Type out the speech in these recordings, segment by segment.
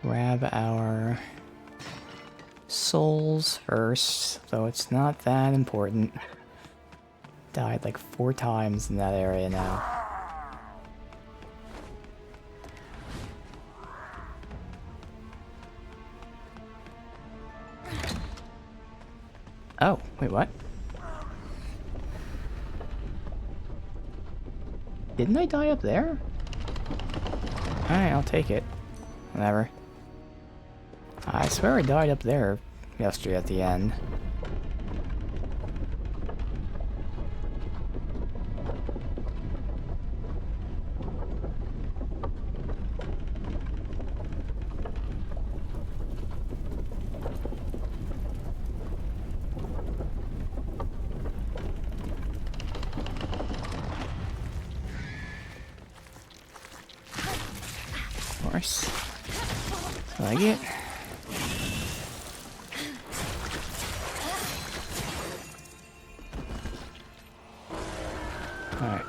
Grab our souls first, though it's not that important. Died like 4 times in that area now. Oh, wait, what? Didn't I die up there? Alright, I'll take it. Whatever. I swear I died up there yesterday at the end. Of course. Like it. Alright.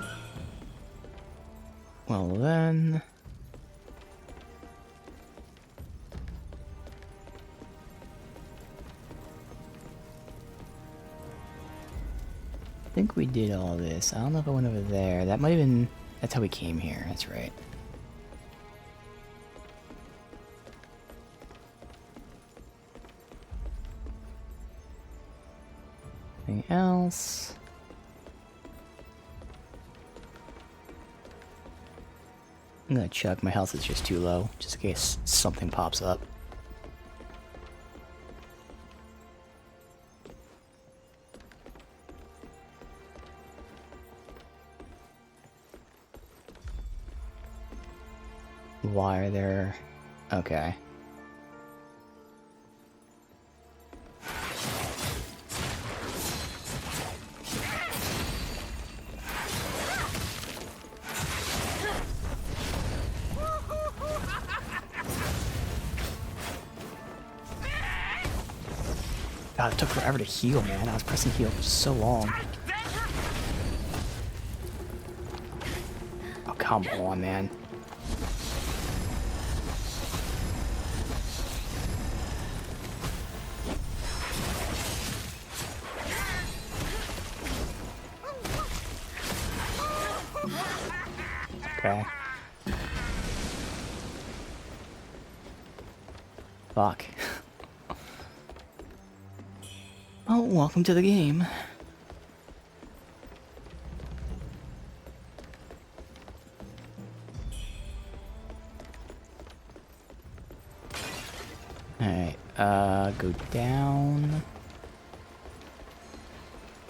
Well then... I think we did all this. I don't know if I went over there. That might have been... That's how we came here. That's right. Anything else? I'm gonna check. My health is just too low, just in case something pops up. Why are there... Okay. God, it took forever to heal, man. I was pressing heal for so long. Oh, come on, man. Okay. Fuck. Oh, welcome to the game. Alright, go down.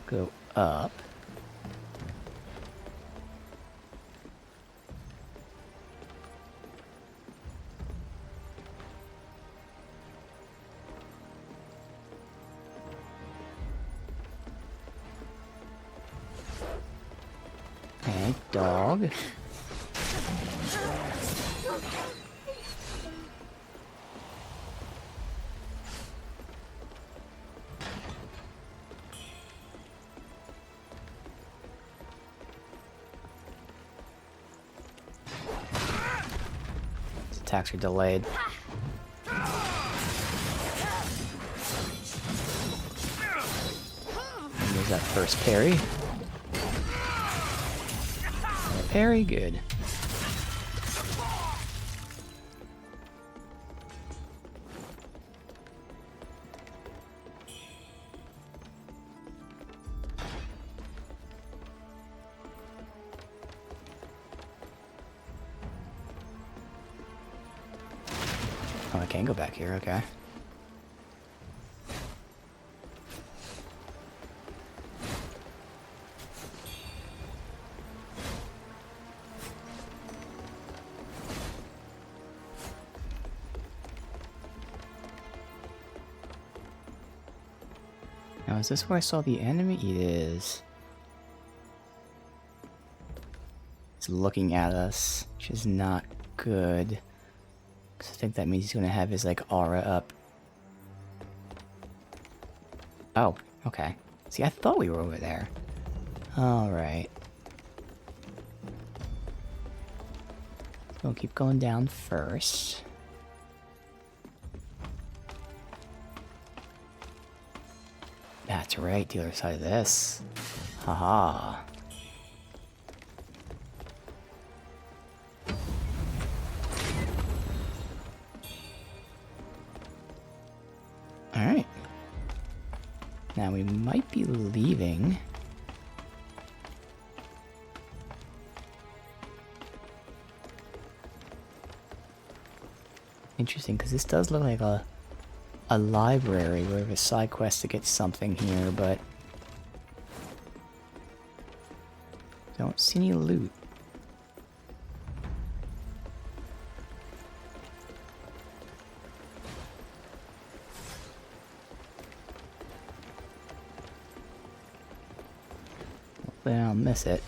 Go up. Okay, dog. His attacks are delayed. And there's that first parry. Very good. Oh, I can't go back here, okay. Now, is this where I saw the enemy? It is. He's looking at us, which is not good. Because I think that means he's going to have his, like, aura up. Oh, okay. See, I thought we were over there. Alright. We'll keep going down first. right, the other side of this. Haha. Alright. Now we might be leaving. Interesting, because this does look like a library where we have a side quest to get something here, but don't see any loot. Then I'll miss it.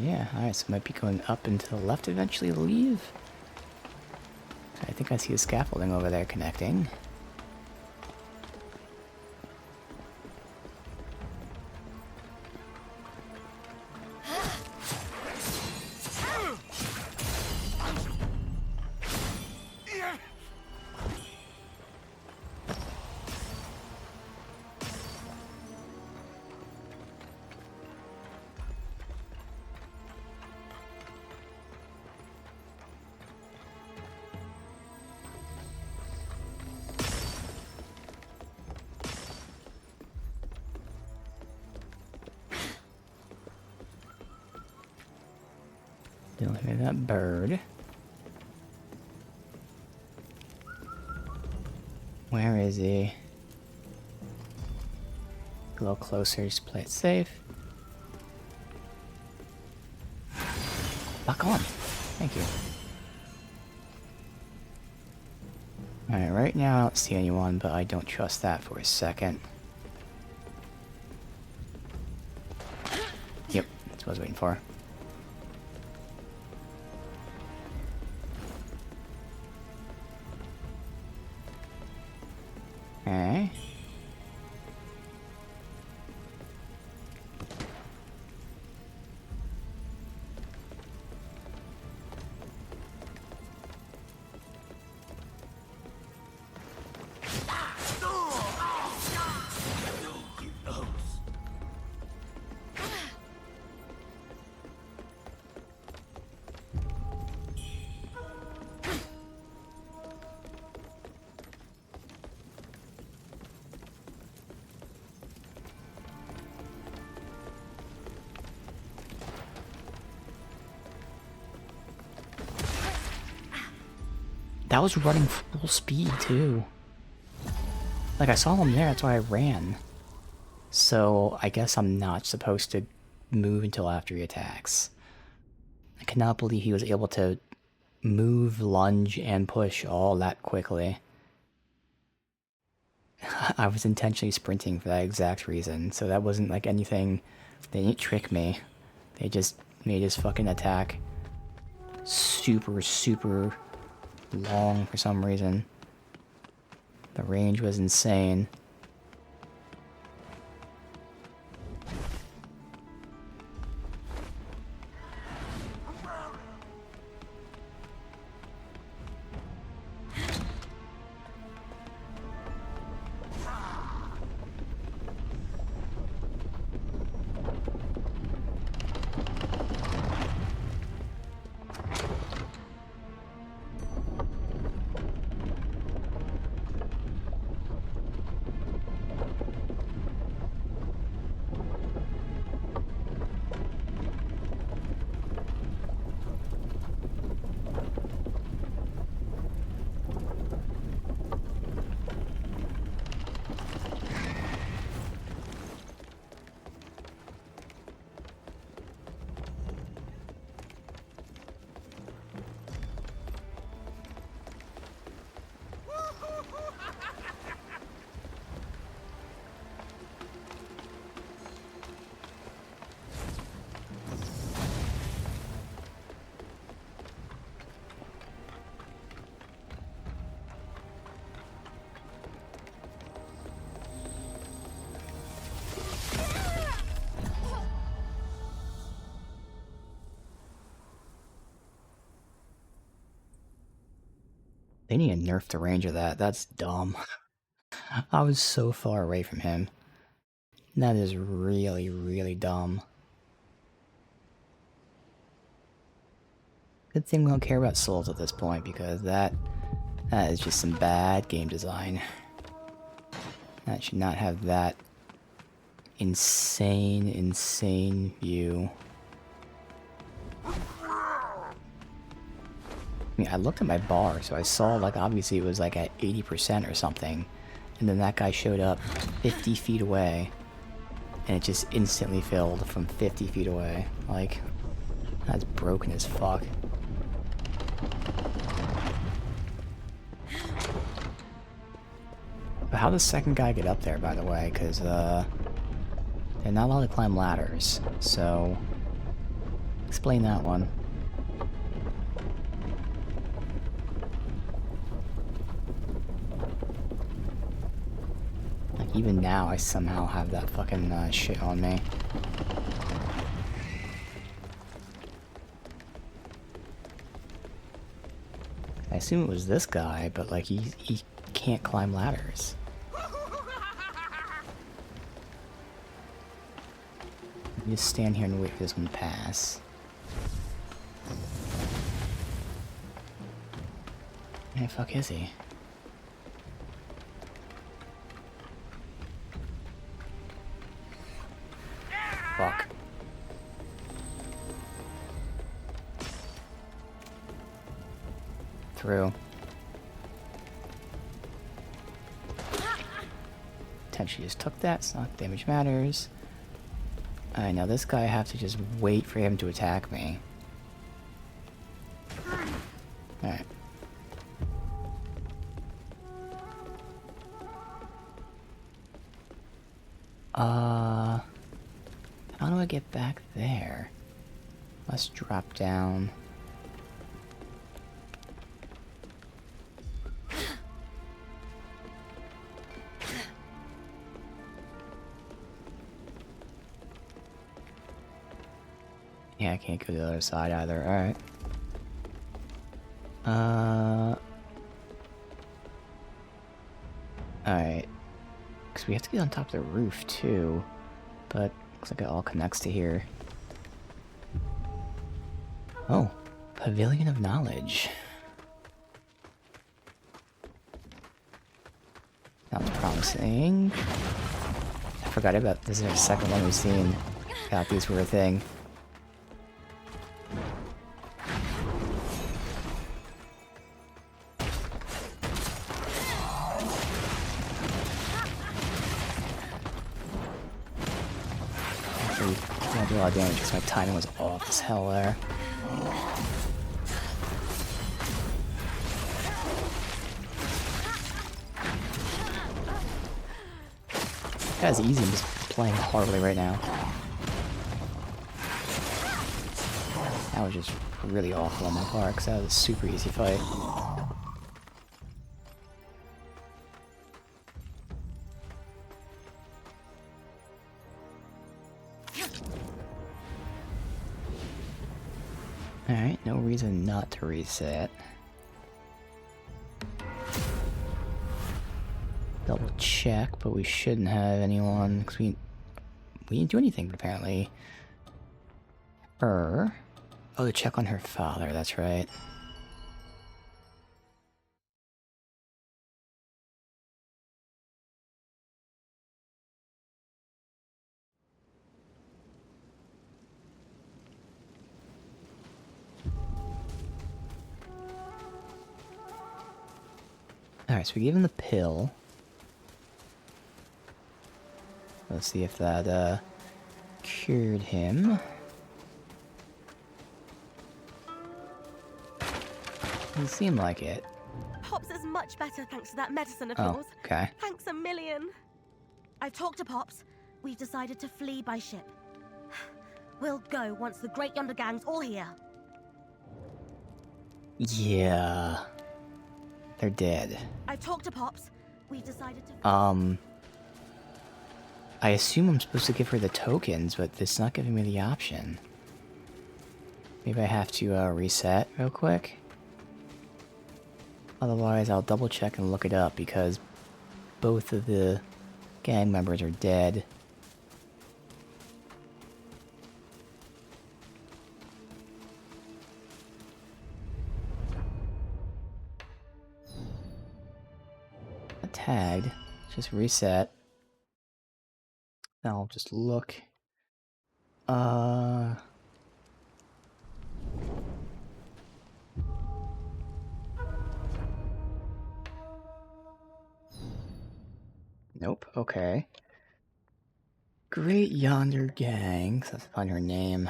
Yeah, alright, so might be going up and to the left eventually to leave. I think I see a scaffolding over there connecting. Don't hear that bird. Where is he? A little closer, just play it safe. Lock on. Thank you. Alright, right now I don't see anyone, but I don't trust that for a second. Yep, that's what I was waiting for. Okay. That was running full speed, too. Like, I saw him there, that's why I ran. So, I guess I'm not supposed to move until after he attacks. I cannot believe he was able to move, lunge, and push all that quickly. I was intentionally sprinting for that exact reason, so that wasn't like anything. They didn't trick me. They just made his fucking attack super, super long for some reason. The range was insane. They need to nerf the range of that. That's dumb. I was so far away from him. That is really, really dumb. Good thing we don't care about souls at this point, because that is just some bad game design. That should not have that insane, insane view. I mean, I looked at my bar, so I saw, like, obviously it was, like, at 80% or something. And then that guy showed up 50 feet away. And it just instantly filled from 50 feet away. Like, that's broken as fuck. But how does the second guy get up there, by the way? Because, they're not allowed to climb ladders. So, explain that one. Like, even now, I somehow have that fucking shit on me. I assume it was this guy, but, like, he can't climb ladders. You just stand here and wait for this one to pass. Where the fuck is he? Fuck. Through. Potentially just took that, so not damage matters. Alright, now this guy I have to just wait for him to attack me. Alright. How do I get back there? Let's drop down. Yeah, I can't go to the other side either. Alright. Alright. Because we have to get on top of the roof, too. But looks like it all connects to here. Oh. Pavilion of Knowledge. Sounds promising. I forgot about this. Is our second one we've seen. Forgot these were a thing. I do a lot of damage because my timing was off as hell there. That's easy, I'm just playing horribly right now. That was just really awful on my part because that was a super easy fight. Alright, no reason not to reset. Double check, but we shouldn't have anyone, because we didn't do anything, but apparently. Oh, to check on her father, that's right. Alright, so we gave him the pill. Let's see if that, cured him. Doesn't seem like it. Pops is much better thanks to that medicine of Oh, yours. okay. Thanks a million. I've talked to Pops. We've decided to flee by ship. We'll go once the Great Yonder Gang's all here. Yeah. They're dead. I've talked to Pops. We've decided to... I assume I'm supposed to give her the tokens, but it's not giving me the option. Maybe I have to, reset real quick? Otherwise, I'll double check and look it up because both of the gang members are dead. Tagged. Just reset. Now I'll just look. Nope, okay. Great Yonder Gang. So let's find her name.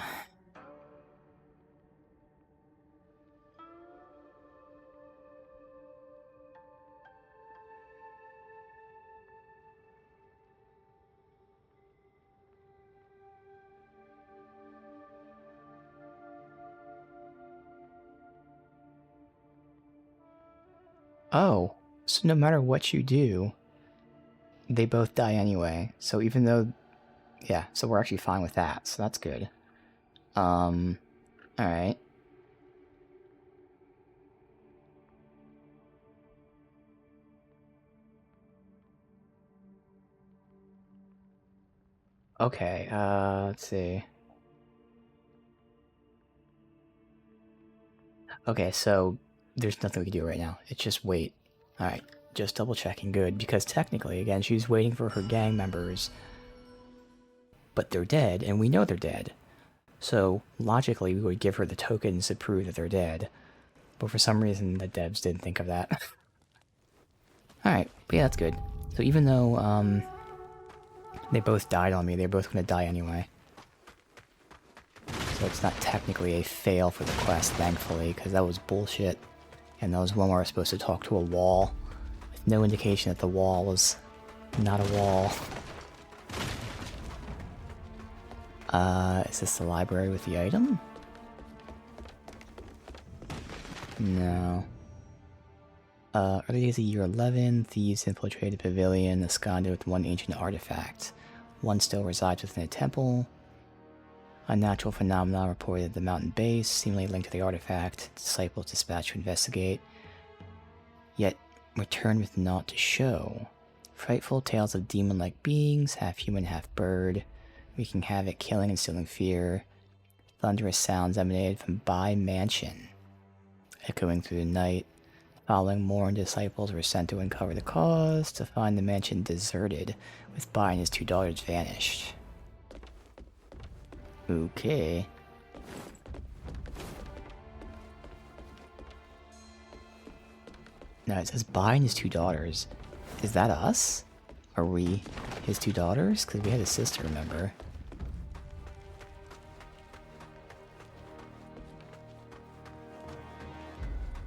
Oh, so no matter what you do, they both die anyway. So even though, yeah, so we're actually fine with that. So that's good. Alright. Okay, let's see. Okay, so there's nothing we can do right now. It's just wait. Alright, just double checking. Good, because technically, again, she's waiting for her gang members. But they're dead, and we know they're dead. So, logically, we would give her the tokens to prove that they're dead. But for some reason, the devs didn't think of that. Alright, but yeah, that's good. So even though, they both died on me, they're both gonna die anyway. So it's not technically a fail for the quest, thankfully, because that was bullshit. And that was one where I was supposed to talk to a wall, with no indication that the wall was not a wall. Is this the library with the item? No. Early days of year 11, thieves infiltrated the pavilion, absconded with one ancient artifact. One still resides within a temple. Unnatural phenomena reported at the mountain base, seemingly linked to the artifact. Disciples dispatched to investigate, yet returned with naught to show. Frightful tales of demon-like beings, half human, half bird, wreaking havoc, killing, and instilling fear. Thunderous sounds emanated from Bai Mansion, echoing through the night. Following more disciples were sent to uncover the cause, to find the mansion deserted, with Bai and his 2 daughters vanished. Okay. Now it says Bai and his 2 daughters. Is that us? Are we his 2 daughters? Because we had a sister, remember?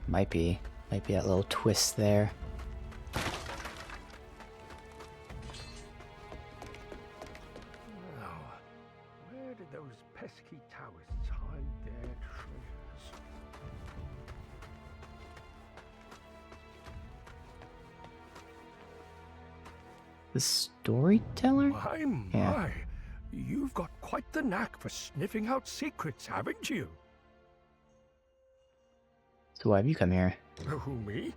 Might be. Might be that little twist there. Now, where did those pesky Taoists hide their treasures? The storyteller? My, Yeah. You've got quite the knack for sniffing out secrets, haven't you? So why have you come here? Who, me?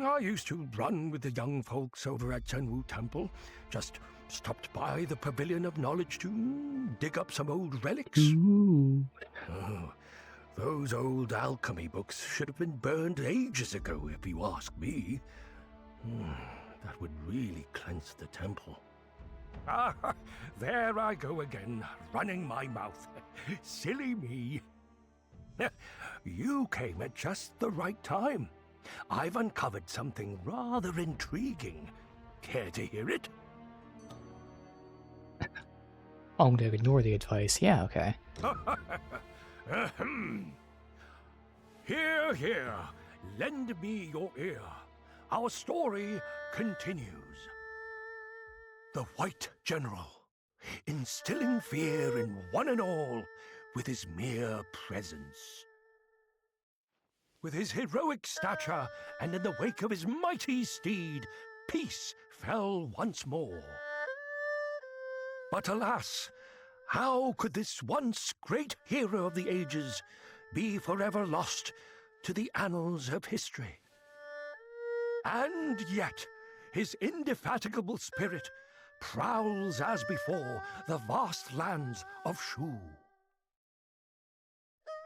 I used to run with the young folks over at Zhenwu Temple. Just stopped by the Pavilion of Knowledge to dig up some old relics. Ooh. Oh, those old alchemy books should have been burned ages ago, if you ask me. That would really cleanse the temple. Ah, there I go again, running my mouth. Silly me. You came at just the right time. I've uncovered something rather intriguing. Care to hear it? I'm gonna ignore the advice. Yeah, okay. Ahem. Here, here, lend me your ear. Our story continues. The White General, instilling fear in one and all with his mere presence. With his heroic stature and in the wake of his mighty steed, peace fell once more. But alas, how could this once great hero of the ages be forever lost to the annals of history? And yet, his indefatigable spirit prowls as before the vast lands of Shu.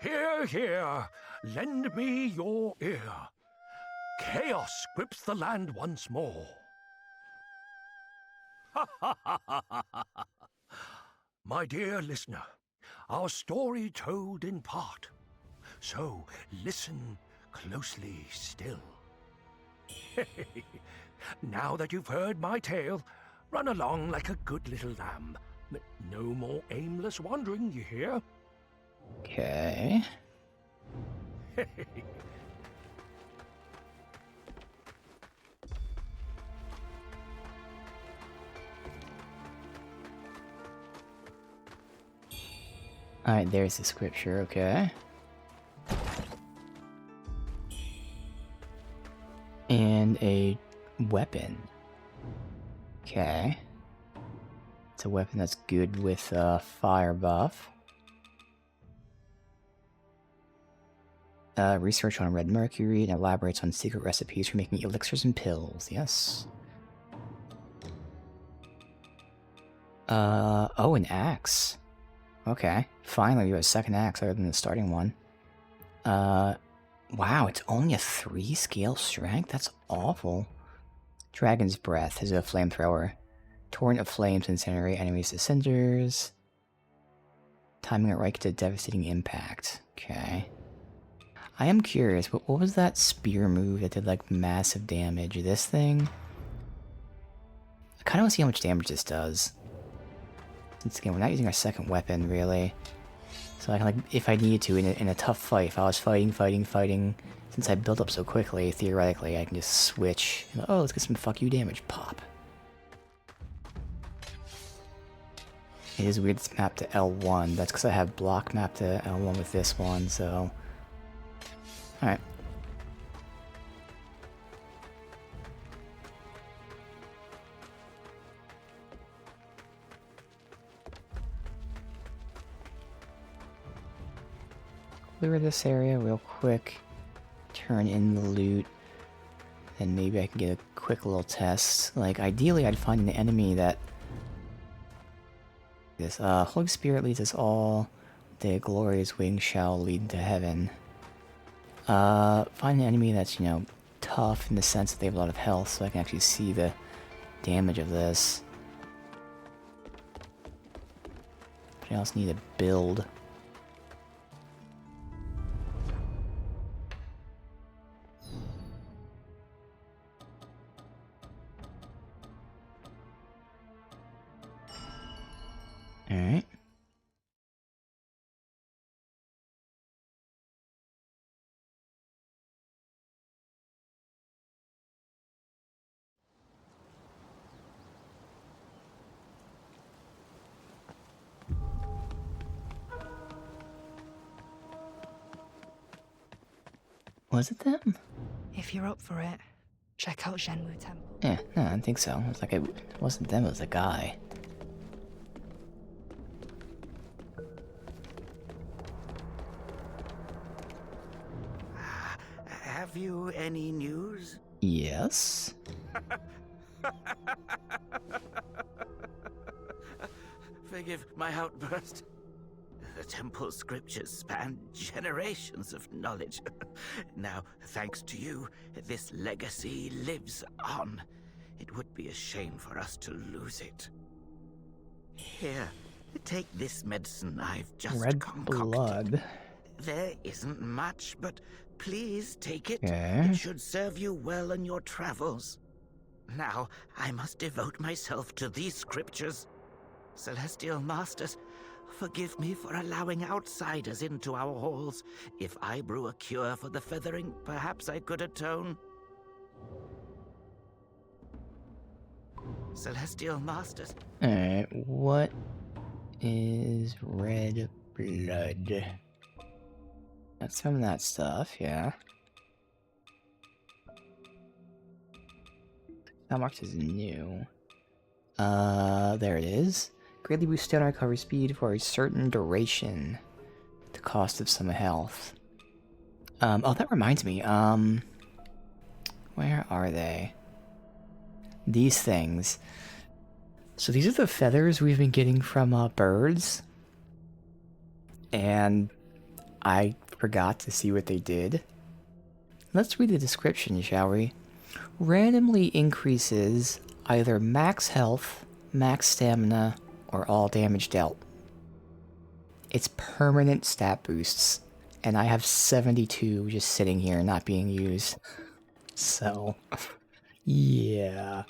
Hear, hear, lend me your ear. Chaos grips the land once more. My dear listener, our story told in part, so listen closely still. Now that you've heard my tale, run along like a good little lamb. No more aimless wandering, you hear? Okay. Alright, there's the scripture, okay. And a weapon. Okay. It's a weapon that's good with fire buff. Research on red mercury and elaborates on secret recipes for making elixirs and pills. Yes. Oh, an axe. Okay. Finally, we have a second axe other than the starting one. Wow, it's only a 3 scale strength? That's awful. Dragon's Breath is a flamethrower. Torrent of flames incinerate enemies to cinders. Timing it right gets a devastating impact. Okay. I am curious, what was that spear move that did like massive damage? This thing? I kind of want to see how much damage this does. Since again, we're not using our second weapon, really. So I can, like, if I needed to, in a tough fight, if I was fighting, since I built up so quickly, theoretically, I can just switch. And, oh, let's get some fuck you damage. Pop. It is weird it's mapped to L1. That's because I have block mapped to L1 with this one, so... Alright. Clear this area real quick. Turn in the loot. And maybe I can get a quick little test. Like, ideally I'd find an enemy that... This, Holy Spirit leads us all. The glorious wings shall lead to heaven. Find an enemy that's, you know, tough in the sense that they have a lot of health, so I can actually see the damage of this. I also need to build. Alright. Was it them? If you're up for it, check out Shenwu Temple. Yeah, no, I don't think so. It's like it wasn't them, it was a guy. Have you any news? Yes? Forgive my outburst. The temple's scriptures span generations of knowledge. Now, thanks to you, this legacy lives on. It would be a shame for us to lose it. Here, take this medicine I've just Red concocted. blood. There isn't much, but please take it. Okay. It should serve you well in your travels. Now, I must devote myself to these scriptures. Celestial Masters, forgive me for allowing outsiders into our halls. If I brew a cure for the feathering, perhaps I could atone. Celestial Masters. Alright, what is red blood? That's some of that stuff, yeah. That marked as new. There it is. Greatly boost stamina recovery speed for a certain duration. The cost of some health. Oh, that reminds me, what Where are they? These things. So these are the feathers we've been getting from birds. And I forgot to see what they did. Let's read the description, shall we? Randomly increases either max health, max stamina, or all damage dealt. It's permanent stat boosts. And I have 72 just sitting here not being used. So, yeah.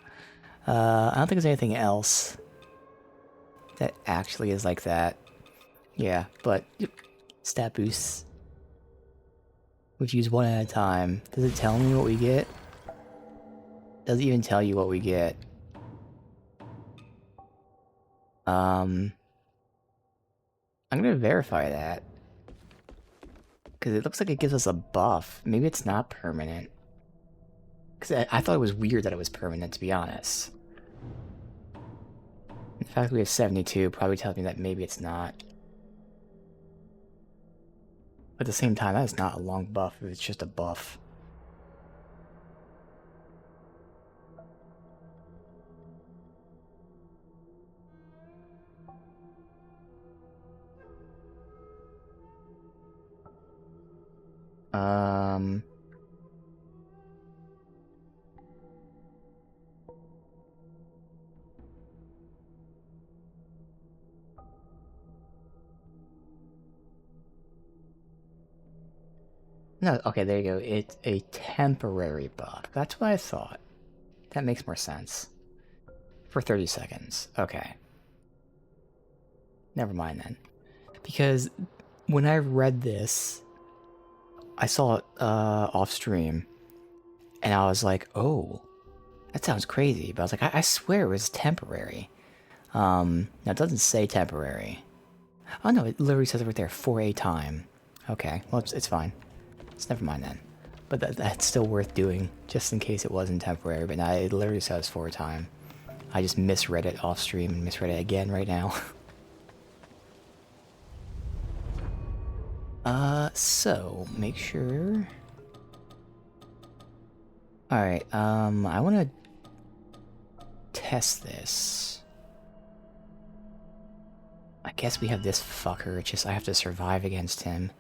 I don't think there's anything else that actually is like that. Yeah, but stat boosts. Which use one at a time. Does it tell me what we get? Doesn't even tell you what we get. I'm gonna verify that. Because it looks like it gives us a buff. Maybe it's not permanent. Because I thought it was weird that it was permanent, to be honest. The fact that we have 72 probably tells me that maybe it's not. But at the same time, that is not a long buff if it's just a buff. No, okay, there you go. It's a temporary buff. That's what I thought. That makes more sense. For 30 seconds. Okay. Never mind then. Because when I read this, I saw it off stream, and I was like, oh, that sounds crazy. But I was like, I swear it was temporary. Now it doesn't say temporary. Oh no, it literally says it right there, for a time. Okay, well, it's fine. It's never mind then. But that's still worth doing, just in case it wasn't temporary. But now it literally says for a time. I just misread it off stream and misread it again right now. So, make sure... Alright, I wanna test this. I guess we have this fucker, it's just I have to survive against him.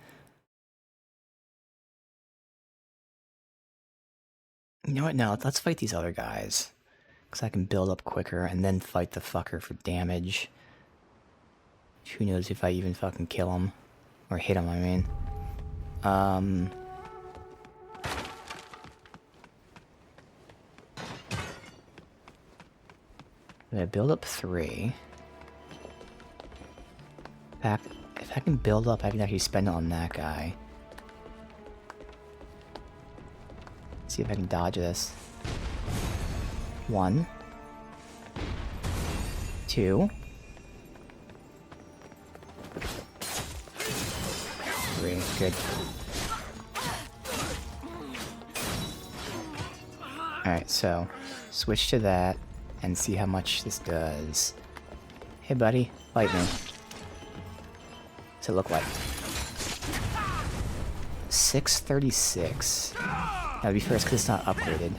You know what, no, let's fight these other guys. Because I can build up quicker and then fight the fucker for damage. Who knows if I even fucking kill him. Or hit him, I mean. I'm gonna build up 3. If I can build up, I can actually spend it on that guy. See if I can dodge this. 1, 2, 3. Good. Alright, so switch to that and see how much this does. Hey buddy, fight me. What's it look like? 636. That'd be first because it's not upgraded.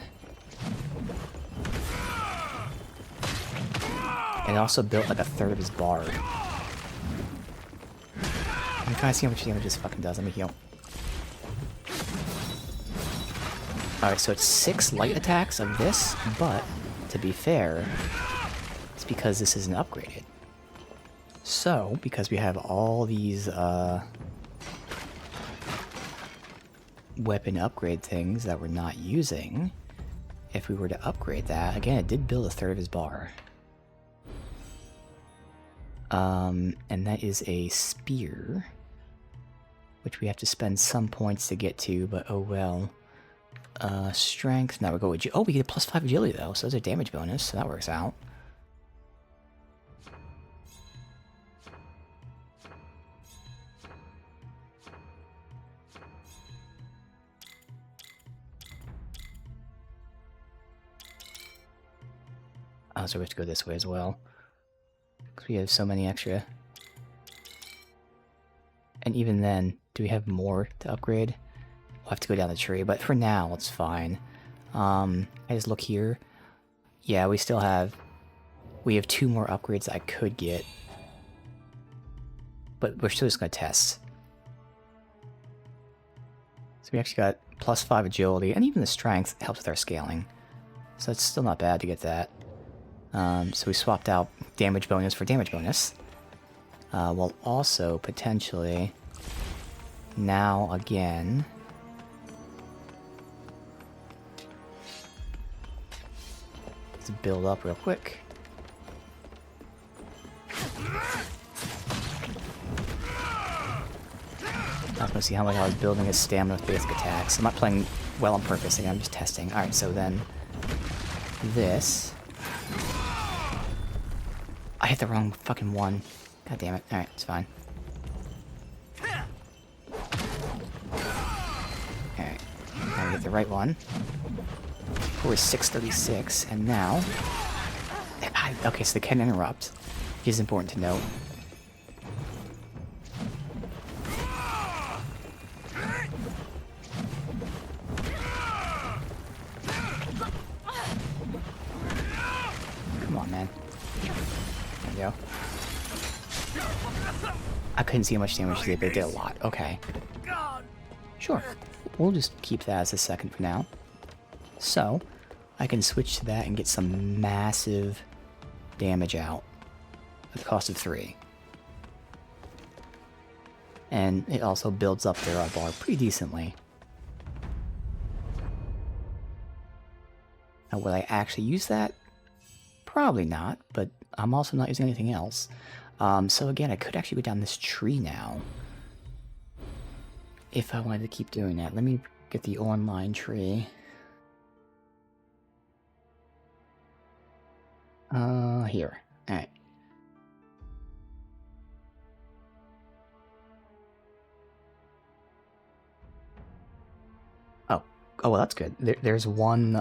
And it also built like a third of his bar. I'm trying to see how much damage this fucking does. Let me heal. Alright, so it's 6 light attacks of this, but to be fair, it's because this isn't upgraded. So, because we have all these weapon upgrade things that we're not using, if we were to upgrade that, again, it did build a third of his bar. And that is a spear, which we have to spend some points to get to, but oh well. Strength, now we go with oh, we get a +5 agility though, so there's a damage bonus, so that works out. Oh, so we have to go this way as well. Because we have so many extra. And even then, do we have more to upgrade? We'll have to go down the tree, but for now, it's fine. I just look here. Yeah, we have 2 more upgrades I could get. But we're still just going to test. So we actually got +5 agility, and even the strength helps with our scaling. So it's still not bad to get that. So we swapped out damage bonus for damage bonus. While also potentially now again let's build up real quick. I was going to see how much I was building his stamina with basic attacks. I'm not playing well on purpose again, I'm just testing. Alright, so then this. I hit the wrong fucking one. God damn it. Alright, it's fine. Alright, now we get the right one. Score is 636, and now... Okay, so they can interrupt, which is important to note. Come on, man. There we go. I couldn't see how much damage they did, but they did a lot. Okay. Sure. We'll just keep that as a second for now. So, I can switch to that and get some massive damage out at the cost of 3. And it also builds up their bar pretty decently. Now, will I actually use that? Probably not, but I'm also not using anything else. So again, I could actually go down this tree now. If I wanted to keep doing that. Let me get the online tree. Here. Alright. Oh, well, that's good. There's one,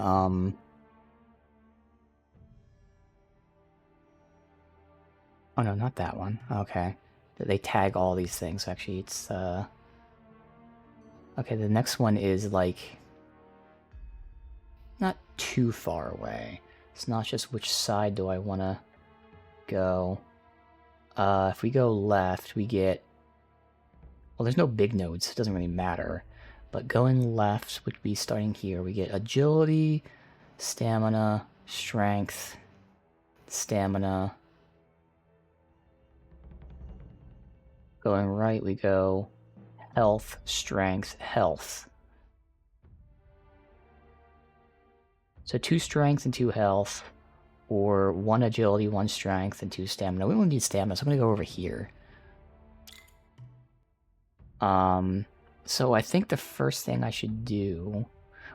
Oh, no, not that one. Okay. They tag all these things. Actually, it's, Okay, the next one is, like... not too far away. It's not just which side do I want to go. If we go left, we get... well, there's no big nodes, so it doesn't really matter. But going left would be starting here. We get agility, stamina, strength, stamina. Going right, we go health, strength, health. So 2 strength and 2 health, or 1 agility, 1 strength, and 2 stamina. We don't need stamina, so I'm gonna go over here. So I think the first thing I should do...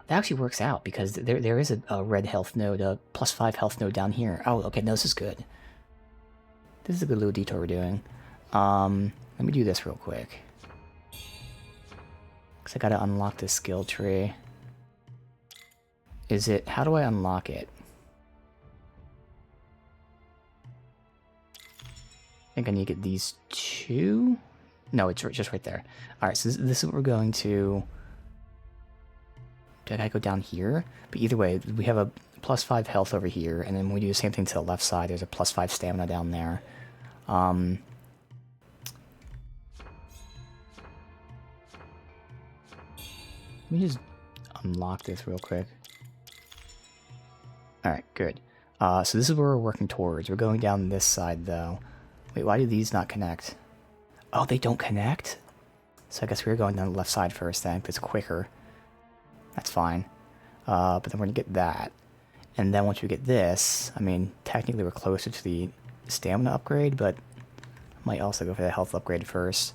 that actually works out, because there is a red health node, a +5 health node down here. Oh, okay, no, this is good. This is a good little detour we're doing. Let me do this real quick. Because I gotta unlock this skill tree. Is it... how do I unlock it? I think I need to get these 2? No, it's just right there. Alright, so this is what we're going to... did I go down here? But either way, we have a +5 health over here, and then when we do the same thing to the left side, there's a +5 stamina down there. Let me just unlock this real quick. Alright, good. So this is where we're working towards. We're going down this side, though. Wait, why do these not connect? Oh, they don't connect? So I guess we're going down the left side first then, because it's quicker. That's fine. But then we're going to get that. And then once we get this, I mean, technically we're closer to the stamina upgrade, but I might also go for the health upgrade first.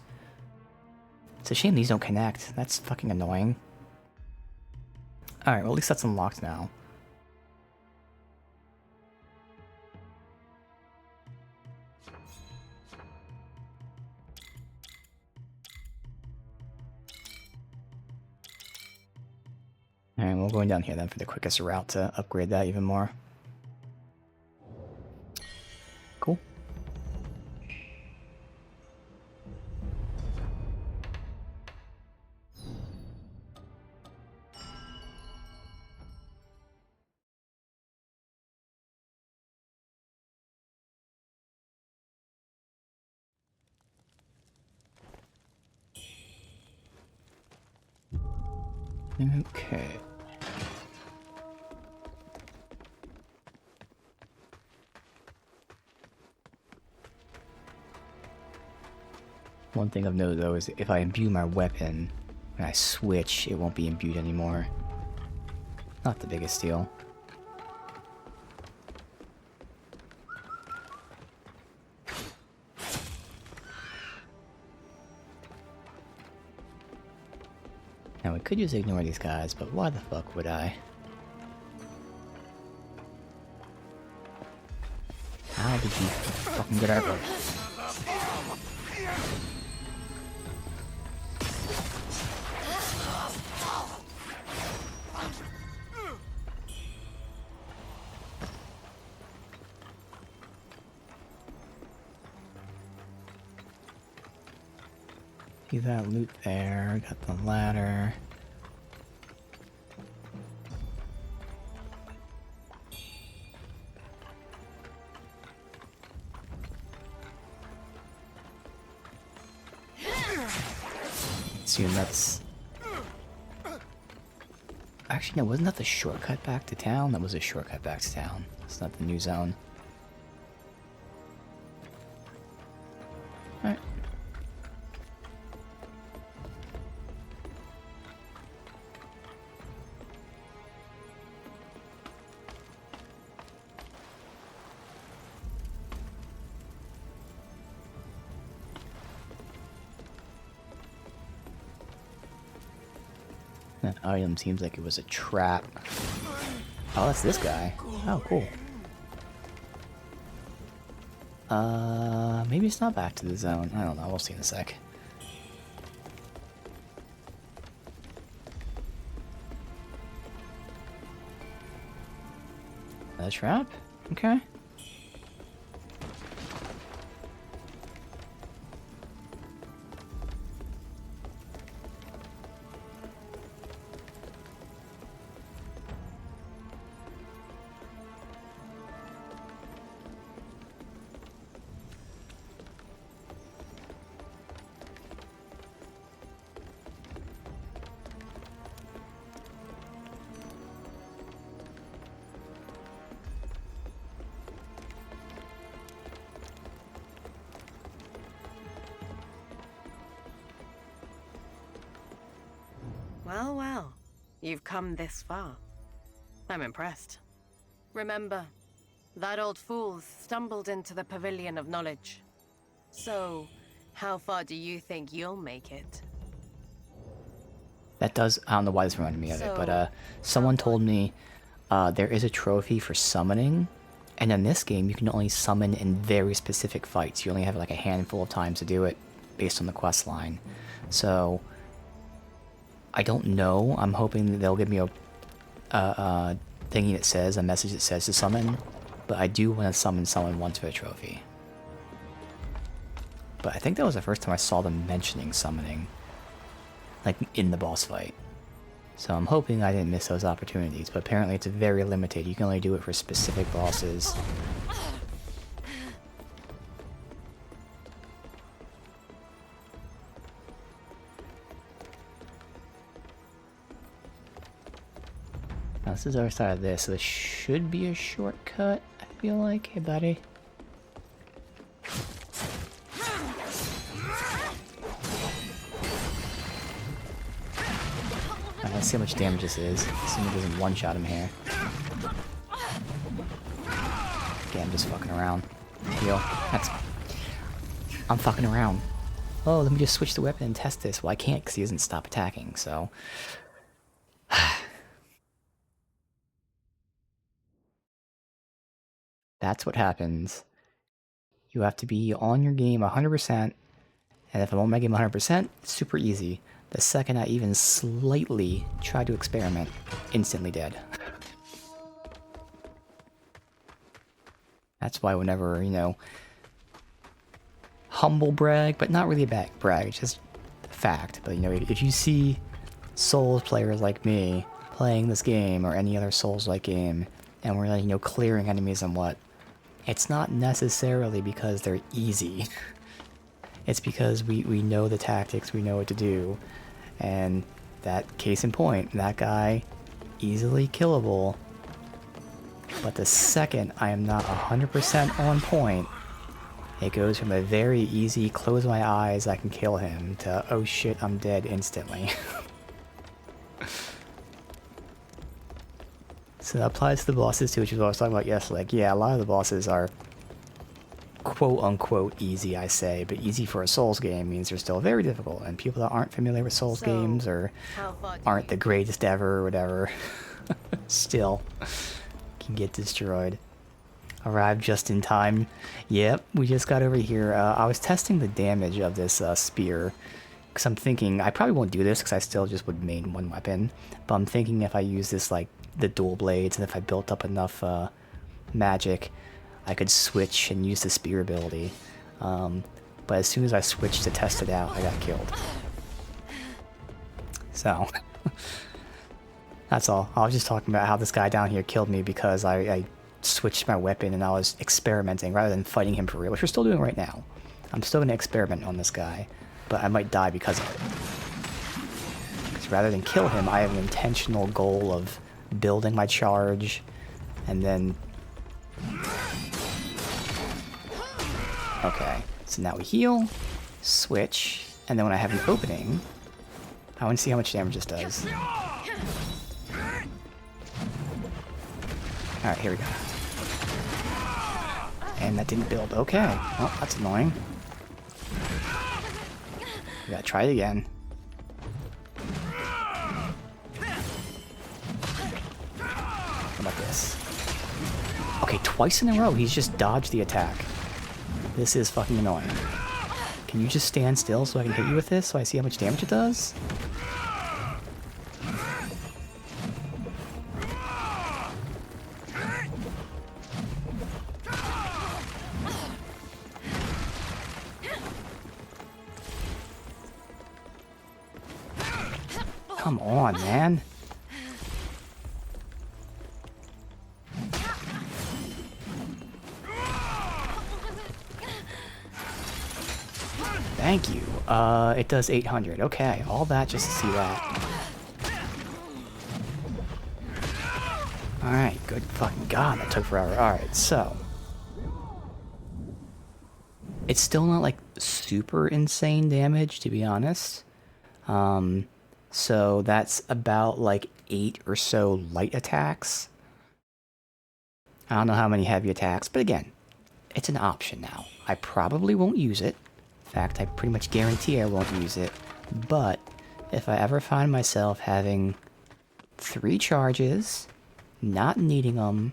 It's a shame these don't connect. That's fucking annoying. Alright, well at least that's unlocked now. Alright, we're going down here then for the quickest route to upgrade that even more. Cool. Okay. One thing of note though is if I imbue my weapon and I switch, it won't be imbued anymore. Not the biggest deal. Now we could just ignore these guys, but why the fuck would I? How did you fucking get out? See that loot there, got the ladder. Assume that's... Actually, no, wasn't that the shortcut back to town? That was a shortcut back to town. It's not the new zone. Alright. That item seems like it was a trap. Oh, that's this guy. Oh, cool. Maybe it's not back to the zone. I don't know. We'll see in a sec. A trap? Okay. Well, well, you've come this far. I'm impressed. Remember, that old fool stumbled into the Pavilion of Knowledge. So, how far do you think you'll make it? That does... I don't know why this reminded me of it, but someone told me there is a trophy for summoning, and in this game you can only summon in very specific fights. You only have like a handful of times to do it based on the quest line. So... I don't know. I'm hoping that they'll give me a thingy that says, a message that says to summon, but I do want to summon someone once for a trophy. But I think that was the first time I saw them mentioning summoning, like in the boss fight. So I'm hoping I didn't miss those opportunities, but apparently it's very limited. You can only do it for specific bosses. Now, this is our side of this, so this should be a shortcut, I feel like. Hey, buddy. Alright, let's see how much damage this is. Assuming it doesn't one-shot him here. Okay, I'm just fucking around. Heal. That's... I'm fucking around. Oh, let me just switch the weapon and test this. Well, I can't because he doesn't stop attacking, so... That's what happens. You have to be on your game 100%, and if I'm on my game 100%, it's super easy. The second I even slightly try to experiment, instantly dead. That's why whenever, you know, humble brag, but not really a brag, it's just fact. But, you know, if you see Souls players like me playing this game or any other Souls-like game, and we're, like, you know, clearing enemies and what, it's not necessarily because they're easy. It's because we know the tactics, we know what to do, and that case in point, that guy, easily killable. But the second I am not 100% on point, it goes from a very easy, close my eyes, I can kill him, to oh shit, I'm dead instantly. So that applies to the bosses too, which is what I was talking about yesterday. Like, yeah, a lot of the bosses are quote-unquote easy, I say, but easy for a Souls game means they're still very difficult, and people that aren't familiar with Souls games or aren't the greatest ever or whatever still can get destroyed. Arrived just in time. Yep, we just got over here. I was testing the damage of this spear, because I'm thinking, I probably won't do this because I still just would main one weapon, but I'm thinking if I use this, like, the dual blades, and if I built up enough magic, I could switch and use the spear ability. But as soon as I switched to test it out, I got killed. So, that's all. I was just talking about how this guy down here killed me because I switched my weapon and I was experimenting rather than fighting him for real, which we're still doing right now. I'm still going to experiment on this guy, but I might die because of it. Because rather than kill him, I have an intentional goal of building my charge and then... Okay, so now we heal, switch, and then when I have an opening, I want to see how much damage this does. Alright, here we go. And that didn't build. Okay, well, that's annoying. We gotta try it again. How about this? Okay, twice in a row, he's just dodged the attack. This is fucking annoying. Can you just stand still so I can hit you with this so I see how much damage it does? Come on, man. Thank you. It does 800. Okay, all that just to see that. Alright, good fucking god, that took forever. Alright, so... It's still not, like, super insane damage, to be honest. So that's about, like, 8 or so light attacks. I don't know how many heavy attacks, but again, it's an option now. I probably won't use it. In fact, I pretty much guarantee I won't use it. But if I ever find myself having 3 charges, not needing them,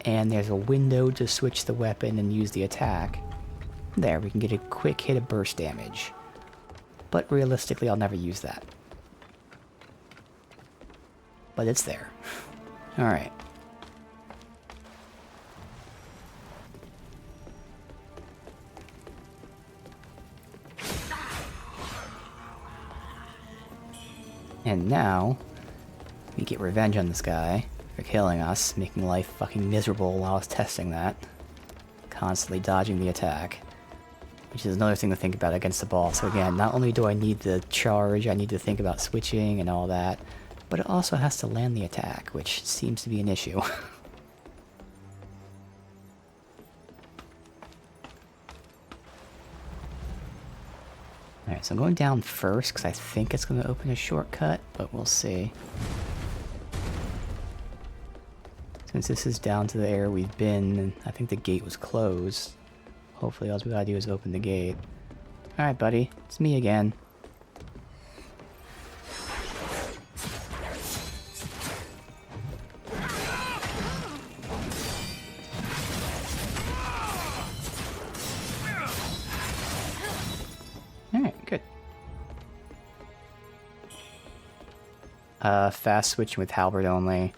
and there's a window to switch the weapon and use the attack, there, we can get a quick hit of burst damage. But realistically, I'll never use that. But it's there. Alright. And now, we get revenge on this guy for killing us, making life fucking miserable while I was testing that. Constantly dodging the attack. Which is another thing to think about against the boss. So again, not only do I need the charge, I need to think about switching and all that, but it also has to land the attack, which seems to be an issue. Alright, so I'm going down first because I think it's going to open a shortcut, but we'll see. Since this is down to the area we've been, and I think the gate was closed. Hopefully all we gotta do is open the gate. Alright, buddy. It's me again. Alright, good. Fast switching with halberd only,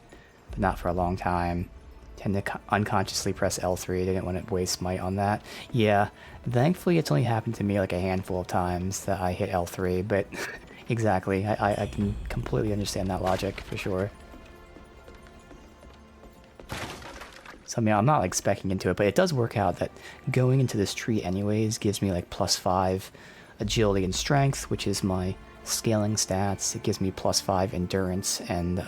but not for a long time. Tend to unconsciously press L3, didn't want to waste might on that. Yeah, thankfully it's only happened to me like a handful of times that I hit L3, but exactly, I can completely understand that logic for sure. So I mean, I'm not like specking into it, but it does work out that going into this tree anyways gives me like +5 agility and strength, which is my scaling stats. It gives me +5 endurance and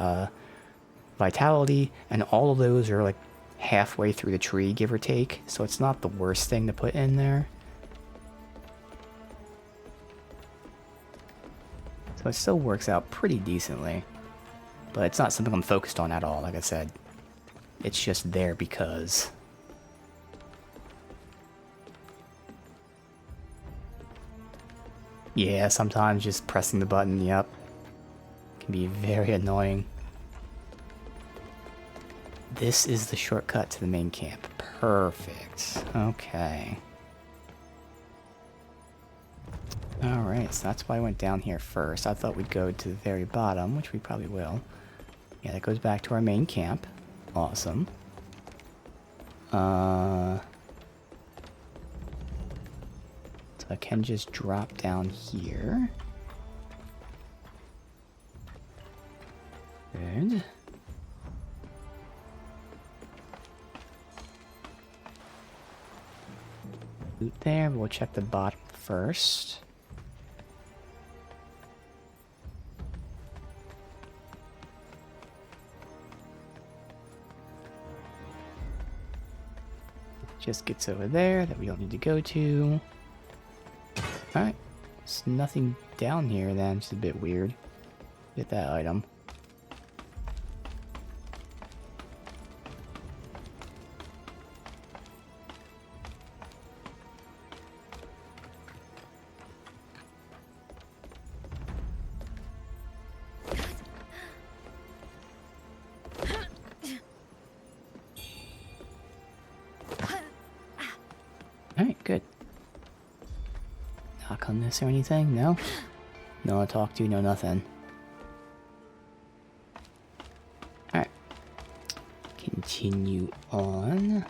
vitality, and all of those are like halfway through the tree, give or take, so it's not the worst thing to put in there. So it still works out pretty decently, but it's not something I'm focused on at all, like I said. It's just there because. Yeah, sometimes just pressing the button, yep, can be very annoying. This is the shortcut to the main camp. Perfect. Okay. Alright, so that's why I went down here first. I thought we'd go to the very bottom, which we probably will. Yeah, that goes back to our main camp. Awesome. So I can just drop down here. Good. Loot there, but we'll check the bottom first. Just gets over there that we don't need to go to. Alright. There's nothing down here then, just a bit weird. Get that item. Alright, good. Knock on this or anything? No? No one to talk to, no nothing. Alright. Continue on.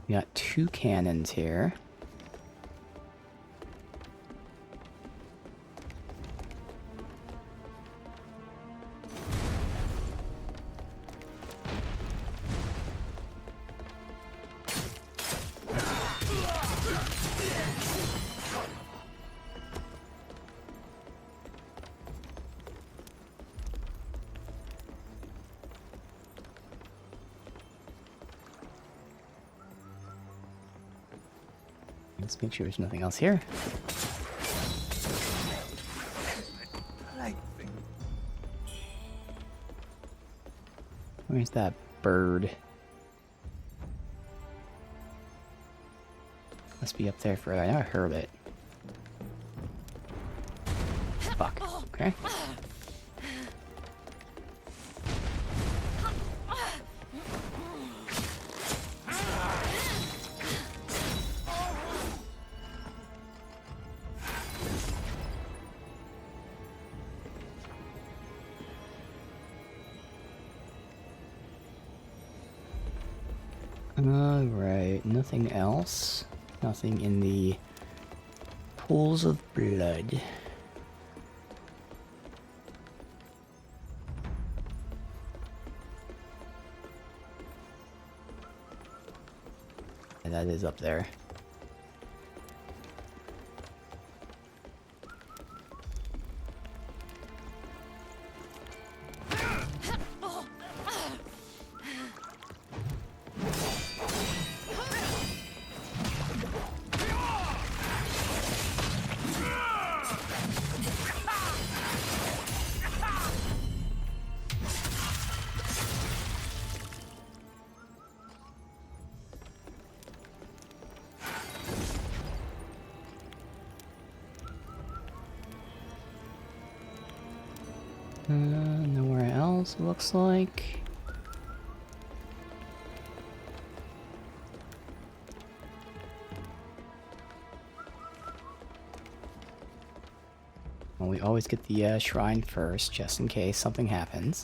We got 2 cannons here. Let's make sure there's nothing else here. Where's that bird? Must be up there further. I know I heard it. Fuck. Okay. Alright, nothing else. Nothing in the pools of blood. Yeah, that is up there. Nowhere else, looks like. Well, we always get the shrine first, just in case something happens.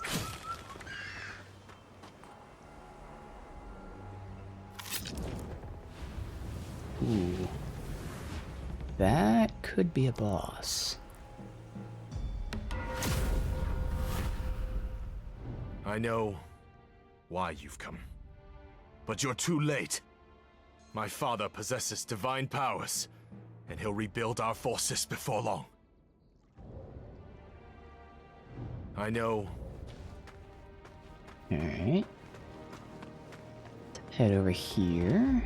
Ooh. That could be a boss. I know why you've come. But you're too late. My father possesses divine powers, and he'll rebuild our forces before long. I know. Alright. Head over here.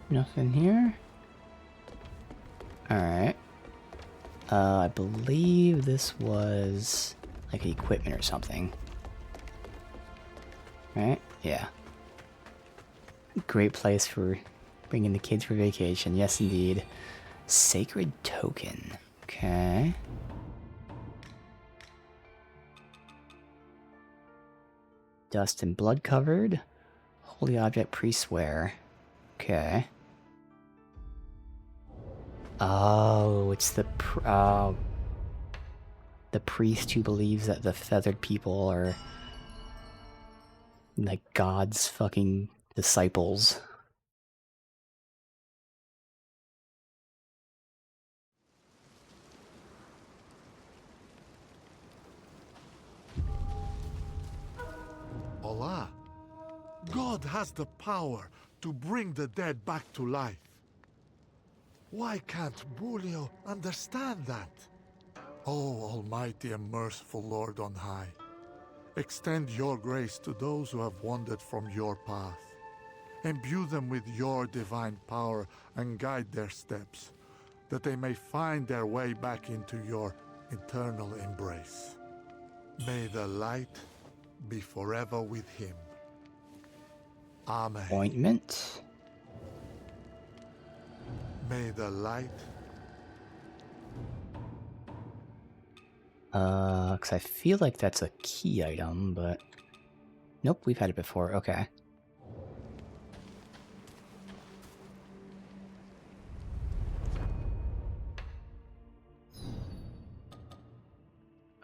Nothing here. Alright. I believe this was like equipment or something. Right? Yeah. Great place for bringing the kids for vacation. Yes, indeed. Sacred token. Okay. Dust and blood covered. Holy object pre-swear. Okay. Oh, it's the priest who believes that the feathered people are like God's fucking disciples. Allah, God has the power to bring the dead back to life. Why can't Bulio understand that? Oh, almighty and merciful Lord on high, extend your grace to those who have wandered from your path. Imbue them with your divine power and guide their steps, that they may find their way back into your eternal embrace. May the light be forever with him. Amen. Ointment. May the light... Because I feel like that's a key item, but... Nope, we've had it before. Okay.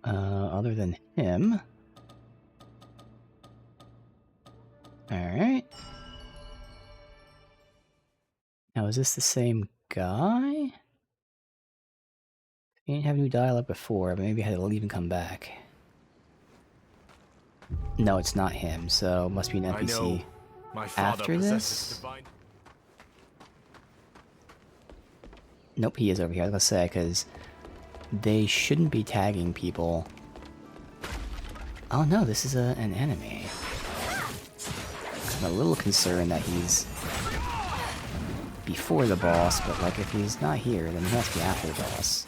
Other than him... Alright. Now, is this the same guy? He didn't have new dialogue before, but maybe I had to leave and come back. No, it's not him, so it must be an I NPC. know my father After possesses this? divine... Nope, he is over here. I was gonna say, because they shouldn't be tagging people. Oh no, this is an enemy. I'm a little concerned that he's before the boss, but like if he's not here, then he has to be after the boss.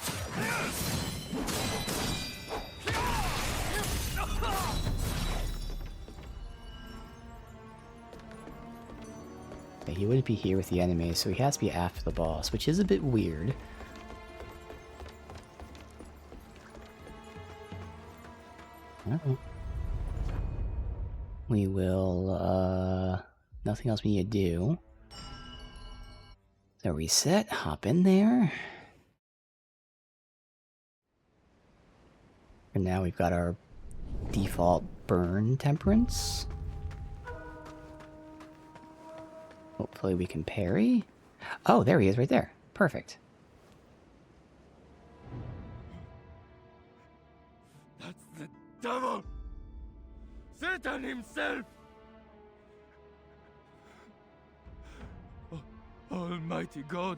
Okay, he wouldn't be here with the enemies, so he has to be after the boss, which is a bit weird. Uh-oh. We will, nothing else we need to do. So reset, hop in there. And now we've got our default burn temperance. Hopefully we can parry. Oh, there he is right there. Perfect. That's the devil! Satan himself! Almighty God,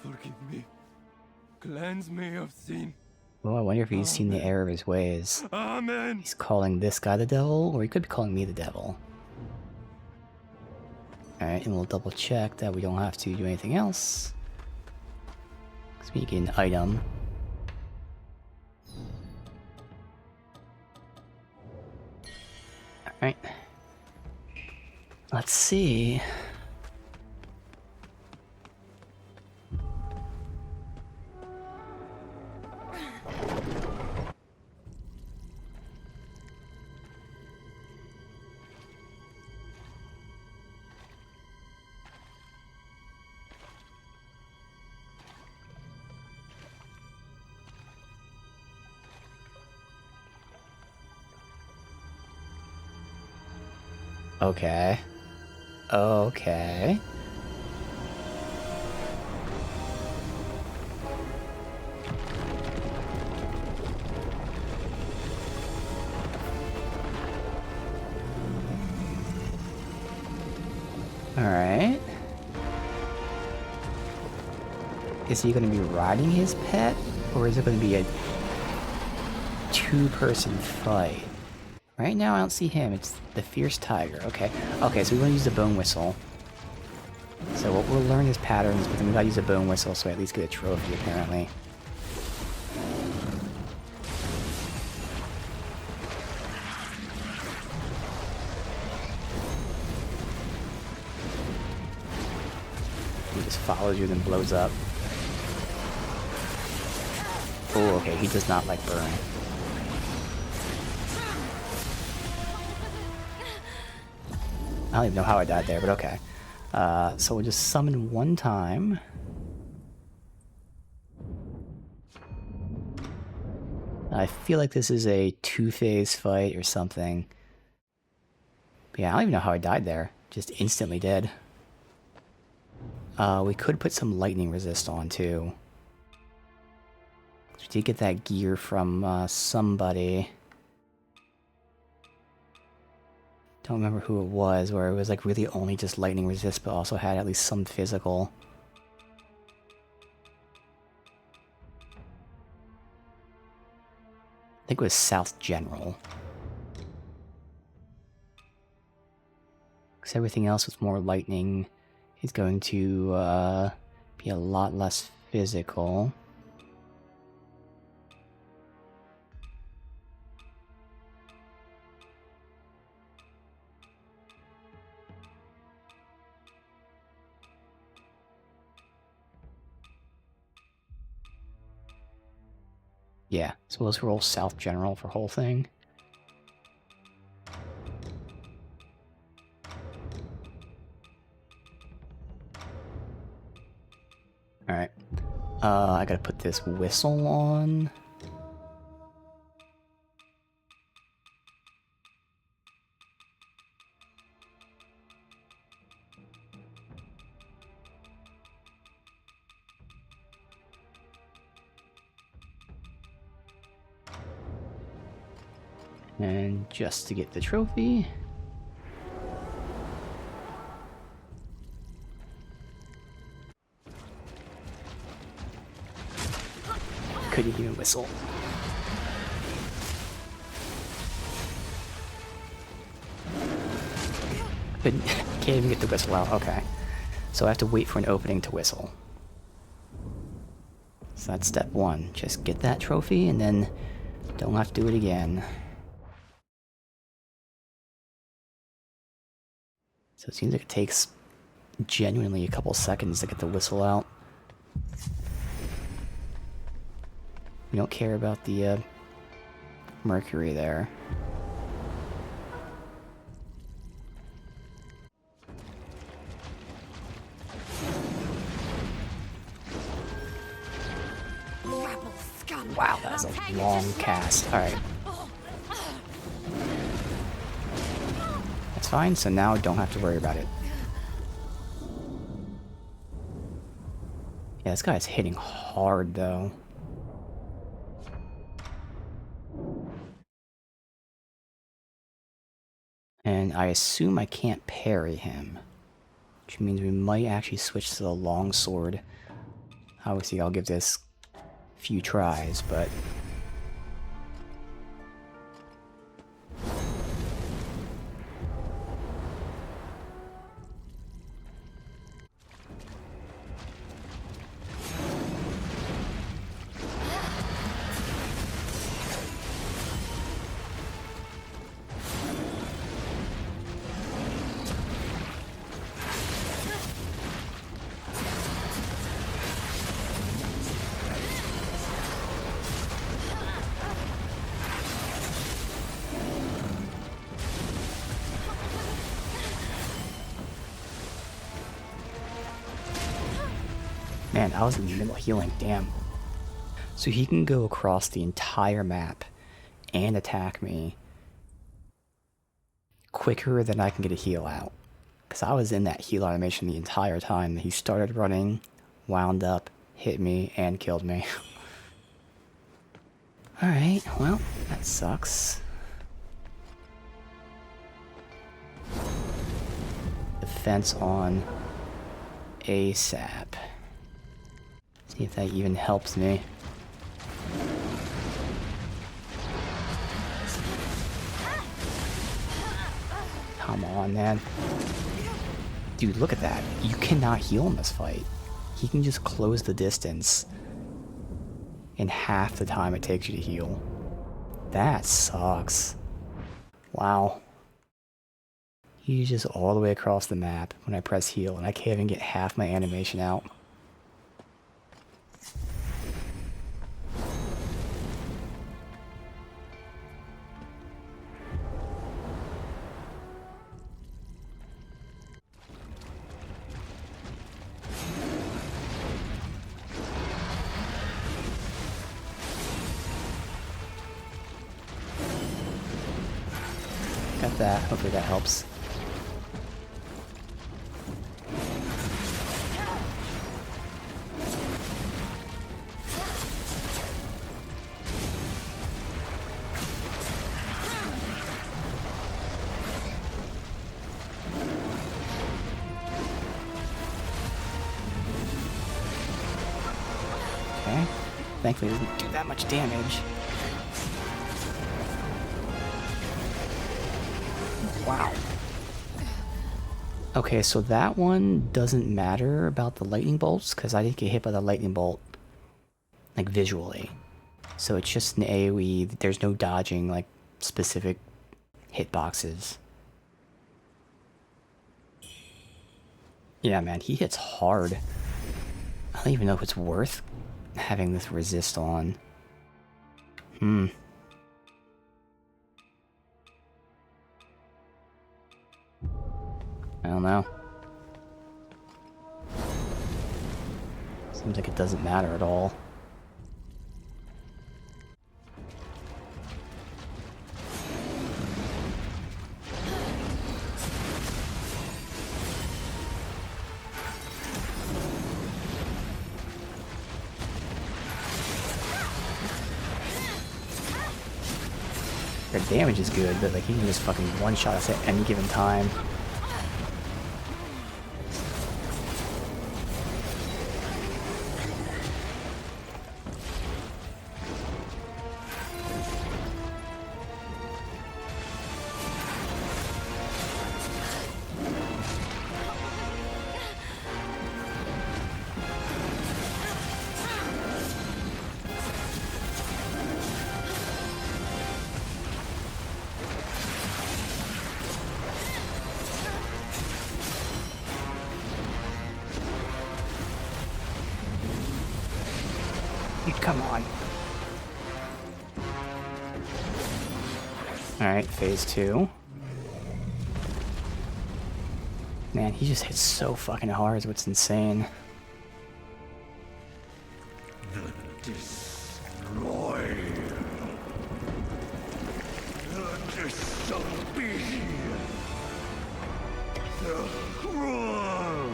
forgive me. Cleanse me of sin. Well, I wonder if he's seen the Amen. error of his ways. Amen! He's calling this guy the devil, or he could be calling me the devil. Alright, and we'll double check that we don't have to do anything else. Because we get an item. Alright. Let's see. Okay. Okay. Alright. Is he going to be riding his pet? Or is it going to be a two-person fight? Right now I don't see him. It's the fierce tiger. Okay. Okay, so we want to use the bone whistle. So we'll learn his patterns, but then we gotta use a bone whistle so I at least get a trophy, apparently. He just follows you, then blows up. Oh, okay, he does not like burn. I don't even know how I died there, but okay. So we'll just summon one time. I feel like this is a two-phase fight or something. But yeah, I don't even know how I died there. Just instantly dead. We could put some lightning resist on too. We did get that gear from somebody. Don't remember who it was, where it was like really only just lightning resist, but also had at least some physical. I think it was South General. Because everything else with more lightning is going to be a lot less physical. Yeah, so let's roll South General for whole thing. Alright. I gotta put this whistle on. And just to get the trophy. Couldn't even whistle. Couldn't, can't even get the whistle out, okay. So I have to wait for an opening to whistle. So that's step one. Just get that trophy and then don't have to do it again. So it seems like it takes genuinely a couple seconds to get the whistle out. We don't care about the mercury there. Wow, that was a long cast. Alright. That's fine, so now don't have to worry about it. Yeah, this guy's hitting hard, though. And I assume I can't parry him. Which means we might actually switch to the longsword. Obviously, I'll give this a few tries, but... Man, I was in the middle of healing, damn. So he can go across the entire map and attack me quicker than I can get a heal out. Because I was in that heal animation the entire time. He started running, wound up, hit me, and killed me. Alright, well, that sucks. Defense on ASAP. See if that even helps me. Come on, man. Dude, look at that. You cannot heal in this fight. He can just close the distance in half the time it takes you to heal. That sucks. Wow. He's just all the way across the map when I press heal, and I can't even get half my animation out. Got that. Hopefully that helps. Okay. Thankfully it doesn't do that much damage. Wow. Okay, so that one doesn't matter about the lightning bolts, because I didn't get hit by the lightning bolt, like, visually. So it's just an AoE, there's no dodging, like, specific hitboxes. Yeah, man, he hits hard. I don't even know if it's worth having this resist on. I don't know. Seems like it doesn't matter at all. Their damage is good, but like he can just fucking one-shot us at any given time. Come on. Alright, phase 2. Man, he just hits so fucking hard, is what's insane. The destroyer. The disobedient. The cruel.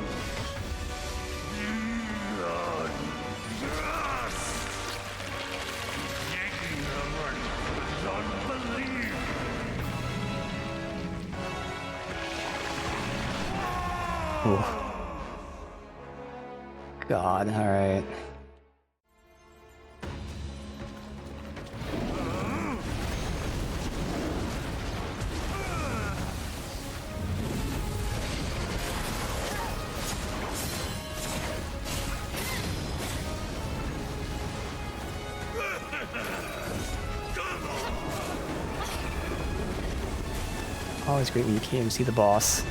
The unjust. Ignorant and unbelieving. Ooh. God, alright. Always great when you can't even see the boss.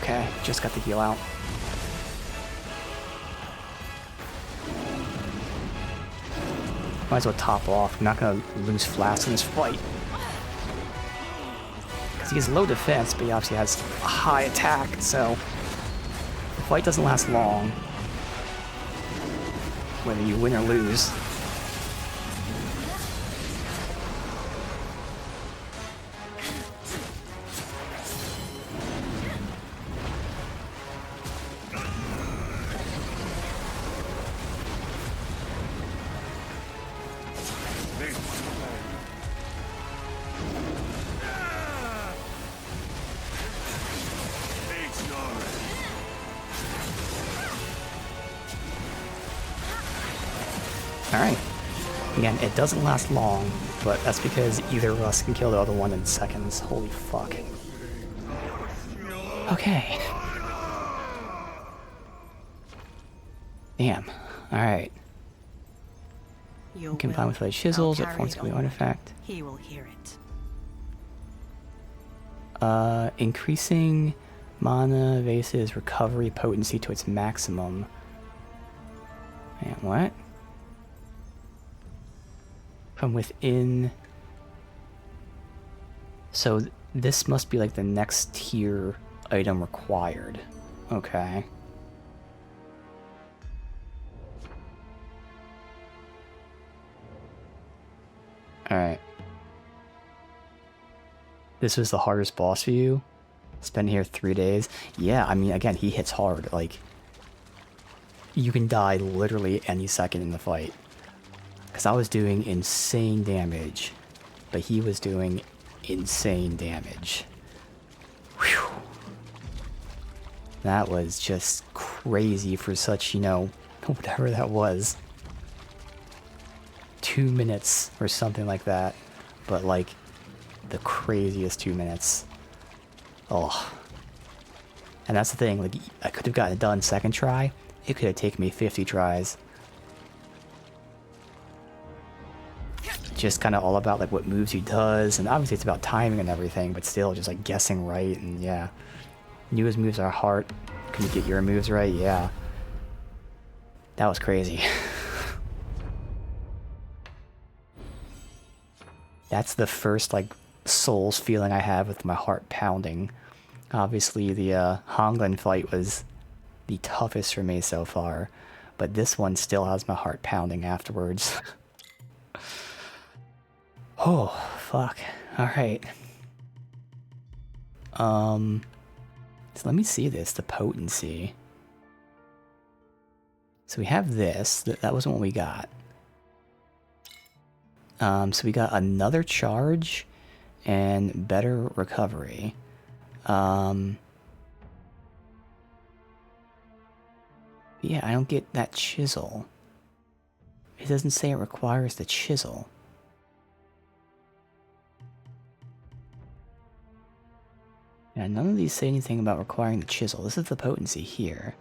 Okay, just got the heal out. Might as well top off. I'm not gonna lose Flask in this fight. Because he has low defense, but he obviously has a high attack, so the fight doesn't last long. Whether you win or lose. Alright. Again, it doesn't last long, but that's because either of us can kill the other one in seconds. Holy fuck. Okay. Damn. Alright. Combined with the chisels at points of the artifact. He will hear it. Increasing mana Vase's recovery potency to its maximum. Man, what? From within. So this must be like the next tier item required. Okay. Alright. This was the hardest boss for you? Spent here 3 days? Yeah, I mean, again, he hits hard. Like, you can die literally any second in the fight. Because I was doing insane damage, but he was doing insane damage. Whew. That was just crazy for such, you know, whatever that was. 2 minutes or something like that. But like, the craziest 2 minutes. Oh. And that's the thing, like, I could have gotten it done second try. It could have taken me 50 tries. Just kind of all about like what moves he does, and obviously it's about timing and everything, but still just like guessing right. And yeah, knew his moves are hard. Can you get your moves right? Yeah, that was crazy. That's the first like Souls feeling I have with my heart pounding. Obviously the Honglen fight was the toughest for me so far, but this one still has my heart pounding afterwards. Oh, fuck. Alright. So let me see this, the potency. So we have this. That wasn't what we got. So we got another charge and better recovery. Yeah, I don't get that chisel. It doesn't say it requires the chisel. Yeah, none of these say anything about requiring the chisel. This is the potency here.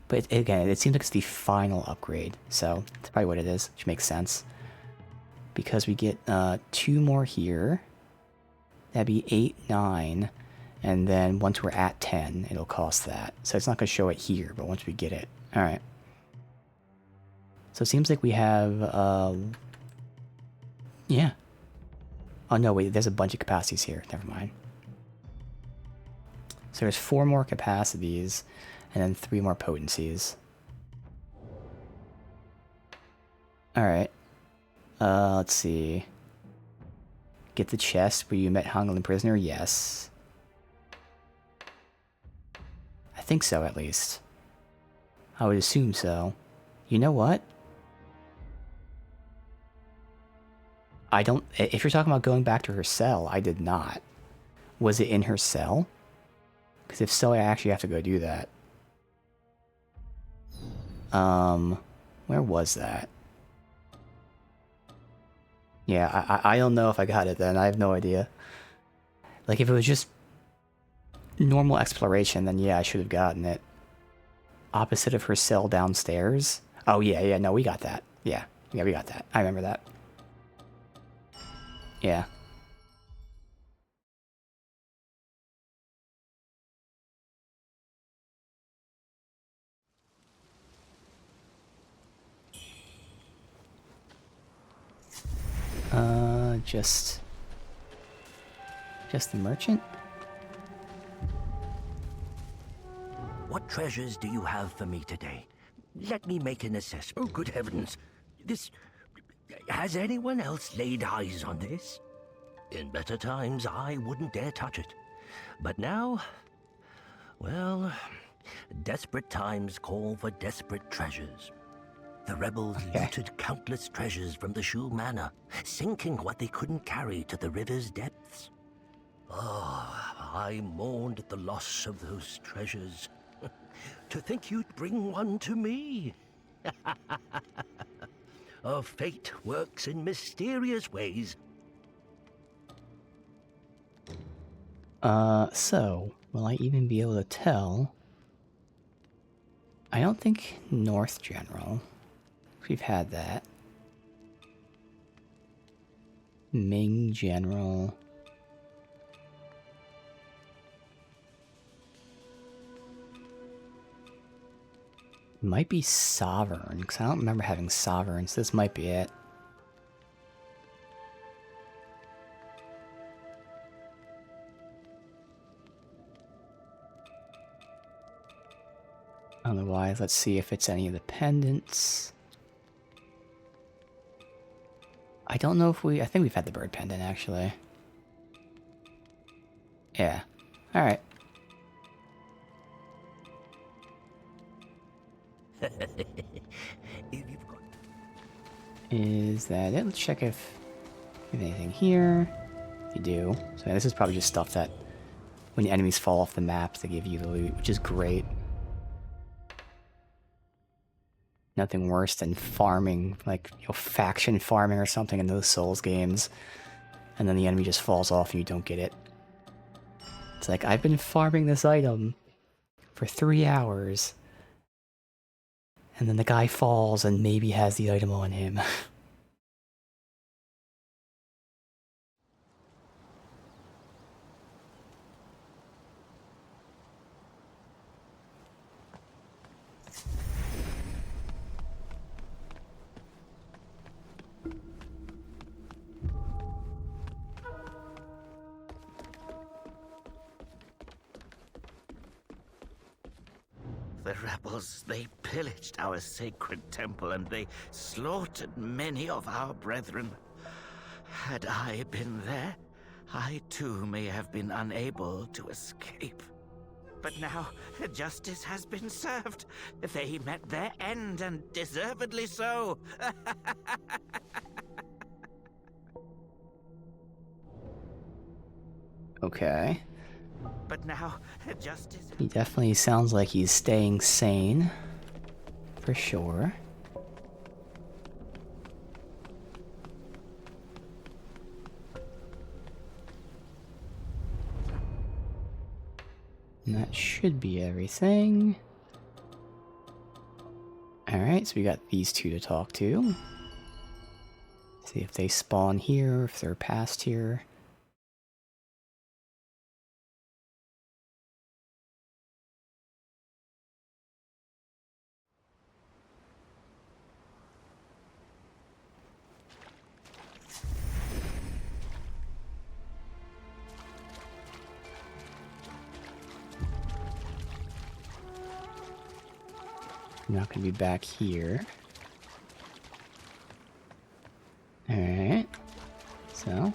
But again, it seems like it's the final upgrade, so that's probably what it is, which makes sense. Because we get 2 more here. That'd be 8, 9, and then once we're at 10, it'll cost that. So it's not going to show it here, but once we get it. Alright. So it seems like we have, yeah. Oh no, wait, there's a bunch of capacities here. Never mind. So there's 4 more capacities, and then 3 more potencies. Alright. Let's see. Get the chest where you met Honglen prisoner? Yes. I think so, at least. I would assume so. You know what? I don't... If you're talking about going back to her cell, I did not. Was it in her cell? Because if so, I actually have to go do that. Where was that? Yeah, I don't know if I got it then. I have no idea. Like, if it was just normal exploration, then yeah, I should have gotten it. Opposite of her cell downstairs? Oh, yeah, no, we got that. Yeah, we got that. I remember that. Yeah. Just the merchant? What treasures do you have for me today? Let me make an assessment. Oh, good heavens. This... Has anyone else laid eyes on this? In better times, I wouldn't dare touch it. But now... Well... Desperate times call for desperate treasures. The rebels looted countless treasures from the Shu Manor, sinking what they couldn't carry to the river's depths. Oh, I mourned at the loss of those treasures. To think you'd bring one to me. Fate works in mysterious ways. So, will I even be able to tell? I don't think North General. We've had that. Ming General. Might be Sovereign, because I don't remember having Sovereigns. This might be it. Otherwise, let's see if it's any of the pendants. I don't know if I think we've had the bird pendant, actually. Yeah. Alright. Is that it? Let's check if we have anything here. You do. So this is probably just stuff that when the enemies fall off the maps, they give you the loot, which is great. Nothing worse than farming, like, you know, faction farming or something in those Souls games, and then the enemy just falls off and you don't get it. It's like, I've been farming this item for 3 hours, and then the guy falls and maybe has the item on him. The rebels, they pillaged our sacred temple and they slaughtered many of our brethren. Had I been there, I too may have been unable to escape. But now, justice has been served. They met their end, and deservedly so. Okay. But now, justice... He definitely sounds like he's staying sane. For sure. And that should be everything. Alright, so we got these two to talk to. See if they spawn here, if they're past here. I'm not gonna be back here. Alright. So,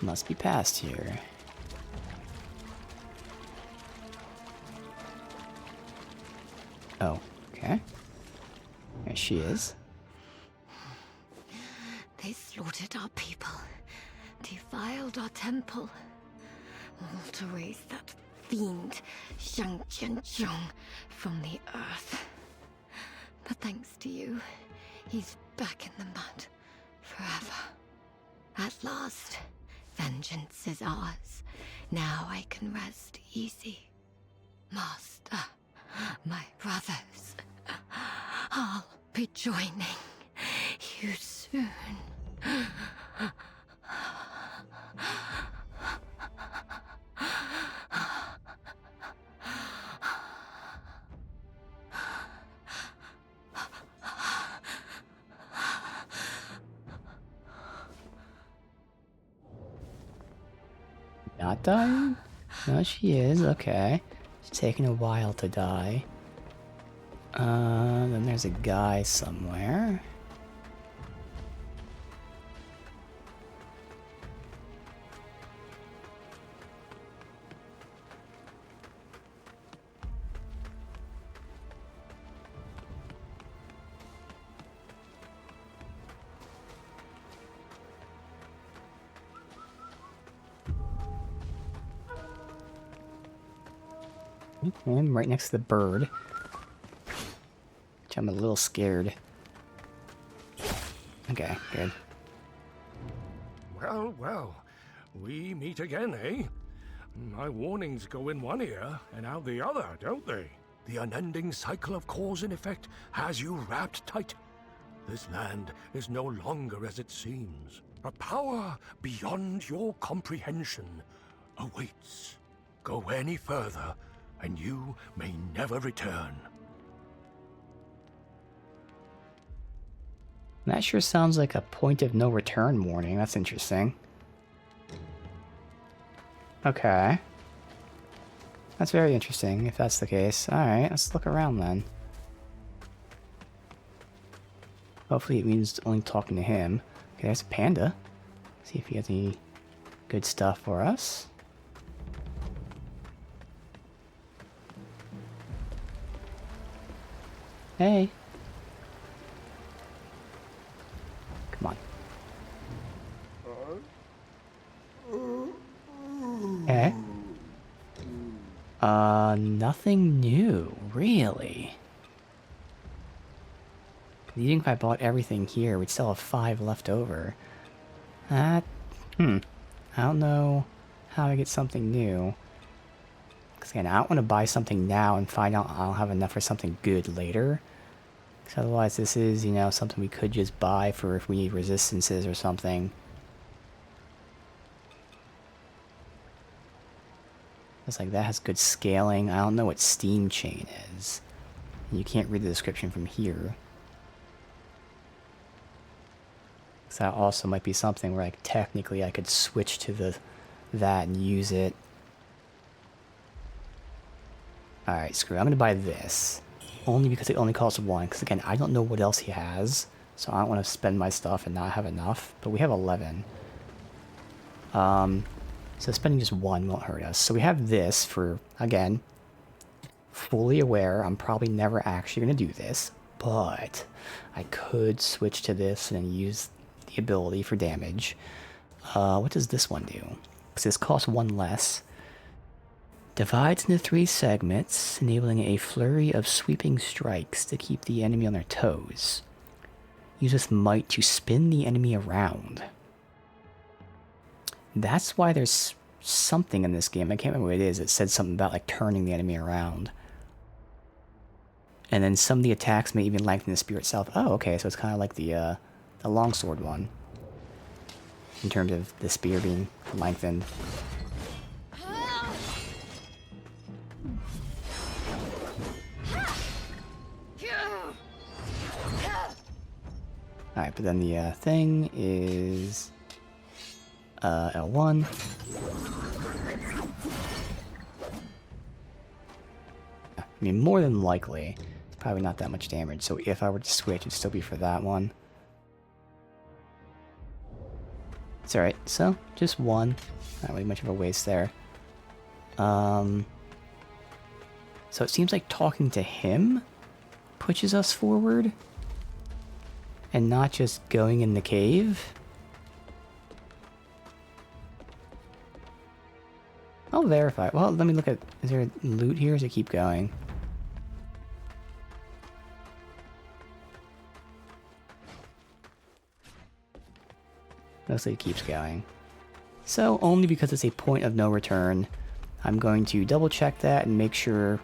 must be past here. Oh, okay. There she is. They slaughtered our people, defiled our temple, all to raise that fiend Shang Qianzhong from the earth. But thanks to you, he's back in the mud forever. At last, vengeance is ours. Now I can rest easy. Master, my brothers, I'll be joining you soon. not dying? No, she is. Okay. It's taking a while to die. Then there's a guy somewhere. I'm right next to the bird. Which I'm a little scared. Okay, good. Well, well. We meet again, eh? My warnings go in one ear and out the other, don't they? The unending cycle of cause and effect has you wrapped tight. This land is no longer as it seems. A power beyond your comprehension awaits. Go any further, and you may never return. That sure sounds like a point of no return warning. That's interesting. Okay. That's very interesting, if that's the case. Alright, let's look around then. Hopefully it means only talking to him. Okay, there's a panda. See if he has any good stuff for us. Hey. Come on. Eh? Nothing new, really. Even if I bought everything here, we'd still have 5 left over. I don't know how to get something new. Because again, I don't want to buy something now and find out I'll have enough for something good later. Because otherwise this is, you know, something we could just buy for if we need resistances or something. It's like that has good scaling. I don't know what Steam Chain is. And you can't read the description from here. So that also might be something where, like, technically I could switch to that and use it. Alright, screw it. I'm gonna buy this. Only because it only costs 1. Because again, I don't know what else he has. So I don't want to spend my stuff and not have enough. But we have 11. So spending just 1 won't hurt us. So we have this for, again, fully aware I'm probably never actually going to do this. But I could switch to this and use the ability for damage. What does this one do? Because this costs 1 less. Divides into 3 segments, enabling a flurry of sweeping strikes to keep the enemy on their toes. Uses might to spin the enemy around. That's why there's something in this game, I can't remember what it is, it said something about like turning the enemy around. And then some of the attacks may even lengthen the spear itself. Oh, okay, so it's kind of like the longsword one. In terms of the spear being lengthened. Alright, but then the thing is L1. I mean, more than likely, it's probably not that much damage, so if I were to switch, it'd still be for that one. It's alright, so, just 1. Not really much of a waste there. So it seems like talking to him pushes us forward, and not just going in the cave. I'll verify. Well, let me look at... Is there loot here? Or does it keep going? Looks like it keeps going. So, only because it's a point of no return, I'm going to double check that and make sure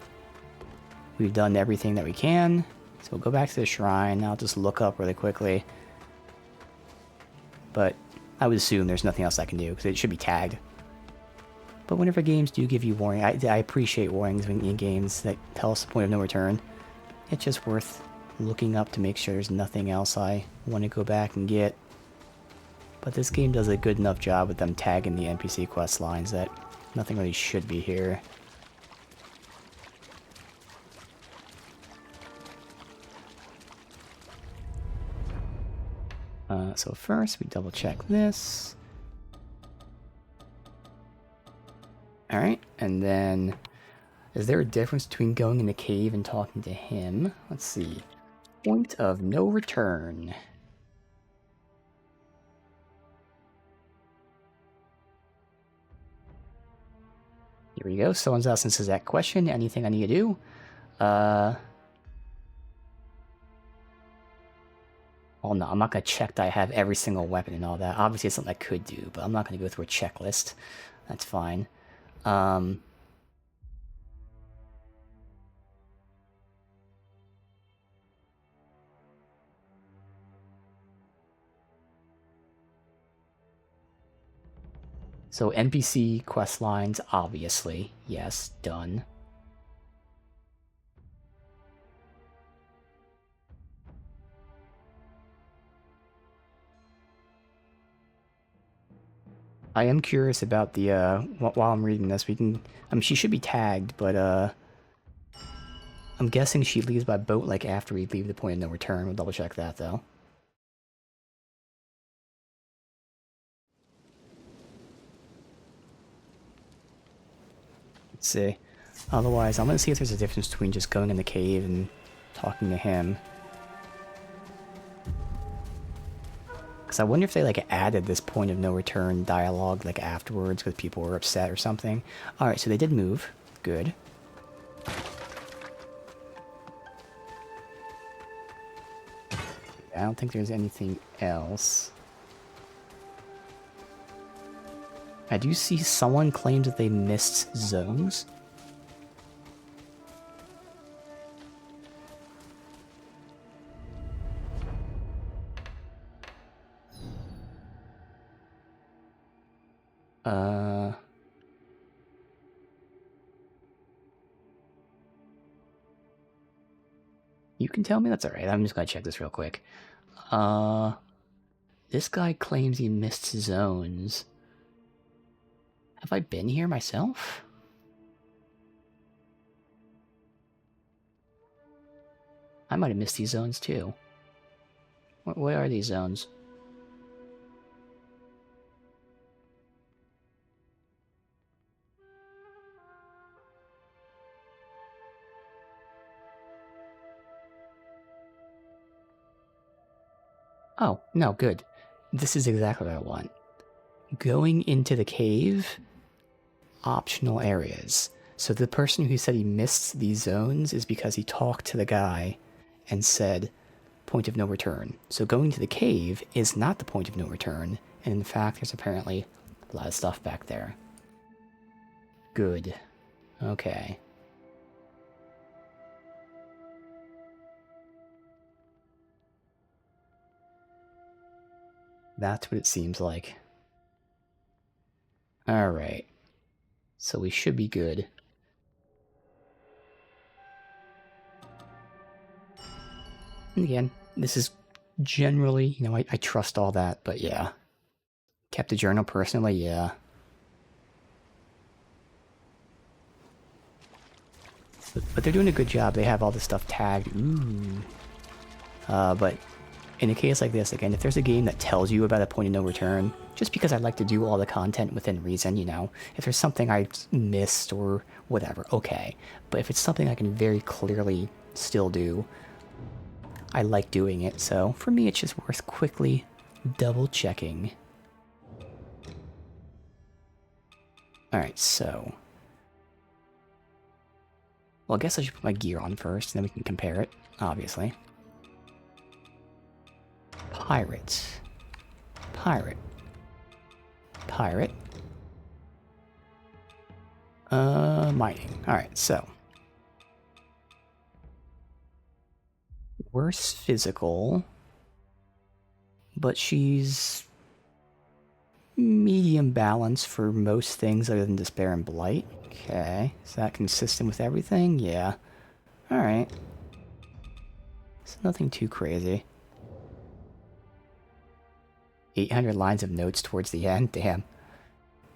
we've done everything that we can. So we'll go back to the shrine. I'll just look up really quickly. But I would assume there's nothing else I can do, because it should be tagged. But whenever games do give you warning, I appreciate warnings in games that tell us the point of no return. It's just worth looking up to make sure there's nothing else I want to go back and get. But this game does a good enough job with them tagging the NPC quest lines that Nothing really should be here. So first we double check this. Alright, and then is there a difference between going in the cave and talking to him? Let's see. Point of no return. Here we go. Someone's asking us that question. Anything I need to do? Oh no, I'm not gonna check that I have every single weapon and all that. Obviously it's something I could do, but I'm not gonna go through a checklist. That's fine. So NPC quest lines, obviously. Yes, done. I am curious about the, while I'm reading this, we can, I mean, she should be tagged, but, I'm guessing she leaves by boat, like, after we leave the point of no return. We'll double check that, though. Let's see. Otherwise, I'm gonna see if there's a difference between just going in the cave and talking to him. Because I wonder if they, like, added this point of no return dialogue, like, afterwards because people were upset or something. Alright, so they did move. Good. I don't think there's anything else. I do see someone claims that they missed zones. You can tell me? That's alright. I'm just gonna check this real quick. This guy claims he missed zones. Have I been here myself? I might have missed these zones too. What are these zones? Oh, no, good. This is exactly what I want. Going into the cave, optional areas. So the person who said he missed these zones is because he talked to the guy and said, point of no return. So going to the cave is not the point of no return, and in fact there's apparently a lot of stuff back there. Good. Okay. That's what it seems like. Alright. So we should be good. And again, this is generally, you know, I trust all that, but yeah. Kept a journal personally, yeah. But they're doing a good job. They have all this stuff tagged. Ooh. But in a case like this, again, if there's a game that tells you about a point of no return, just because I like to do all the content within reason, you know, if there's something I missed or whatever, okay. But if it's something I can very clearly still do, I like doing it, so for me it's just worth quickly double checking. Alright, so... well, I guess I should put my gear on first, and then we can compare it, obviously. Pirate. Pirate. Pirate. Mining. Alright, so. Worse physical. But she's medium balance for most things other than Despair and Blight. Okay. Is that consistent with everything? Yeah. Alright. It's nothing too crazy. 800 lines of notes towards the end? Damn.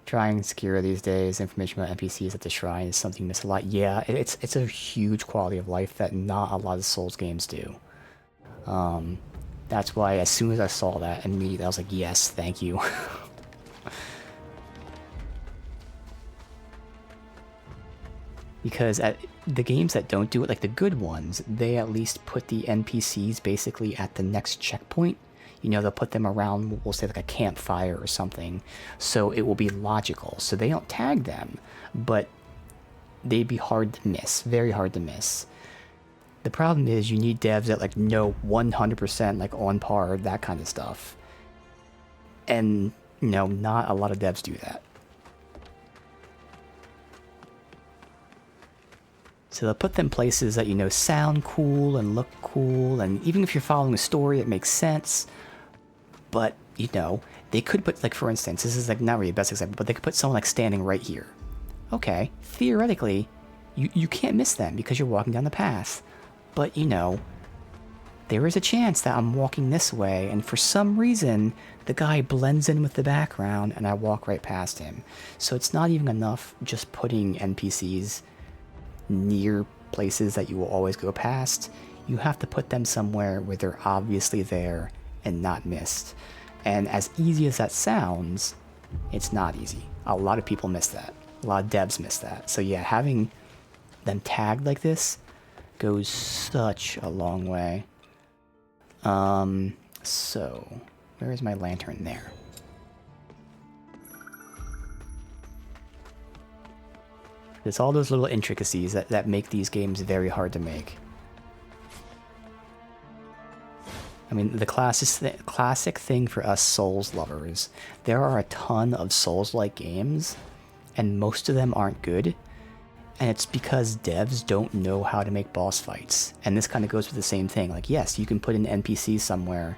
Trying secure these days, information about NPCs at the shrine is something you miss a lot. Yeah, it's a huge quality of life that not a lot of Souls games do. That's why as soon as I saw that, immediately I was like, yes, thank you. Because the games that don't do it, like the good ones, they at least put the NPCs basically at the next checkpoint. You know, they'll put them around, we'll say like a campfire or something, so it will be logical. So they don't tag them, but they'd be hard to miss, very hard to miss. The problem is you need devs that like know 100% like on par, that kind of stuff. And, you know, not a lot of devs do that. So they'll put them places that, you know, sound cool and look cool, and even if you're following a story, it makes sense. But, you know, they could put, like, for instance, this is like not really the best example, but they could put someone like standing right here. Okay, theoretically, you can't miss them because you're walking down the path. But, you know, there is a chance that I'm walking this way, and for some reason, the guy blends in with the background, and I walk right past him. So it's not even enough just putting NPCs near places that you will always go past. You have to put them somewhere where they're obviously there and not missed. And as easy as that sounds, it's not easy. A lot of people miss that. A lot of devs miss that. So yeah, having them tagged like this goes such a long way. So where is my lantern? There. It's all those little intricacies that make these games very hard to make. I mean, the classic thing for us Souls lovers, there are a ton of Souls-like games, and most of them aren't good, and it's because devs don't know how to make boss fights. And this kind of goes with the same thing. Like, yes, you can put an NPC somewhere,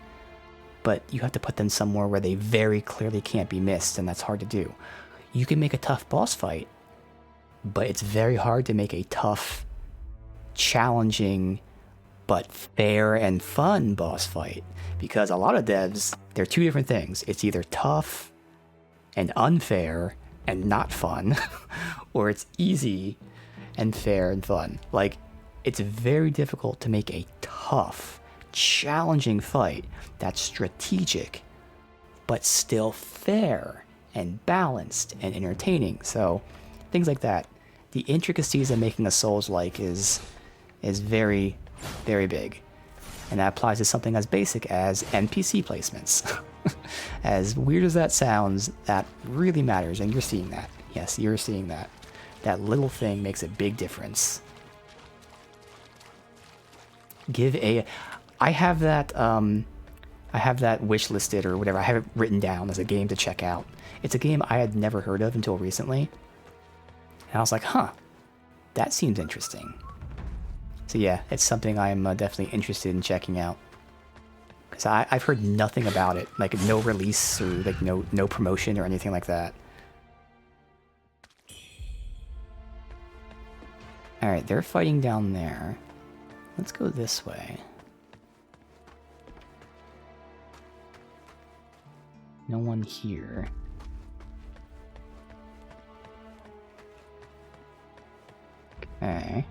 but you have to put them somewhere where they very clearly can't be missed, and that's hard to do. You can make a tough boss fight, but it's very hard to make a tough, challenging, but fair and fun boss fight. Because a lot of devs, they're two different things. It's either tough and unfair and not fun, or it's easy and fair and fun. Like, it's very difficult to make a tough, challenging fight that's strategic, but still fair and balanced and entertaining. So, things like that. The intricacies of making a Souls-like is very, very big. And that applies to something as basic as NPC placements. As weird as that sounds, that really matters, and you're seeing that. Yes, you're seeing that. That little thing makes a big difference. I have that wish listed or whatever. I have it written down as a game to check out. It's a game I had never heard of until recently. And I was like, huh, that seems interesting. So yeah, it's something I'm definitely interested in checking out. Because I've heard nothing about it. Like, no release or like no promotion or anything like that. Alright, they're fighting down there. Let's go this way. No one here. Okay.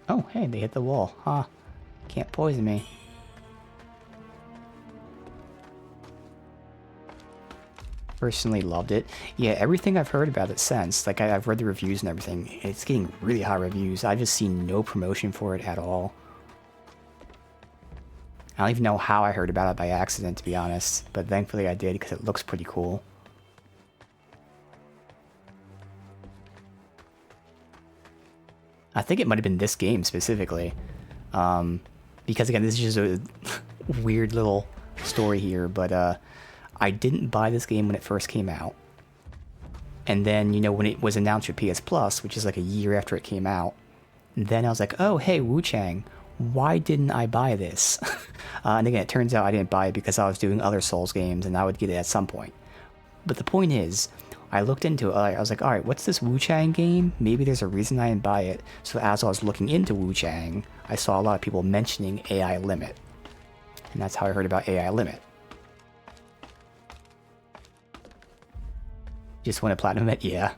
Oh, hey, they hit the wall. Huh. Can't poison me. Personally loved it. Yeah, everything I've heard about it since, like I've read the reviews and everything, it's getting really high reviews. I've just seen no promotion for it at all. I don't even know how I heard about it by accident, to be honest, but thankfully I did because it looks pretty cool. I think it might have been this game specifically, because again, this is just a weird little story here, but I didn't buy this game when it first came out, and then, you know, when it was announced for PS Plus, which is like a year after it came out, then I was like, oh hey, Wuchang, why didn't I buy this? And again, it turns out I didn't buy it because I was doing other Souls games and I would get it at some point. But the point is, I looked into it. I was like, alright, what's this Wuchang game? Maybe there's a reason I didn't buy it. So as I was looking into Wuchang, I saw a lot of people mentioning AI Limit. And that's how I heard about AI Limit. Just want to platinum it? Yeah.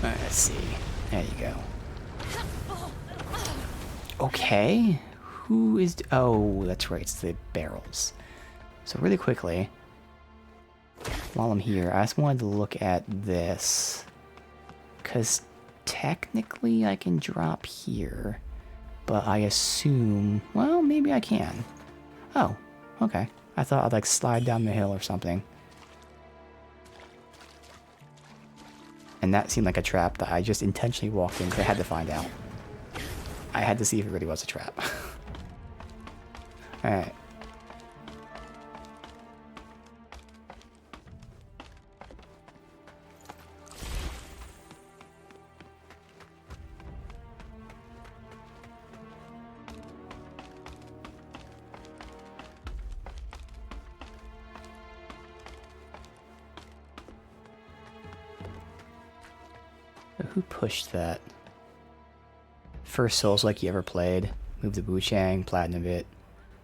Alright, let's see. There you go. Okay. Who is... Oh, that's right. It's the barrels. So really quickly, while I'm here, I just wanted to look at this. Because technically I can drop here. But I assume... Well, maybe I can. Oh, okay. I thought I'd like slide down the hill or something. And that seemed like a trap that I just intentionally walked in because I had to find out. I had to see if it really was a trap. Alright. Who pushed that? First Souls-like you ever played. Move the Wuchang, platinum it.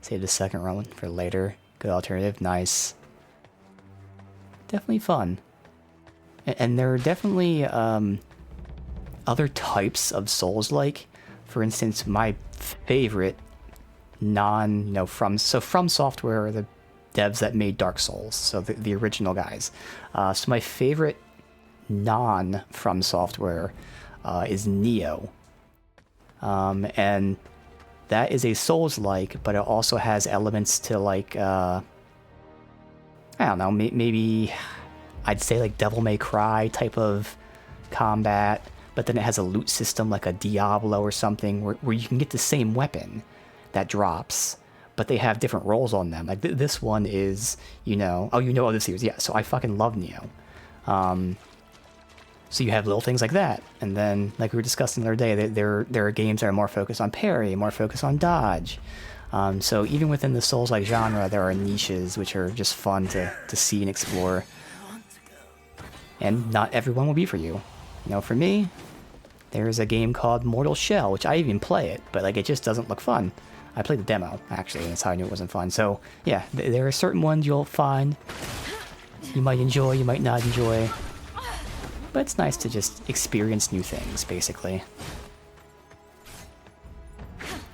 Save the second run for later. Good alternative, nice. Definitely fun. And there are definitely other types of Souls-like. For instance, my favorite from Software are the devs that made Dark Souls, so the original guys. So my favorite non-From Software is Neo. And that is a Souls-like, but it also has elements to like, I don't know, maybe I'd say like Devil May Cry type of combat, but then it has a loot system like a Diablo or something where you can get the same weapon that drops, but they have different rolls on them. Like this one is, oh, this series, yeah, so I fucking love Neo. So you have little things like that, and then, like we were discussing the other day, there are games that are more focused on parry, more focused on dodge. So even within the Souls-like genre, there are niches which are just fun to see and explore. And not everyone will be for you. For me, there's a game called Mortal Shell, which I even play it, but like it just doesn't look fun. I played the demo, actually, and that's how I knew it wasn't fun. So yeah, there are certain ones you'll find you might enjoy, you might not enjoy. But it's nice to just experience new things, basically.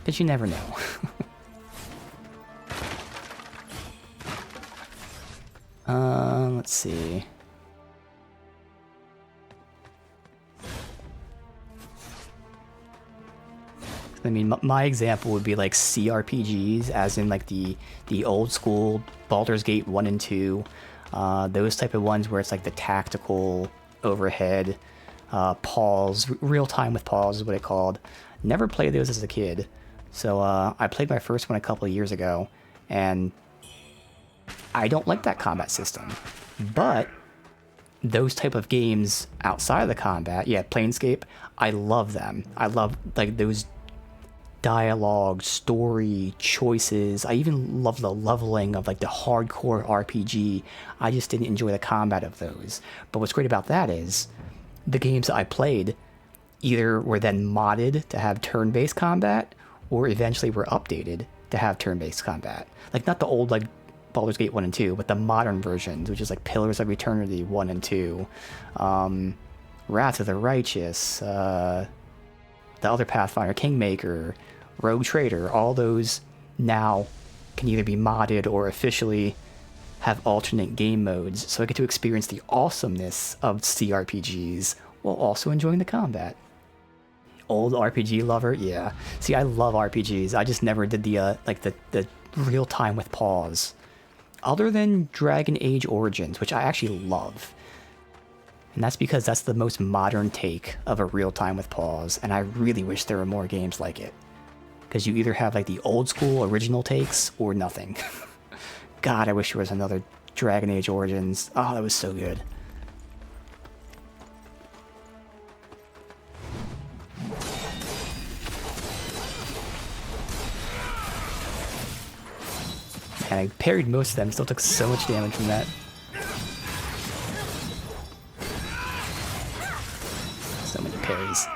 Because you never know. Let's see. I mean, my example would be like CRPGs, as in like the old school Baldur's Gate 1 and 2. Those type of ones where it's like the tactical overhead, pause, real time with pause is what it called. Never played those as a kid, so I played my first one a couple of years ago, and I don't like that combat system. But those type of games outside of the combat, yeah, Planescape, I love them. I love like those dialogue, story, choices. I even love the leveling of like the hardcore RPG. I just didn't enjoy the combat of those. But what's great about that is the games that I played either were then modded to have turn-based combat or eventually were updated to have turn-based combat. Like not the old like Baldur's Gate 1 and 2, but the modern versions, which is like Pillars of Eternity 1 and 2, Wrath of the Righteous, the other Pathfinder, Kingmaker, Rogue Trader, all those now can either be modded or officially have alternate game modes, so I get to experience the awesomeness of CRPGs while also enjoying the combat. Old RPG lover, yeah. See, I love RPGs. I just never did the real time with pause. Other than Dragon Age Origins, which I actually love. And that's because that's the most modern take of a real time with pause, and I really wish there were more games like it. Because you either have like the old school original takes or nothing. God, I wish there was another Dragon Age Origins. Oh, that was so good. And I parried most of them, still took so much damage from that. So many parries.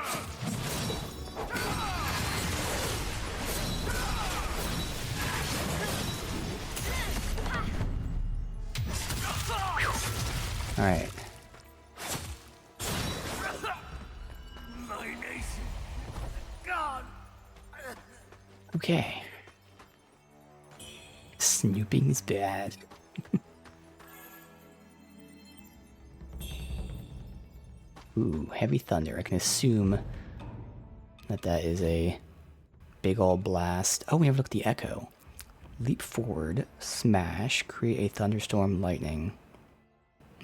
Alright. Okay. Snooping is bad. Ooh, heavy thunder. I can assume that that is a big ol' blast. Oh, we have to look at the echo. Leap forward, smash, create a thunderstorm lightning.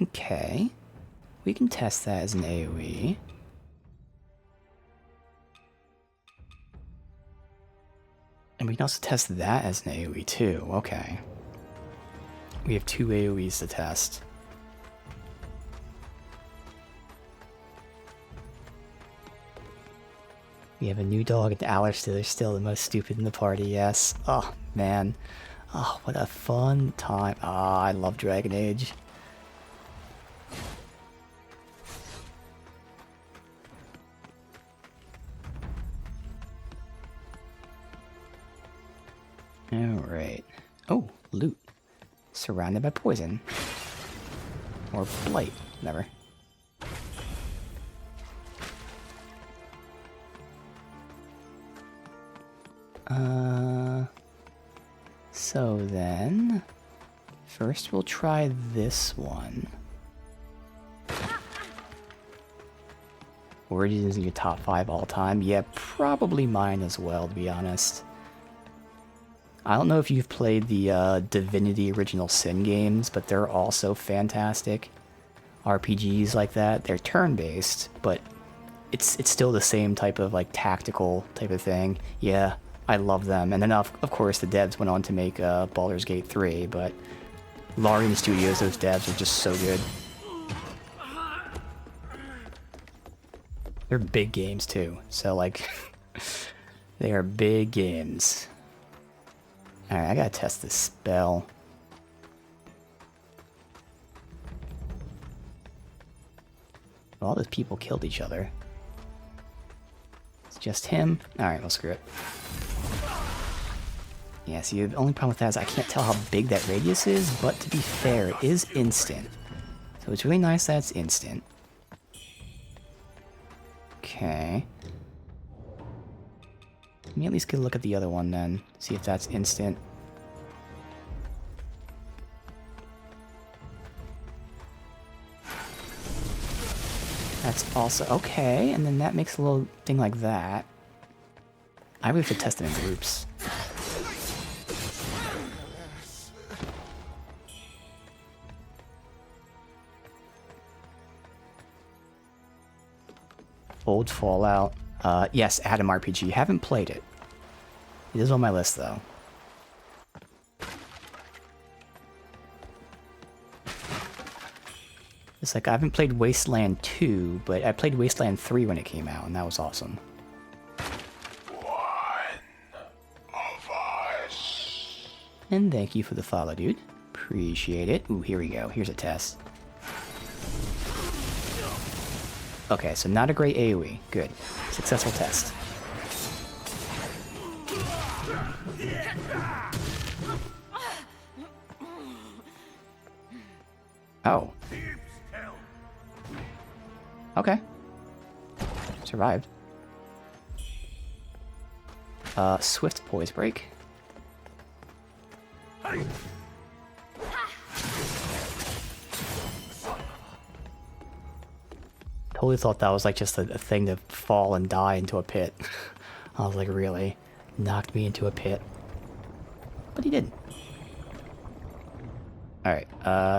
Okay. We can test that as an AoE. And we can also test that as an AoE too. Okay. We have 2 AoEs to test. We have a new dog, and Alistair's still the most stupid in the party, yes. Oh, man. Oh, what a fun time. Ah, I love Dragon Age. Alright. Oh, loot. Surrounded by poison. Or blight. Never. So then... First we'll try this one. Origins in your top 5 all time? Yeah, probably mine as well, to be honest. I don't know if you've played the Divinity Original Sin games, but they're also fantastic. RPGs like that. They're turn-based, but it's still the same type of like tactical type of thing. Yeah, I love them. And then of course the devs went on to make Baldur's Gate 3, but Larian Studios, those devs are just so good. They're big games too, so like they are big games. Alright, I gotta test this spell. All those people killed each other. It's just him? Alright, well screw it. Yeah, see, the only problem with that is I can't tell how big that radius is, but to be fair, it is instant. So it's really nice that it's instant. Okay. Let me at least get a look at the other one then, see if that's instant. That's also okay, and then that makes a little thing like that. I really have to test it in groups. Old Fallout. Yes, Adam RPG. Haven't played it. It is on my list, though. It's like, I haven't played Wasteland 2, but I played Wasteland 3 when it came out, and that was awesome. One of us. And thank you for the follow, dude. Appreciate it. Ooh, here we go. Here's a test. Okay, so not a great AoE. Good. Successful test. Oh. Okay. Survived. Swift poise break. Totally thought that was like just a thing to fall and die into a pit. I was like, really? Knocked me into a pit. But he didn't. Alright,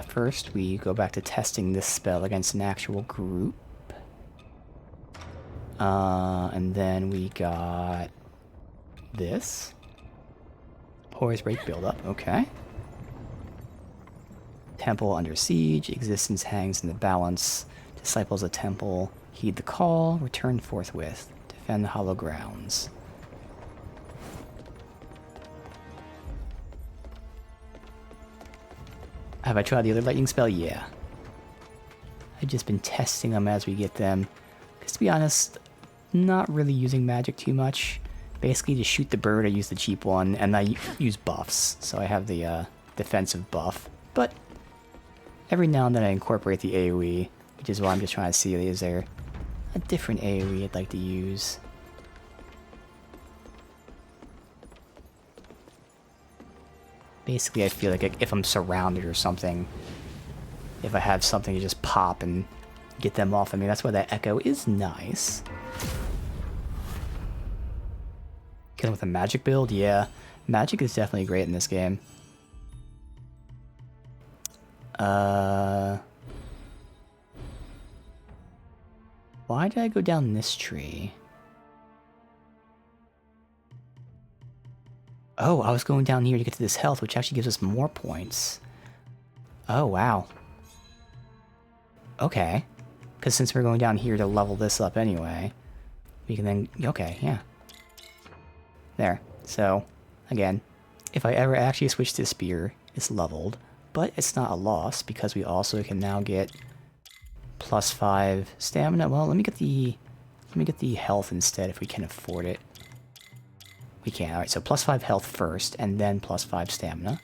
first we go back to testing this spell against an actual group. And then we got this. Poise break build up, okay. Temple under siege, existence hangs in the balance. Disciples of temple, heed the call, return forthwith, defend the hollow grounds. Have I tried the other lightning spell? Yeah. I've just been testing them as we get them. Because to be honest, not really using magic too much. Basically, to shoot the bird, I use the cheap one, and I use buffs. So I have the defensive buff. But every now and then I incorporate the AoE, which is why I'm just trying to see, is there a different AoE I'd like to use? Basically, I feel like if I'm surrounded or something, if I have something to just pop and get them off, I mean, that's why that echo is nice. Killing with a magic build? Yeah. Magic is definitely great in this game. Why did I go down this tree? Oh, I was going down here to get to this health, which actually gives us more points. Oh, wow. Okay. Because since we're going down here to level this up anyway, we can then... Okay, yeah. There. So, again, if I ever actually switch to spear, it's leveled. But it's not a loss, because we also can now get +5 stamina. Well, let me get the health instead if we can afford it. We can. Alright, so +5 health first, and then +5 stamina.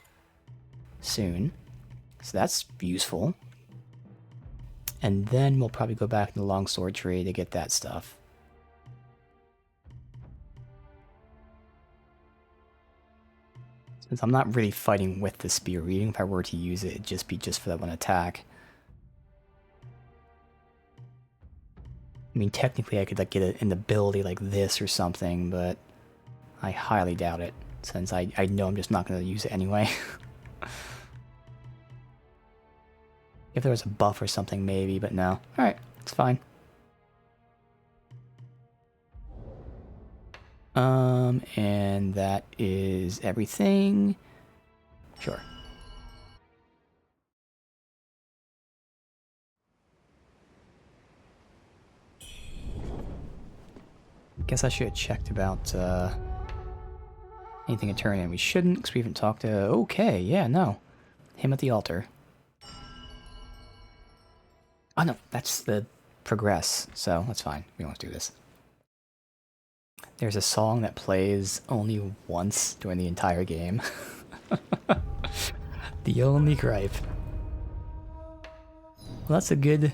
Soon. So that's useful. And then we'll probably go back in the longsword tree to get that stuff. Since I'm not really fighting with the spear, even if I were to use it, it'd just be just for that one attack. I mean, technically I could like get an ability like this or something, but I highly doubt it, since I know I'm just not going to use it anyway. If there was a buff or something, maybe, but no. Alright, it's fine. And that is everything. Sure. Guess I should have checked about, anything to turn in. We shouldn't, because we haven't talked to... Okay, yeah, no. Him at the altar. Oh no, that's the progress, so that's fine. We don't have to do this. There's a song that plays only once during the entire game. The only gripe. Well, that's a good...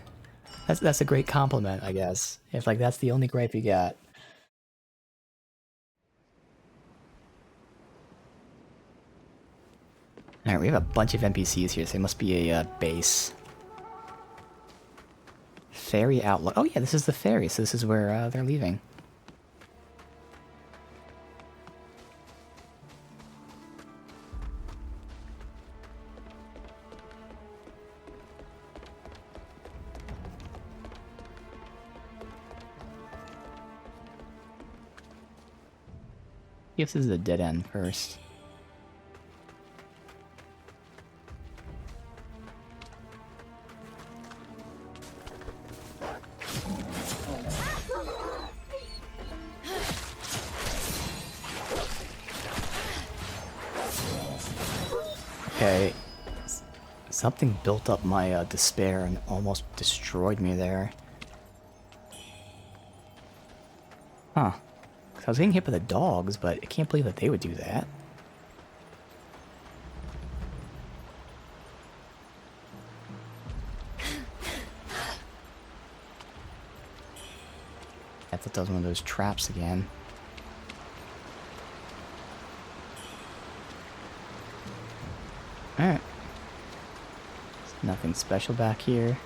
That's a great compliment, I guess. If, like, that's the only gripe you got. Alright, we have a bunch of NPCs here, so there must be a base. Ferry outlook. Oh yeah, this is the ferry, so this is where they're leaving. If this is a dead end first. Okay, something built up my despair and almost destroyed me there. Huh. 'Cause I was getting hit by the dogs, but I can't believe that they would do that. I thought that was one of those traps again. Alright. Nothing special back here.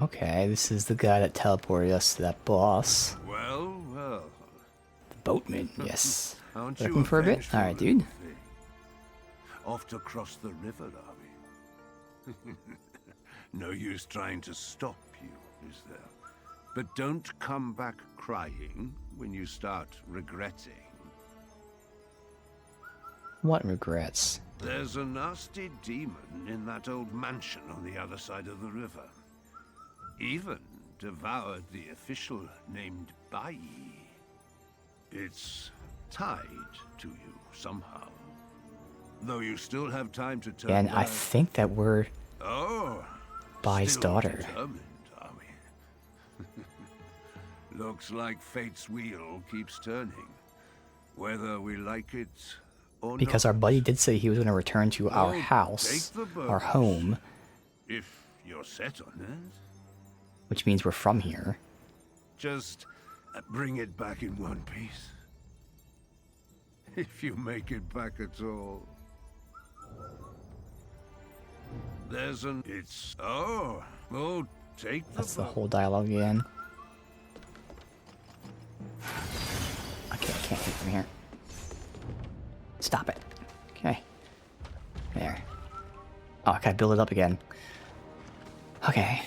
Okay, this is the guy that teleported us to that boss. Well, well. The boatman, yes. Aren't Looking you for a bit? vengeful Alright, dude. little thing? Off to cross the river, are we? No use trying to stop you, is there? But don't come back crying when you start regretting. What regrets? There's a nasty demon in that old mansion on the other side of the river. Even devoured the official named Bai. It's tied to you somehow. Though you still have time to turn And I back. think that we're Oh, Bai's still daughter. Determined, are we? Looks like fate's wheel keeps turning, whether we like it or Because not. our buddy did say he was going to return to our Well, house, take the our boat. home, If you're set on it, which means we're from here. just bring it back in one piece. If you make it back at all. There's an... It's... Oh, well, take the That's the boat. whole dialogue again. Okay, I can't hit from here. Stop it. Okay. There. Oh, I gotta build it up again. Okay.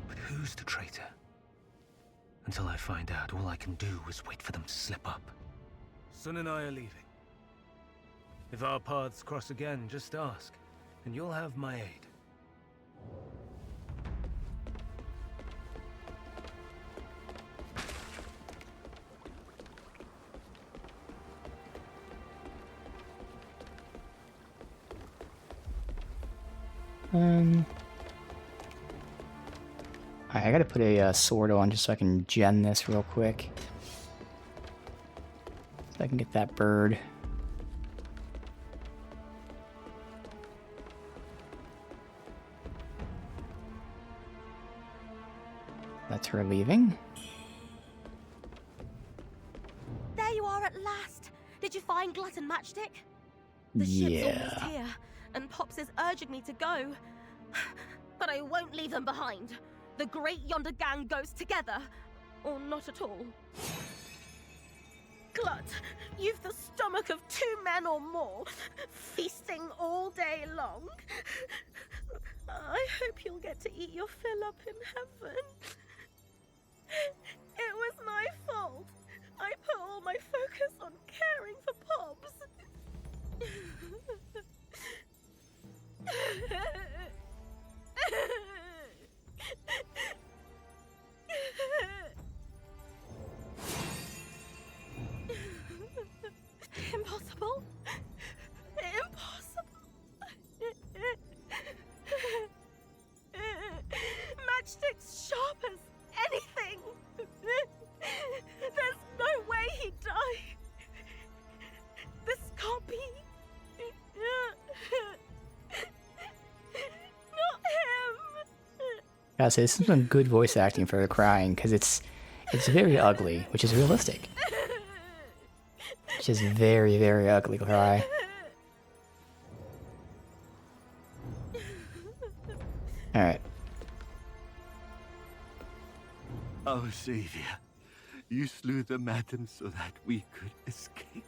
But who's the traitor? Until I find out, all I can do is wait for them to slip up. Sun and I are leaving. If our paths cross again, just ask, and you'll have my aid. Alright, I gotta put a sword on just so I can gen this real quick. So I can get that bird. That's her leaving. There you are at last. Did you find Glutton Matchstick? The ship's almost Yeah. here, and Pops is urging me to go. But I won't leave them behind. The great yonder gang goes together, or not at all. Glut, you've the stomach of 2 men or more, feasting all day long. I hope you'll get to eat your fill up in heaven. It was my fault. I put all my focus on caring for Pops. Impossible. Impossible. Matchstick's sharp as anything. There's no way he'd die. This can't be. Not him. Gotta say, this is some good voice acting for her crying, because it's very ugly, which is realistic. Which is very, very ugly cry. Alright. Our savior, you slew the madam so that we could escape.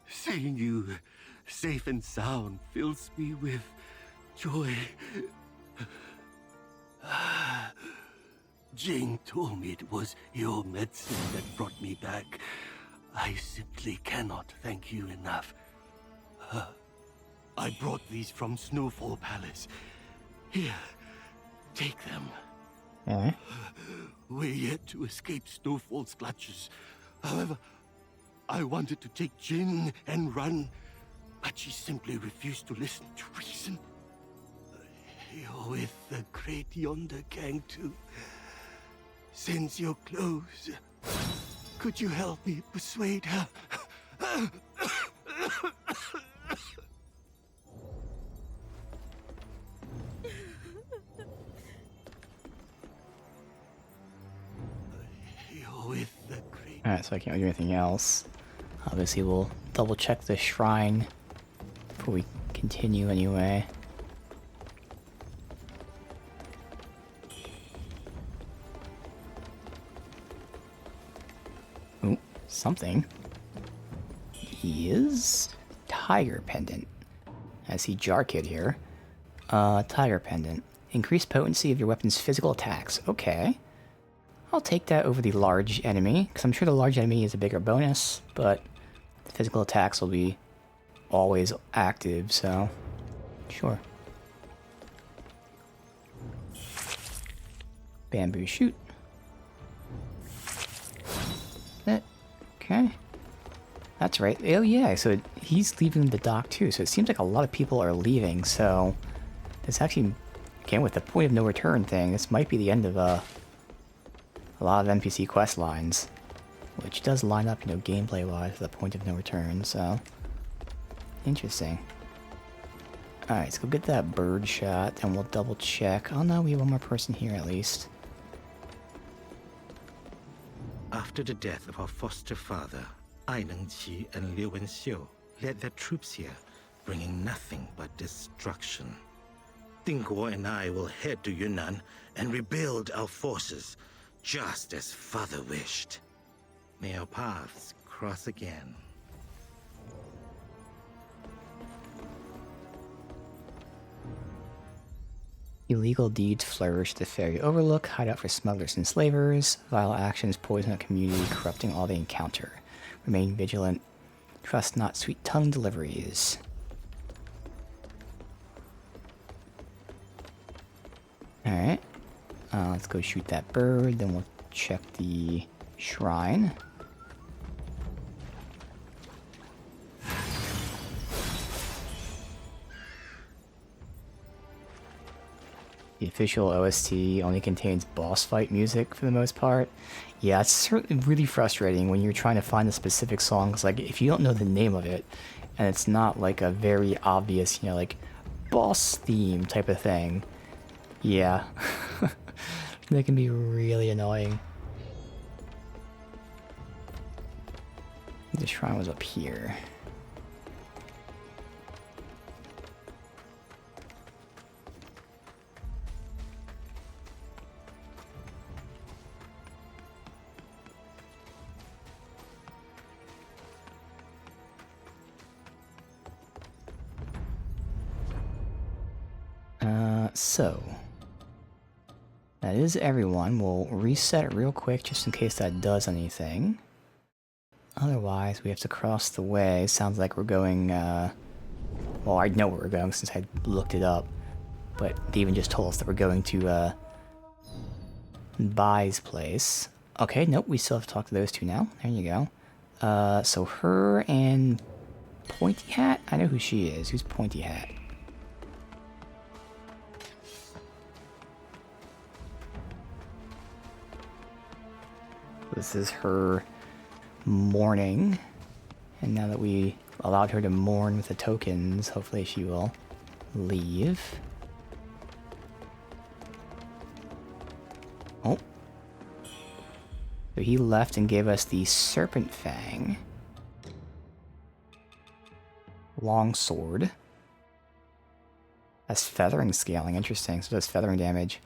Seeing you safe and sound fills me with joy. Jing told me it was your medicine that brought me back. I simply cannot thank you enough. I brought these from Snowfall Palace. Here, take them. Alright. We're yet to escape Snowfall's clutches. However, I wanted to take Jin and run, but she simply refused to listen to reason. You're with the great yonder gang too. Since you're close, could you help me persuade her? You're with the great... Alright, so I can't do anything else. Obviously, we'll double check the shrine before we continue anyway. something. Is Tiger Pendant. I see Jar Kid here. Tiger Pendant. Increased potency of your weapon's physical attacks. Okay. I'll take that over the large enemy, because I'm sure the large enemy is a bigger bonus, but the physical attacks will be always active, so sure. Bamboo shoot. Okay. That's right. Oh yeah, so he's leaving the dock too, so it seems like a lot of people are leaving, so this actually, again, with the point of no return thing, this might be the end of a lot of NPC quest lines, which does line up, you know, gameplay-wise with the point of no return, so interesting. Alright, let's go get that bird shot, and we'll double check. Oh no, we have one more person here at least. After the death of our foster father, Ai Nengqi and Liu Wenxiu led their troops here, bringing nothing but destruction. Ding Guo and I will head to Yunnan and rebuild our forces, just as father wished. May our paths cross again. Illegal deeds flourish at the Fairy Overlook, hideout for smugglers and slavers, vile actions poison a community, corrupting all they encounter. Remain vigilant. Trust not sweet-tongued deliveries. Alright. Let's go shoot that bird, then we'll check the shrine. The official OST only contains boss fight music for the most part. Yeah, it's certainly really frustrating when you're trying to find a specific song. It's like, if you don't know the name of it, and it's not like a very obvious, you know, like, boss theme type of thing. Yeah. That can be really annoying. The shrine was up here. So that is everyone. We'll reset it real quick just in case that does anything. Otherwise, we have to cross the way. Sounds like we're going, well, I know where we're going since I looked it up. But they even just told us that we're going to, Bai's place. Okay, nope, we still have to talk to those two now. There you go. So her and Pointy Hat? I know who she is. Who's Pointy Hat? This is her mourning, and now that we allowed her to mourn with the tokens, hopefully she will leave. Oh. So he left and gave us the Serpent Fang. Long sword. That's feathering scaling, interesting, so that's feathering damage.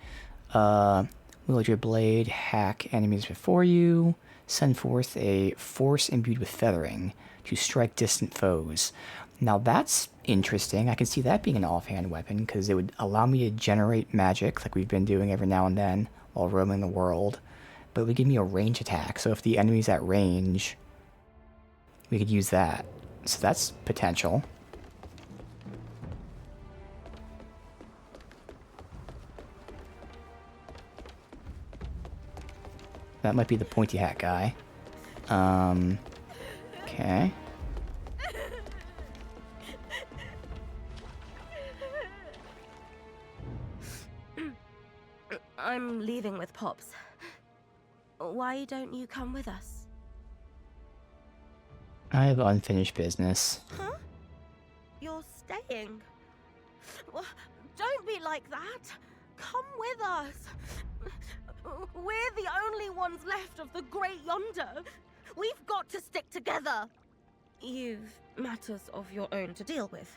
Wield your blade, hack enemies before you, send forth a force imbued with feathering to strike distant foes. Now that's interesting. I can see that being an offhand weapon, because it would allow me to generate magic, like we've been doing every now and then while roaming the world. But it would give me a range attack, so if the enemy's at range, we could use that. So that's potential. That might be the Pointy Hat guy. Okay. I'm leaving with Pops. Why don't you come with us? I have unfinished business. Huh? You're staying? Well, don't be like that. Come with us. We're the only ones left of the Great Yonder. We've got to stick together. You've matters of your own to deal with.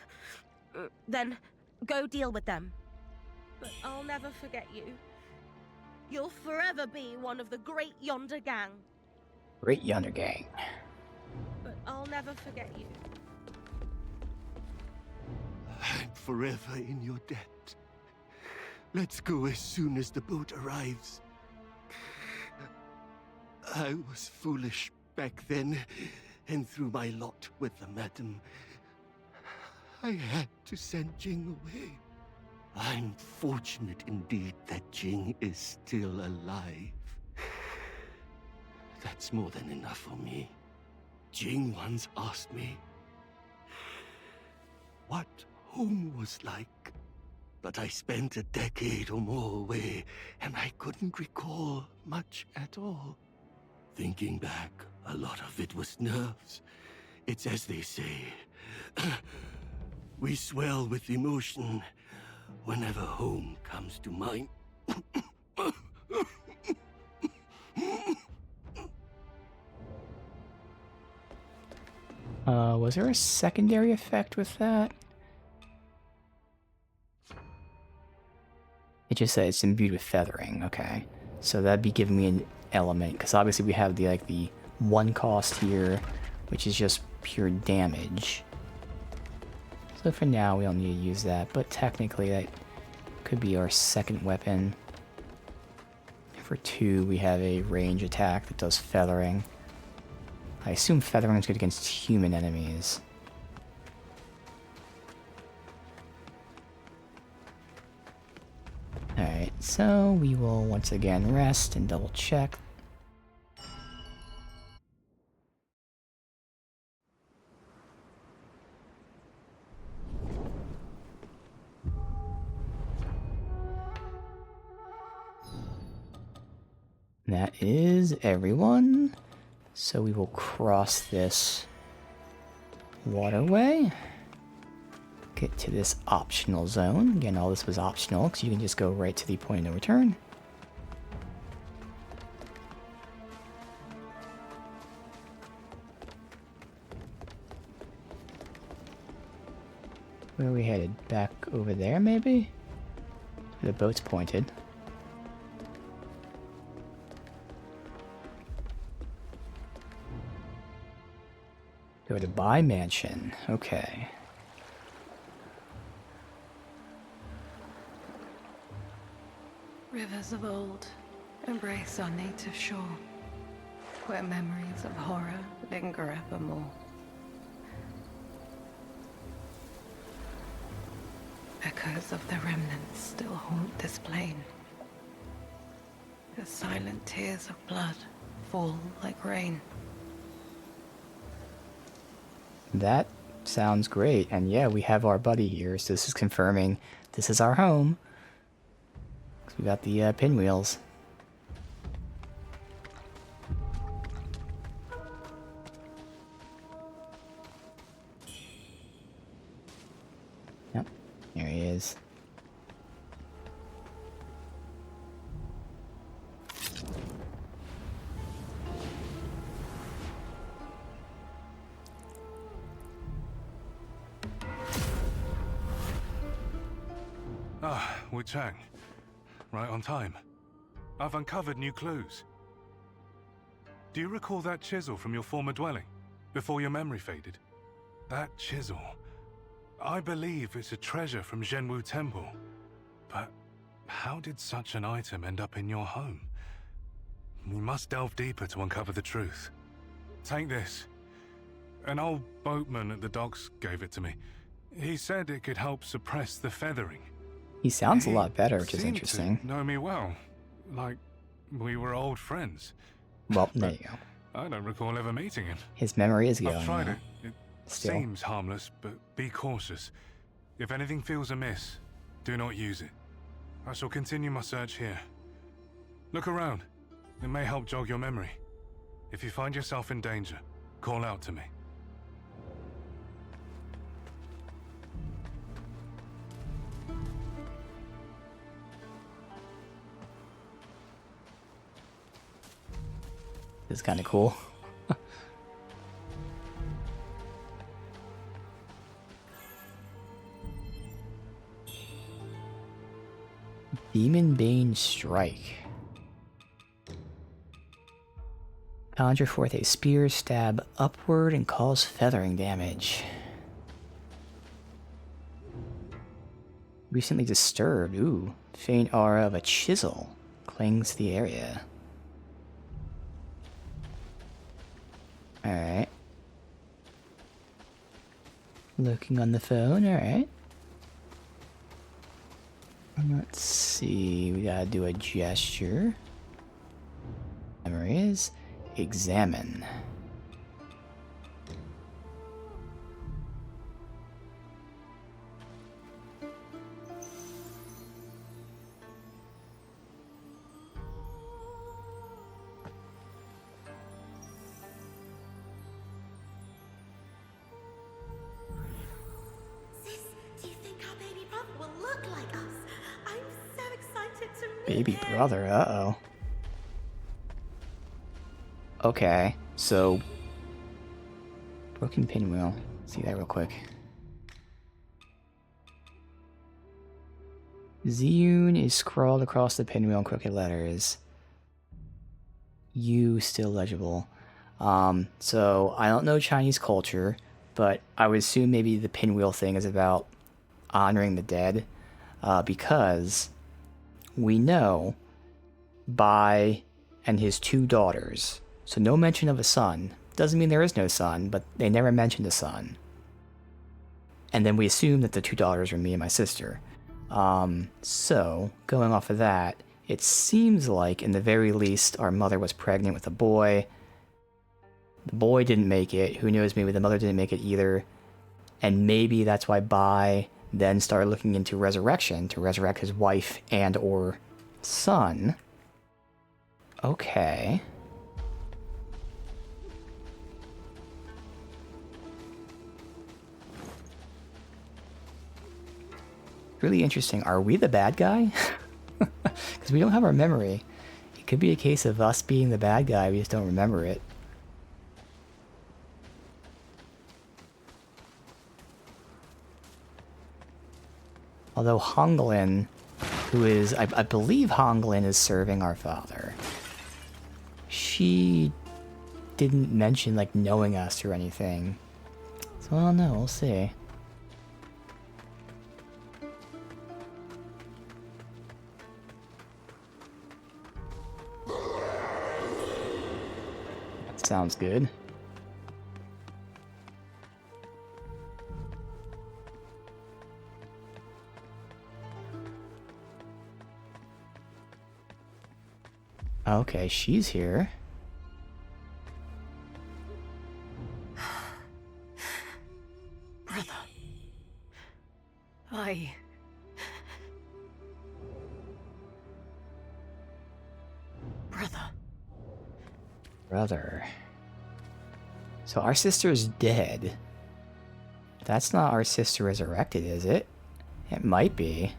Then go deal with them. But I'll never forget you. You'll forever be one of the Great Yonder gang. Great Yonder Gang. But I'll never forget you. I'm forever in your debt. Let's go as soon as the boat arrives. I was foolish back then, and threw my lot with the madam. I had to send Jing away. I'm fortunate indeed that Jing is still alive. That's more than enough for me. Jing once asked me what home was like, but I spent a decade or more away, and I couldn't recall much at all. Thinking back, a lot of it was nerves. It's as they say, we swell with emotion whenever home comes to mind. Was there a secondary effect with that? It just said it's imbued with feathering. Okay, so that'd be giving me an element, because obviously we have the one cost here, which is just pure damage. So for now we don't need to use that, but technically that could be our second weapon. For 2 we have a range attack that does feathering. I assume feathering is good against human enemies. Alright, so we will once again rest and double check. That is everyone. So we will cross this waterway. Get to this optional zone. Again, all this was optional because you can just go right to the point of no return. Where are we headed? Back over there, maybe? The boat's pointed. Go to Buy Mansion. Okay. Rivers of old embrace our native shore, where memories of horror linger evermore. Echoes of the remnants still haunt this plain. The silent tears of blood fall like rain. That sounds great. And yeah, we have our buddy here, so this is confirming this is our home. We got the pinwheels. Yep, there he is. Ah, Wuchang. Right on time. I've uncovered new clues. Do you recall that chisel from your former dwelling, before your memory faded? That chisel. I believe it's a treasure from Zhenwu Temple. But how did such an item end up in your home? We must delve deeper to uncover the truth. Take this. An old boatman at the docks gave it to me. He said it could help suppress the feathering. He sounds a lot better, which is Seemed interesting. to know me well, like we were old friends. Well, there you go. I don't recall ever meeting him. His memory is going. I've tried it. It Still. seems harmless, but be cautious. If anything feels amiss, do not use it. I shall continue my search here. Look around. It may help jog your memory. If you find yourself in danger, call out to me. This is kind of cool. Demon Bane Strike. Conjure forth a spear stab upward and cause feathering damage. Recently disturbed. Ooh. Faint aura of a chisel clings to the area. Alright. Looking on the phone, alright. Let's see, we gotta do a gesture. Memories. Examine. Sis, do you think our baby brother will look like us? I'm so excited to meet Baby him. brother, uh-oh. Okay, so... Broken pinwheel. See that real quick. Ziyun is scrawled across the pinwheel in crooked letters. U still legible. So I don't know Chinese culture, but I would assume maybe the pinwheel thing is about honoring the dead, because we know Bai and his 2 daughters. So no mention of a son. Doesn't mean there is no son, but they never mentioned a son. And then we assume that the 2 daughters are me and my sister. So, going off of that, it seems like, in the very least, our mother was pregnant with a boy. The boy didn't make it. Who knows, maybe the mother didn't make it either. And maybe that's why Bai then started looking into resurrection, to resurrect his wife and or son. Okay. Really interesting. Are we the bad guy? Because we don't have our memory. It could be a case of us being the bad guy, we just don't remember it. Although Honglin, who is... I believe Honglin is serving our father. She didn't mention, like, knowing us or anything. So I don't know, we'll see. Sounds good. Okay, she's here. Brother. Brother. So our sister's dead. That's not our sister resurrected, is it? It might be.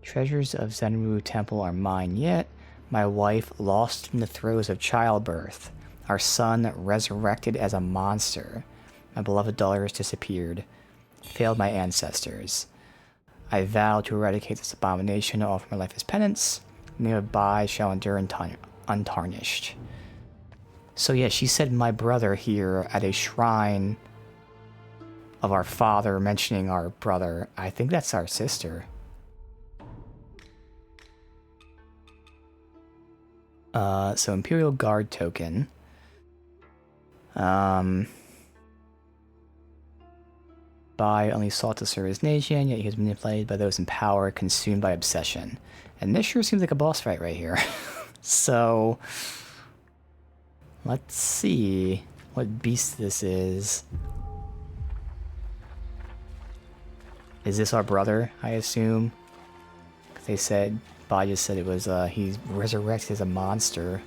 Treasures of Zenwu Temple are mine yet. My wife lost in the throes of childbirth. Our son resurrected as a monster. My beloved daughter has disappeared. Failed my ancestors. I vow to eradicate this abomination and offer my life as penance. Nearby shall endure untarnished. So yeah, she said my brother here at a shrine of our father, mentioning our brother. I think that's our sister. So Imperial Guard token. Bai only sought to serve his nation, yet he was manipulated by those in power, consumed by obsession. And this sure seems like a boss fight right here. So, let's see what beast this is. Is this our brother, I assume? 'Cause they said, Bai just said it was, he resurrects as a monster.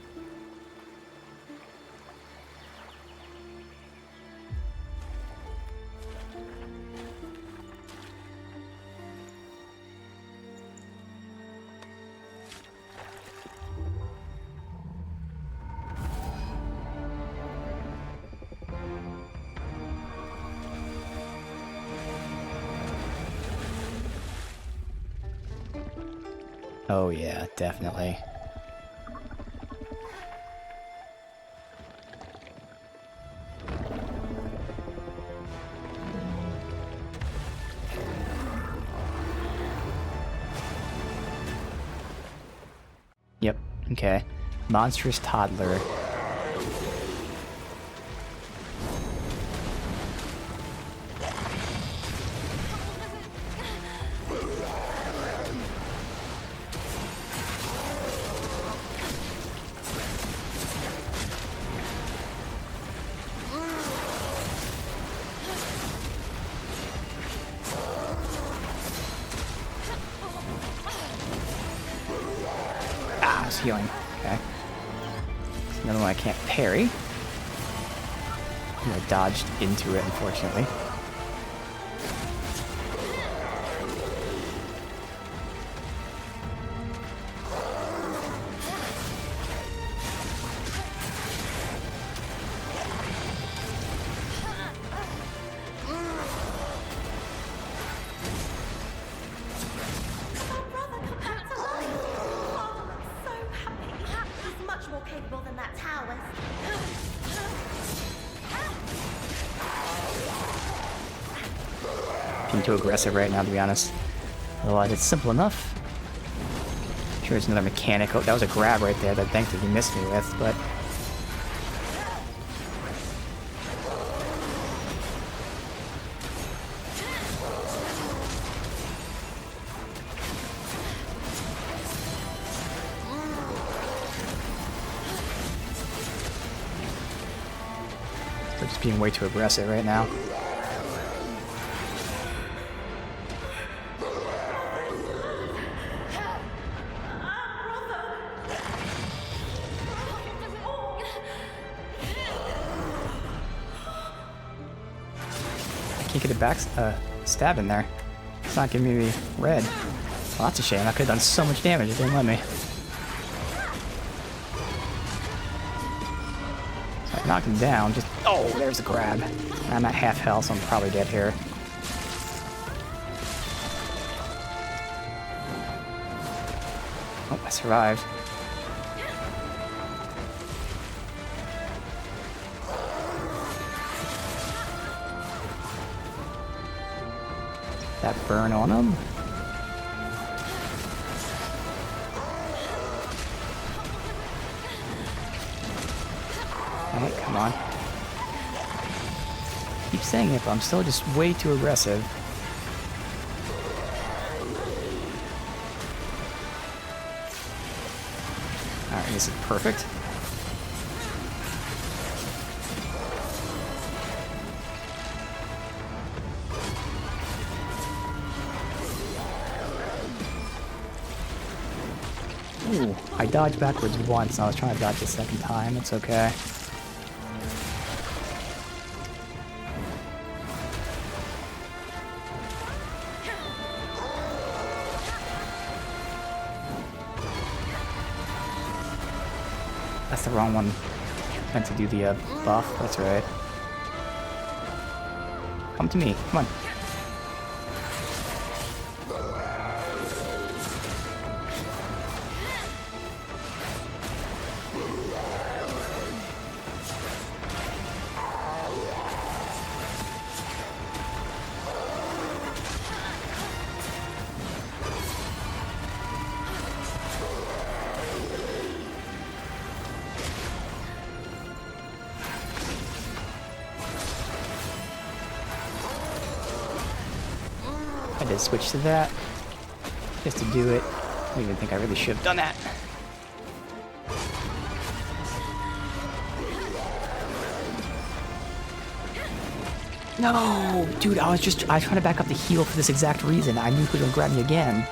Oh yeah, definitely. Yep, okay. Monstrous toddler. Ah, I was healing. Okay. There's another one I can't parry. I dodged into it, unfortunately. Being too aggressive right now, to be honest. Otherwise, it's simple enough. Sure, there's another mechanic. Oh, that was a grab right there that thankfully he missed me with, but... They're just being way too aggressive right now. Can't get a back stab in there. It's not giving me the red. Well, that's a shame. I could have done so much damage. It didn't let me. So I knocked him down. Just oh, there's a grab. I'm at half health, so I'm probably dead here. Oh, I survived. That burn on him. Alright, come on. Keep saying it, but I'm still just way too aggressive. Alright, this is perfect. Ooh, I dodged backwards once, and I was trying to dodge the second time. It's okay. That's the wrong one. Meant to do the buff. That's right. Come to me. Come on. I did switch to that just to do it. I don't even think I really should have done that. No, dude, I was trying to back up the heal for this exact reason. I knew he was gonna grab me again.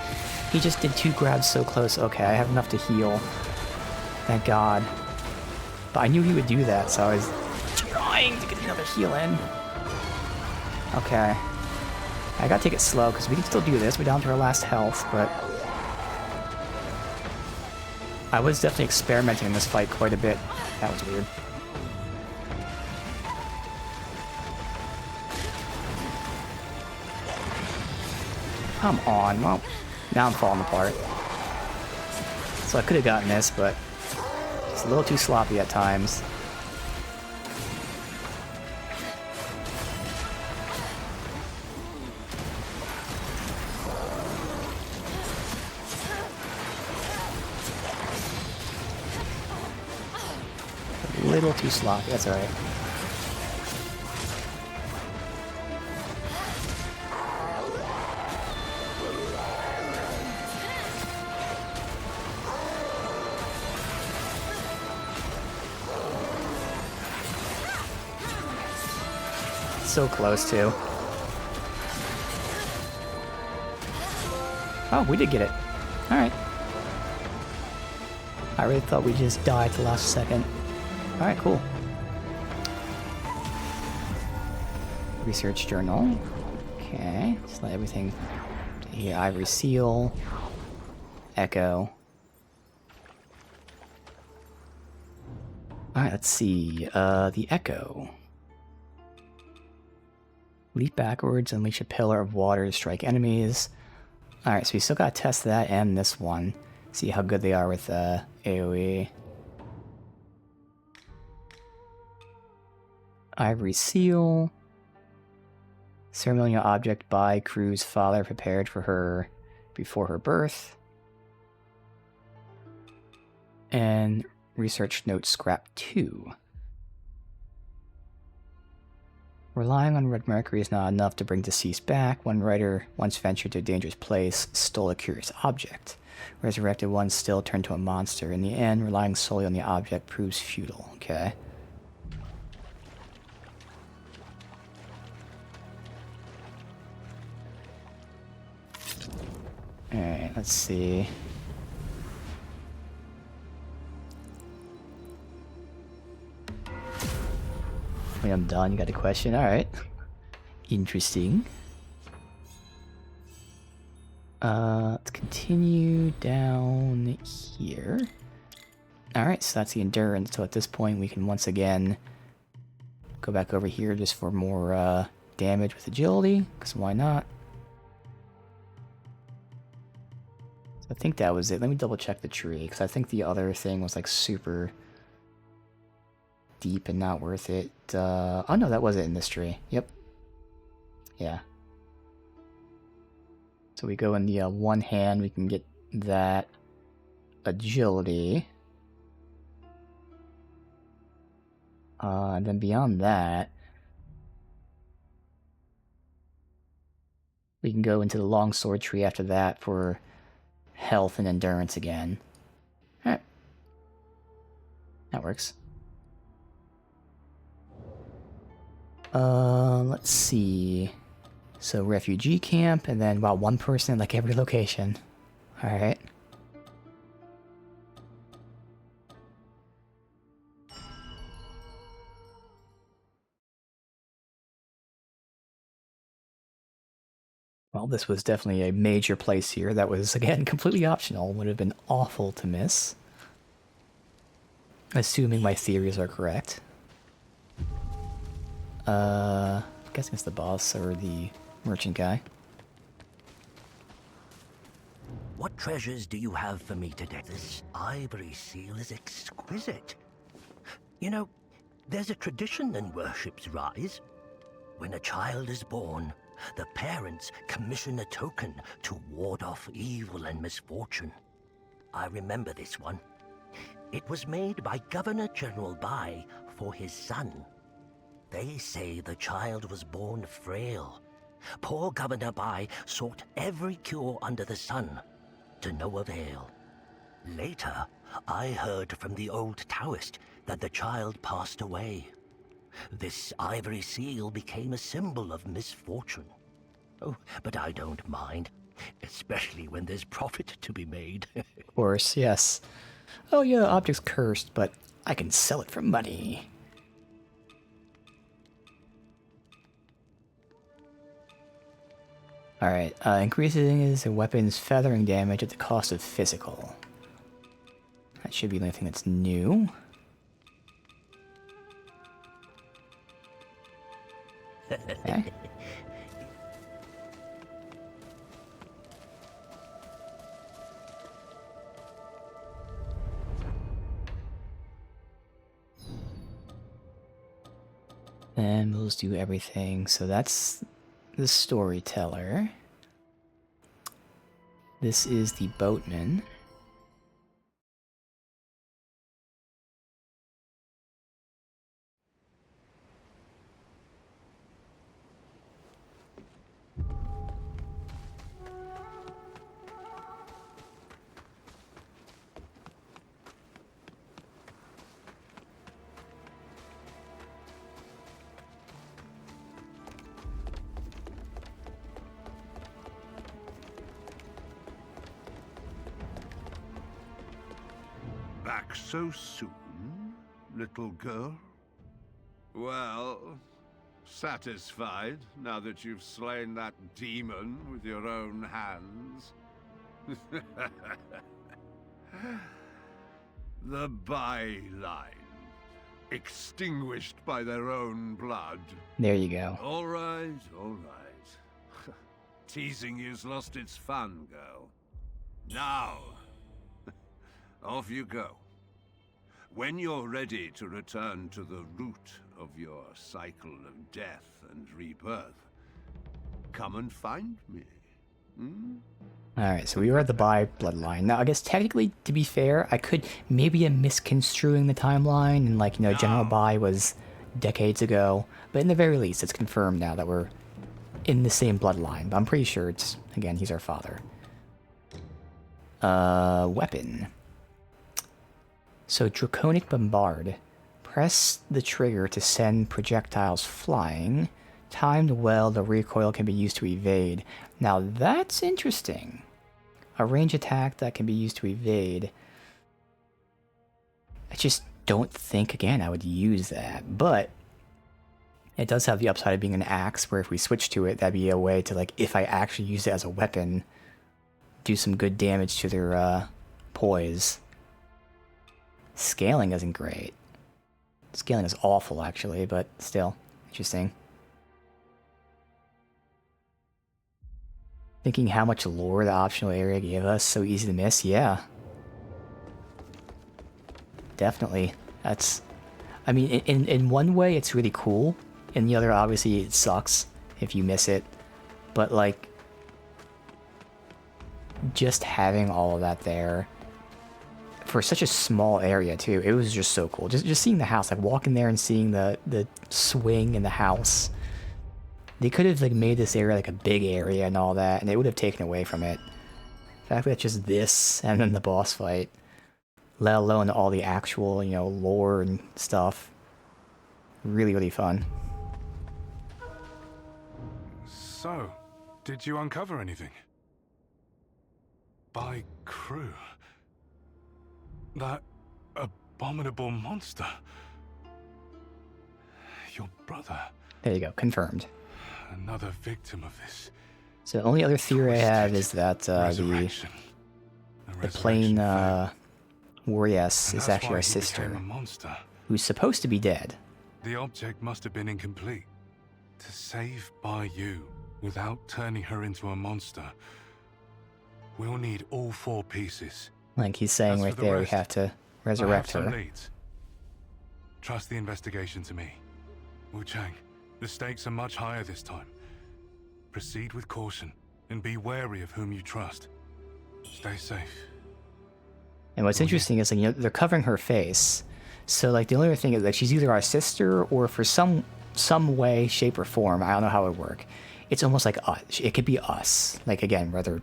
He just did 2 grabs so close. Okay, I have enough to heal. Thank God. But I knew he would do that, so I was trying to get another heal in. Okay. I gotta take it slow, because we can still do this. We're down to our last health, but... I was definitely experimenting in this fight quite a bit. That was weird. Come on, well... Now I'm falling apart. So I could have gotten this, but it's a little too sloppy at times. A little too sloppy, that's alright. So close to. Oh, we did get it. Alright. I really thought we just died at the last second. Alright, cool. Research journal. Okay, just let everything here. Ivory seal. Echo. Alright, let's see. The Echo. Leap backwards, unleash a pillar of water to strike enemies. Alright, so we still gotta test that and this one. See how good they are with AoE. Ivory seal. Ceremonial object by crew's father prepared for her before her birth. And research note scrap 2. Relying on red mercury is not enough to bring deceased back. One writer once ventured to a dangerous place, stole a curious object. Resurrected one still turned to a monster. In the end, relying solely on the object proves futile. Okay. Alright, let's see. Wait, I'm done. You got a question? Alright. Interesting. Let's continue down here. Alright, so that's the endurance. So at this point, we can once again go back over here just for more damage with agility, because why not? So I think that was it. Let me double check the tree, because I think the other thing was like super deep and not worth it. Oh no, that was it in this tree. Yep. Yeah. So we go in the one hand, we can get that agility. And then beyond that, we can go into the longsword tree after that for health and endurance again. Alright. That works. Let's see. So refugee camp, and then, wow, one person in like every location. Alright. Well, this was definitely a major place here that was, again, completely optional. Would have been awful to miss. Assuming my theories are correct. I'm guessing it's the boss or the merchant guy. What treasures do you have for me today? This ivory seal is exquisite. You know, there's a tradition in Worship's Rise. When a child is born, the parents commission a token to ward off evil and misfortune. I remember this one. It was made by Governor General Bai for his son. They say the child was born frail. Poor Governor Bai sought every cure under the sun, to no avail. Later, I heard from the old Taoist that the child passed away. This ivory seal became a symbol of misfortune. Oh, but I don't mind, especially when there's profit to be made. Of course, yes. Oh yeah, the object's cursed, but I can sell it for money. Alright, increases a weapon's feathering damage at the cost of physical. That should be the only thing that's new. Okay. And we'll just do everything. So that's the storyteller. This is the boatman. Back so soon, little girl? Well, satisfied now that you've slain that demon with your own hands? The byline. Extinguished by their own blood. There you go. All right, all right. Teasing you's lost its fun, girl. Now, off you go. When you're ready to return to the root of your cycle of death and rebirth, come and find me. Alright, so we were at the Bai bloodline. Now, I guess technically, to be fair, I could maybe am misconstruing the timeline, and like, you know, General Bai was decades ago, but in the very least, it's confirmed now that we're in the same bloodline. But I'm pretty sure it's, again, he's our father. Weapon. So, Draconic Bombard. Press the trigger to send projectiles flying. Timed well, the recoil can be used to evade. Now, that's interesting. A range attack that can be used to evade. I just don't think, again, I would use that. But it does have the upside of being an axe, where if we switch to it, that'd be a way to, like, if I actually use it as a weapon, do some good damage to their poise. Scaling isn't great. Scaling is awful, actually, but still, interesting. Thinking how much lore the optional area gave us, so easy to miss, yeah. Definitely. That's... I mean, in one way, it's really cool. In the other, obviously, it sucks if you miss it. But, like... just having all of that there... for such a small area, too, it was just so cool. Just seeing the house, like, walking there and seeing the swing in the house... They could have like made this area like a big area and all that, and it would have taken away from it. The fact that it's just this and then the boss fight, let alone all the actual, you know, lore and stuff. Really, really fun. So, did you uncover anything? By crew? That abominable monster? Your brother? There you go, confirmed. Another victim of this. So the only other theory I have is that the plain Warriors is actually our sister, who's supposed to be dead. The object must have been incomplete. To save Bai Yu without turning her into a monster, we'll need all 4 pieces. Like he's saying right there, we have to resurrect her. Leads. Trust the investigation to me. Wuchang, the stakes are much higher this time. Proceed with caution, and be wary of whom you trust. Stay safe. And what's interesting is, like, you know, they're covering her face, so like the only other thing is like she's either our sister, or for some way, shape, or form, I don't know how it would work. It's almost like us. It could be us. Like again, whether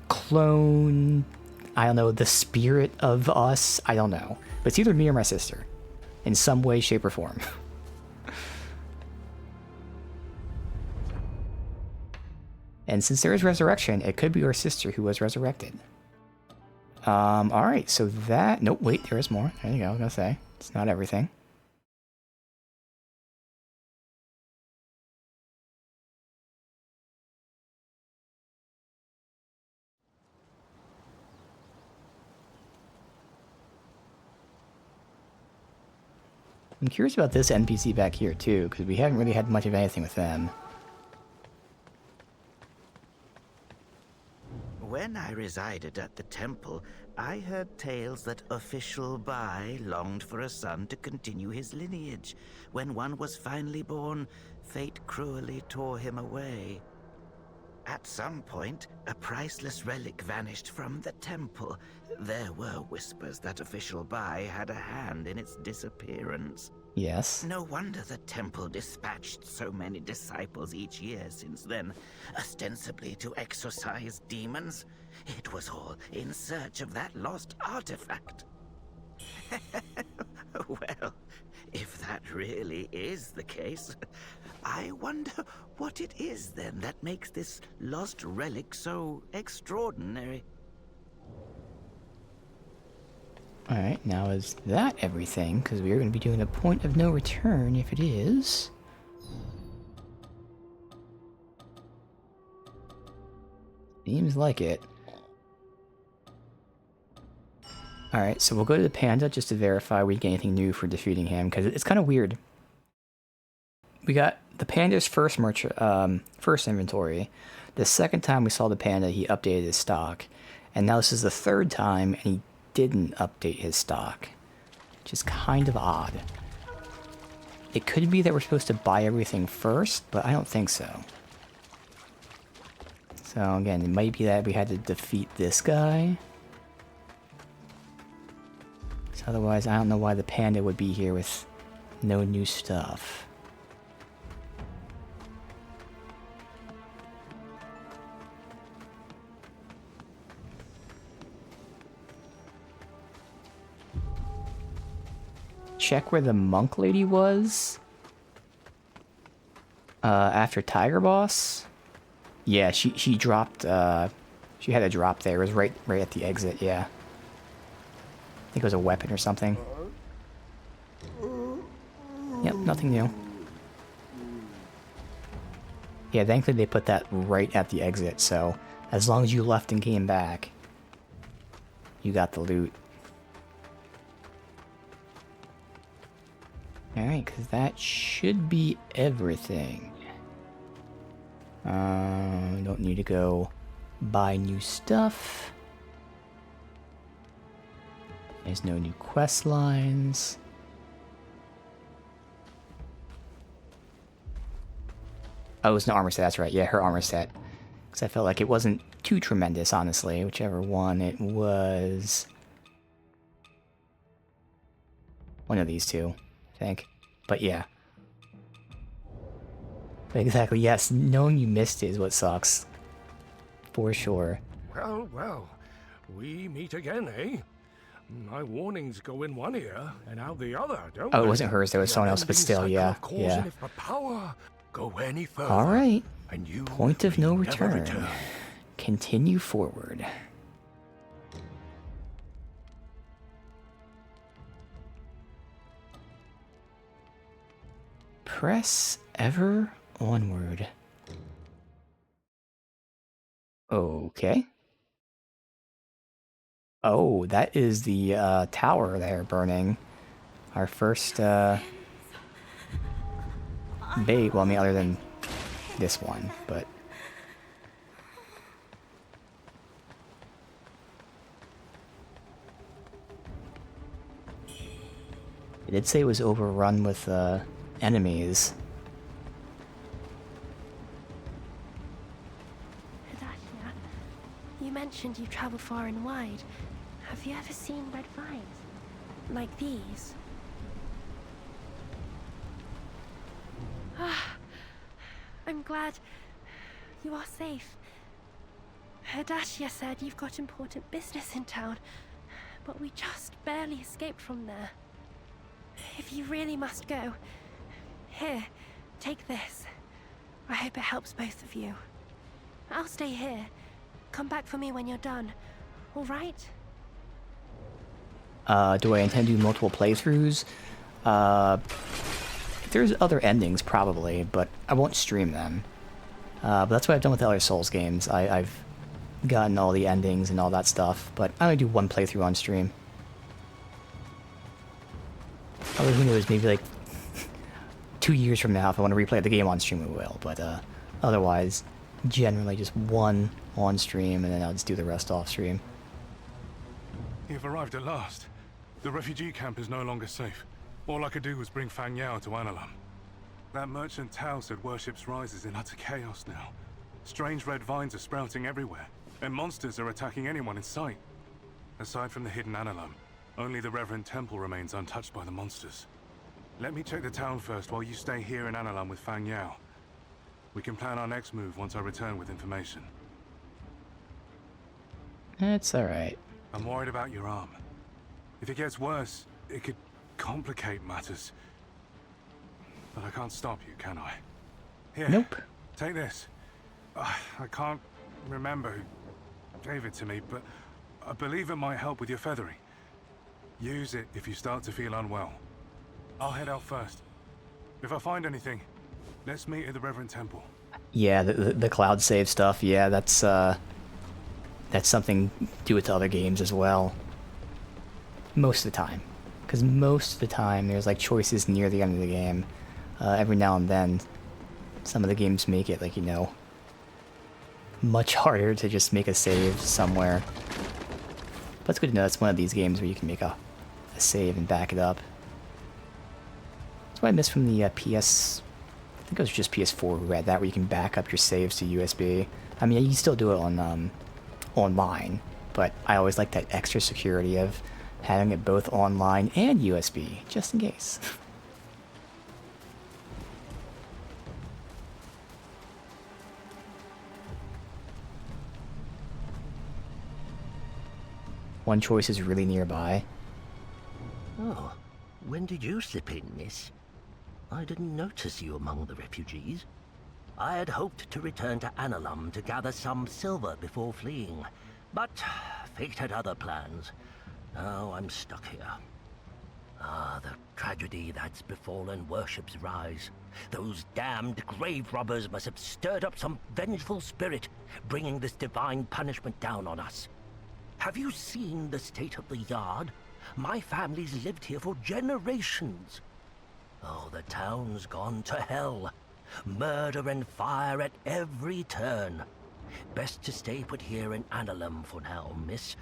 clone, I don't know, the spirit of us, I don't know. But it's either me or my sister, in some way, shape, or form. And since there is resurrection, it could be our sister who was resurrected. Alright, so that... Nope, wait, there is more. There you go, I was gonna say. It's not everything. I'm curious about this NPC back here, too, because we haven't really had much of anything with them. When I resided at the temple, I heard tales that official Bai longed for a son to continue his lineage. When one was finally born, fate cruelly tore him away. At some point, a priceless relic vanished from the temple. There were whispers that official Bai had a hand in its disappearance. Yes. No wonder the temple dispatched so many disciples each year since then, ostensibly to exorcise demons. It was all in search of that lost artifact. Well, if that really is the case, I wonder what it is then that makes this lost relic so extraordinary. Alright, now is that everything? Because we are going to be doing a point of no return if it is. Seems like it. Alright, so we'll go to the panda just to verify we get anything new for defeating him, because it's kind of weird. We got the panda's first first inventory. The second time we saw the panda, he updated his stock. And now this is the third time, and he didn't update his stock. Which is kind of odd. It could be that we're supposed to buy everything first, but I don't think so. So again, it might be that we had to defeat this guy. So otherwise, I don't know why the panda would be here with no new stuff. Check where the monk lady was after Tiger Boss. Yeah, she dropped. She had a drop there. It was right at the exit. Yeah, I think it was a weapon or something. Yep, nothing new. Yeah, thankfully they put that right at the exit. So as long as you left and came back, you got the loot. Alright, because that should be everything. Don't need to go buy new stuff. There's no new quest lines. Oh, it's no armor set, that's right. Yeah, her armor set. Because I felt like it wasn't too tremendous, honestly. Whichever one it was. One of these two. Think. But yeah. Exactly, yes. Knowing you missed it is what sucks. For sure. Well, well. We meet again, eh? My warnings go in one ear and out the other, don't they? Oh, it wasn't hers, there was someone else, but still, yeah. Yeah. If the power go any further, Alright. and you Point of no never return. Continue forward. Press ever onward. Okay. Oh, that is the tower there burning. Our first bait. Well, I mean, other than this one, but. It did say it was overrun with enemies. Hidashia, you mentioned you travel far and wide. Have you ever seen red vines? Like these? Ah, I'm glad you are safe. Hidashia said you've got important business in town, but we just barely escaped from there. If you really must go, here, take this. I hope it helps both of you. I'll stay here. Come back for me when you're done, all right? Do I intend to do multiple playthroughs? There's other endings, probably, but I won't stream them. But that's what I've done with the other Souls games. I've gotten all the endings and all that stuff, but I only do one playthrough on stream. Although who knows, maybe like 2 years from now, if I want to replay the game on stream, we will. But otherwise, generally just one on stream, and then I'll just do the rest off stream. You've arrived at last. The refugee camp is no longer safe. All I could do was bring Fang Yao to Analam. That merchant Tao said Worship's Rise is in utter chaos now. Strange red vines are sprouting everywhere, and monsters are attacking anyone in sight. Aside from the hidden Analam, only the Reverend Temple remains untouched by the monsters. Let me check the town first while you stay here in Analam with Fang Yao. We can plan our next move once I return with information. It's alright. I'm worried about your arm. If it gets worse, it could complicate matters. But I can't stop you, can I? Here, nope. Take this. I can't remember who gave it to me, but I believe it might help with your feathering. Use it if you start to feel unwell. I'll head out first. If I find anything, let's meet at the Reverend Temple. Yeah, the cloud save stuff, yeah, that's something to do with other games as well. Most of the time. Because most of the time there's like choices near the end of the game. Every now and then, some of the games make it, like, you know, much harder to just make a save somewhere. But it's good to know that's one of these games where you can make a save and back it up. That's what I missed from the PS... I think it was just PS4 who had that, where you can back up your saves to USB. I mean, you can still do it on online, but I always like that extra security of having it both online and USB, just in case. One choice is really nearby. Oh, when did you slip in, miss? I didn't notice you among the refugees. I had hoped to return to Analam to gather some silver before fleeing, but fate had other plans. Now I'm stuck here. Ah, the tragedy that's befallen Worship's Rise. Those damned grave robbers must have stirred up some vengeful spirit, bringing this divine punishment down on us. Have you seen the state of the yard? My family's lived here for generations. Oh, the town's gone to hell. Murder and fire at every turn. Best to stay put here in Analam for now, miss.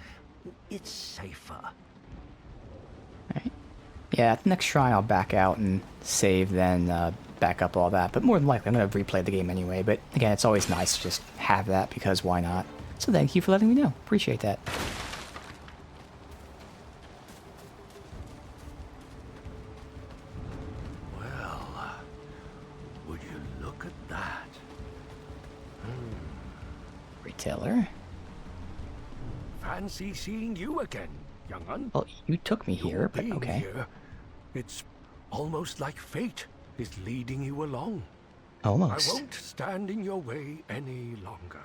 It's safer. Right. Yeah, at the next shrine I'll back out and save, then back up all that. But more than likely, I'm going to replay the game anyway. But again, it's always nice to just have that, because why not? So thank you for letting me know. Appreciate that. Well, would you look at that? Retailer? Fancy seeing you again, young un. Well, you took me here, but Being okay. here, it's almost like fate is leading you along. Almost. I won't stand in your way any longer.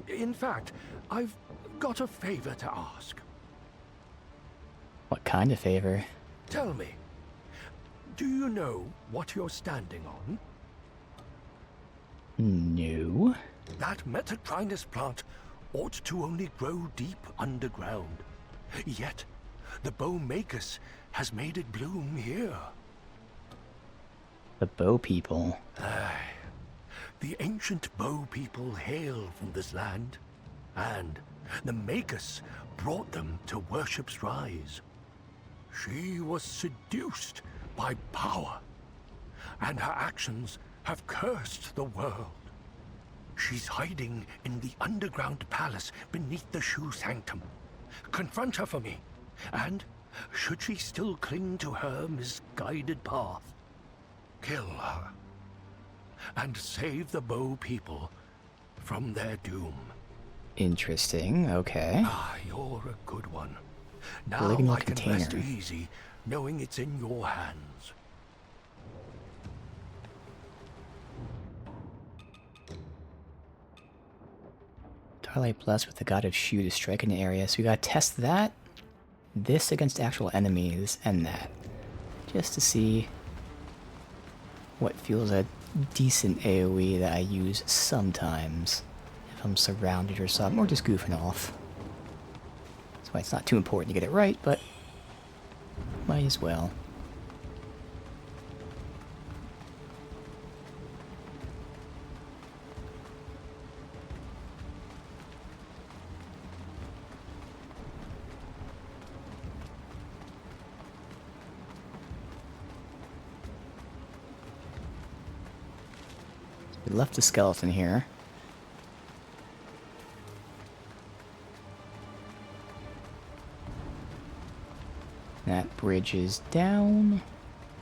In fact, I've got a favor to ask. What kind of favor? Tell me, do you know what you're standing on? No. That Metacrinus plant ought to only grow deep underground. Yet, the Bowmagus has made it bloom here. The Bow people. Aye. The ancient Bow people hail from this land, and the Magus brought them to Worship's Rise. She was seduced by power, and her actions have cursed the world. She's hiding in the underground palace beneath the Shoe Sanctum. Confront her for me, and should she still cling to her misguided path, kill her, and save the Bow people from their doom. Interesting, okay. Ah, you're a good one. Now Polygonal I can rest container. easy, knowing it's in your hands. Twilight blessed with the god of Shu to strike an area, so we gotta test that, this against actual enemies, and that. Just to see what feels a decent AoE that I use sometimes, if I'm surrounded or something, or just goofing off. That's why it's not too important to get it right, but might as well. We left the skeleton here. That bridge is down.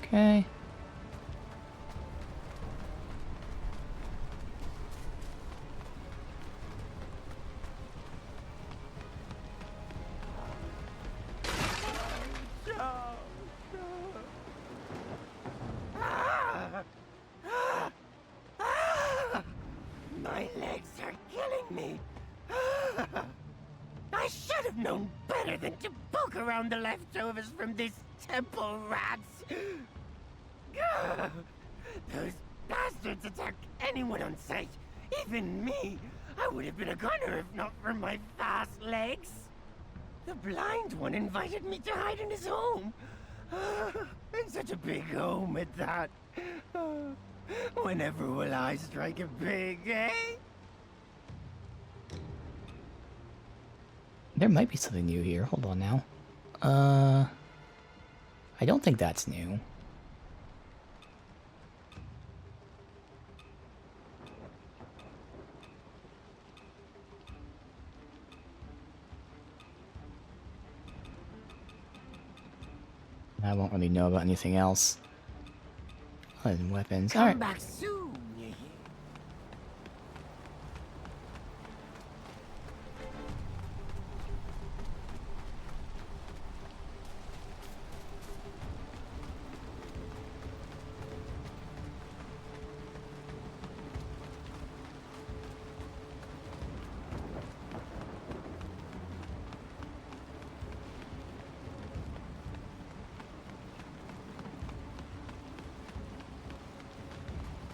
Okay. My legs are killing me. I should have known better than to poke around the leftovers from this temple rats. Those bastards attack anyone on sight, even me. I would have been a gunner if not for my fast legs. The blind one invited me to hide in his home. And such a big home at that. Whenever will I strike a pig, eh? There might be something new here. Hold on now. I don't think that's new. I won't really know about anything else. Other than weapons. Come Alright. back soon.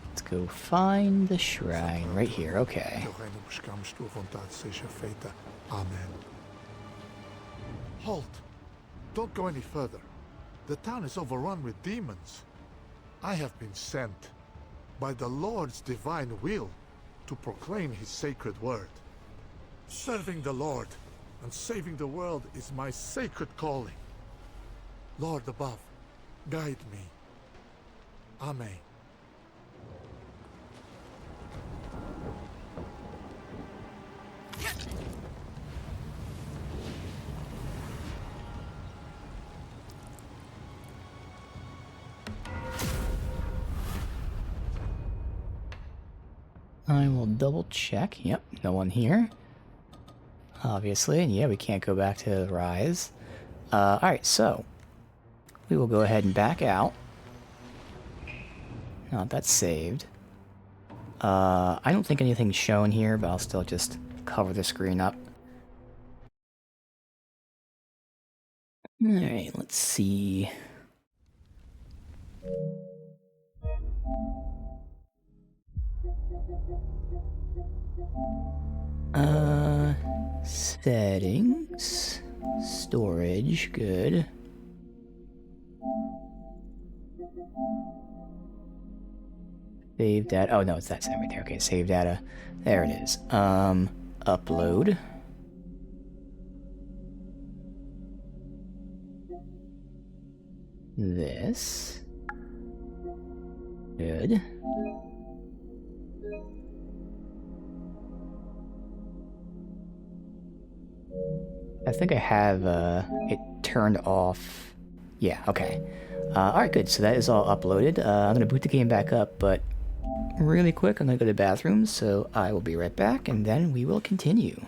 Let's go find the shrine right here. Okay. Amen. Halt! Don't go any further. The town is overrun with demons. I have been sent by the Lord's divine will to proclaim his sacred word. Serving the Lord and saving the world is my sacred calling. Lord above, guide me. Amen. I will double check. Yep, no one here. Obviously, and yeah, we can't go back to the rise. Alright, so we will go ahead and back out. Now that's saved. I don't think anything's shown here, but I'll still just cover the screen up. Alright, let's see. Settings. Storage, good. Save data. Oh no, it's that same right there. Okay, save data. There it is. Upload. This. Good. I think I have it turned off. Yeah, okay. Alright, good. So that is all uploaded. I'm going to boot the game back up, but really quick, I'm going to go to the bathroom, so I will be right back, and then we will continue.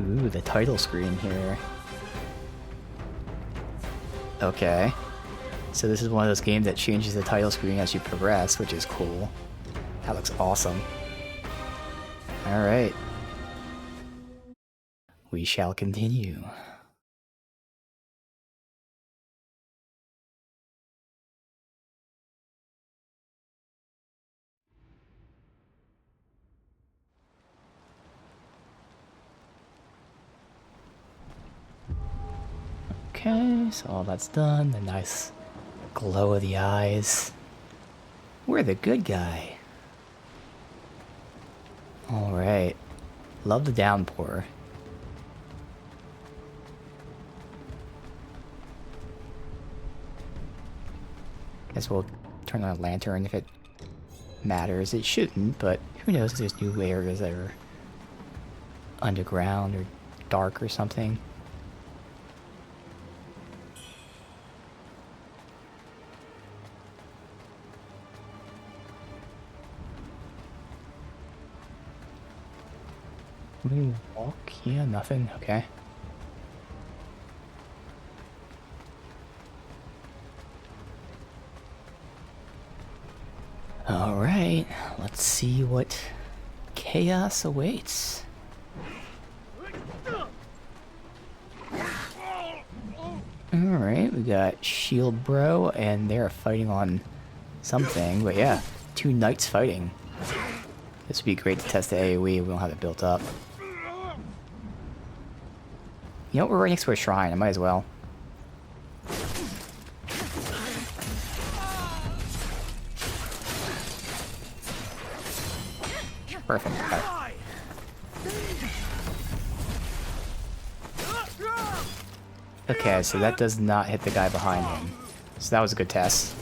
Ooh, the title screen here. Okay. So this is one of those games that changes the title screen as you progress, which is cool. That looks awesome. Alright. We shall continue. Okay, so all that's done. The nice glow of the eyes. We're the good guy. Alright. Love the downpour. Guess we'll turn on a lantern if it matters. It shouldn't, but who knows if there's new areas that are underground or dark or something. We walk? Yeah, nothing. Okay. Alright, let's see what chaos awaits. Alright, we got Shield Bro, and they're fighting on something, but yeah, two knights fighting. This would be great to test the AoE, we don't have it built up. You know what, we're right next to a shrine, I might as well. Perfect. Right. Okay, so that does not hit the guy behind him. So that was a good test.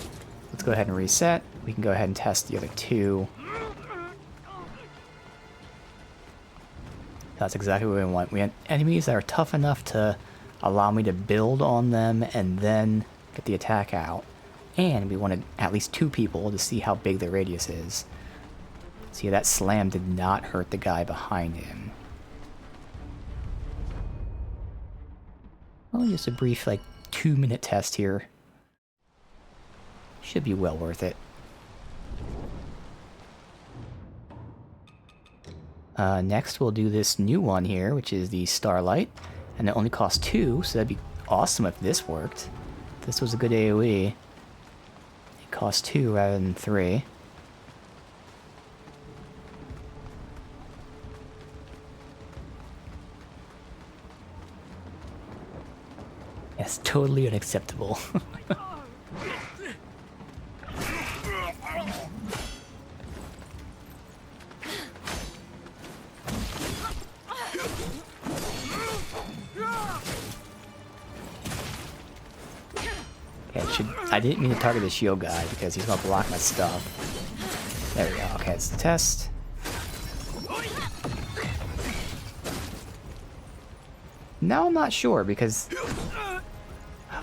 Let's go ahead and reset. We can go ahead and test the other two. That's exactly what we want. We want enemies that are tough enough to allow me to build on them and then get the attack out. And we wanted at least two people to see how big the radius is. See, that slam did not hurt the guy behind him. Well, just a brief, like, 2-minute test here. Should be well worth it. Next, we'll do this new one here, which is the Starlight. And it only costs 2, so that'd be awesome if this worked. If this was a good AoE. It costs 2 rather than 3. Yes, totally unacceptable. I didn't mean to target the shield guy because he's gonna block my stuff. There we go. Okay, it's the test. Now I'm not sure because...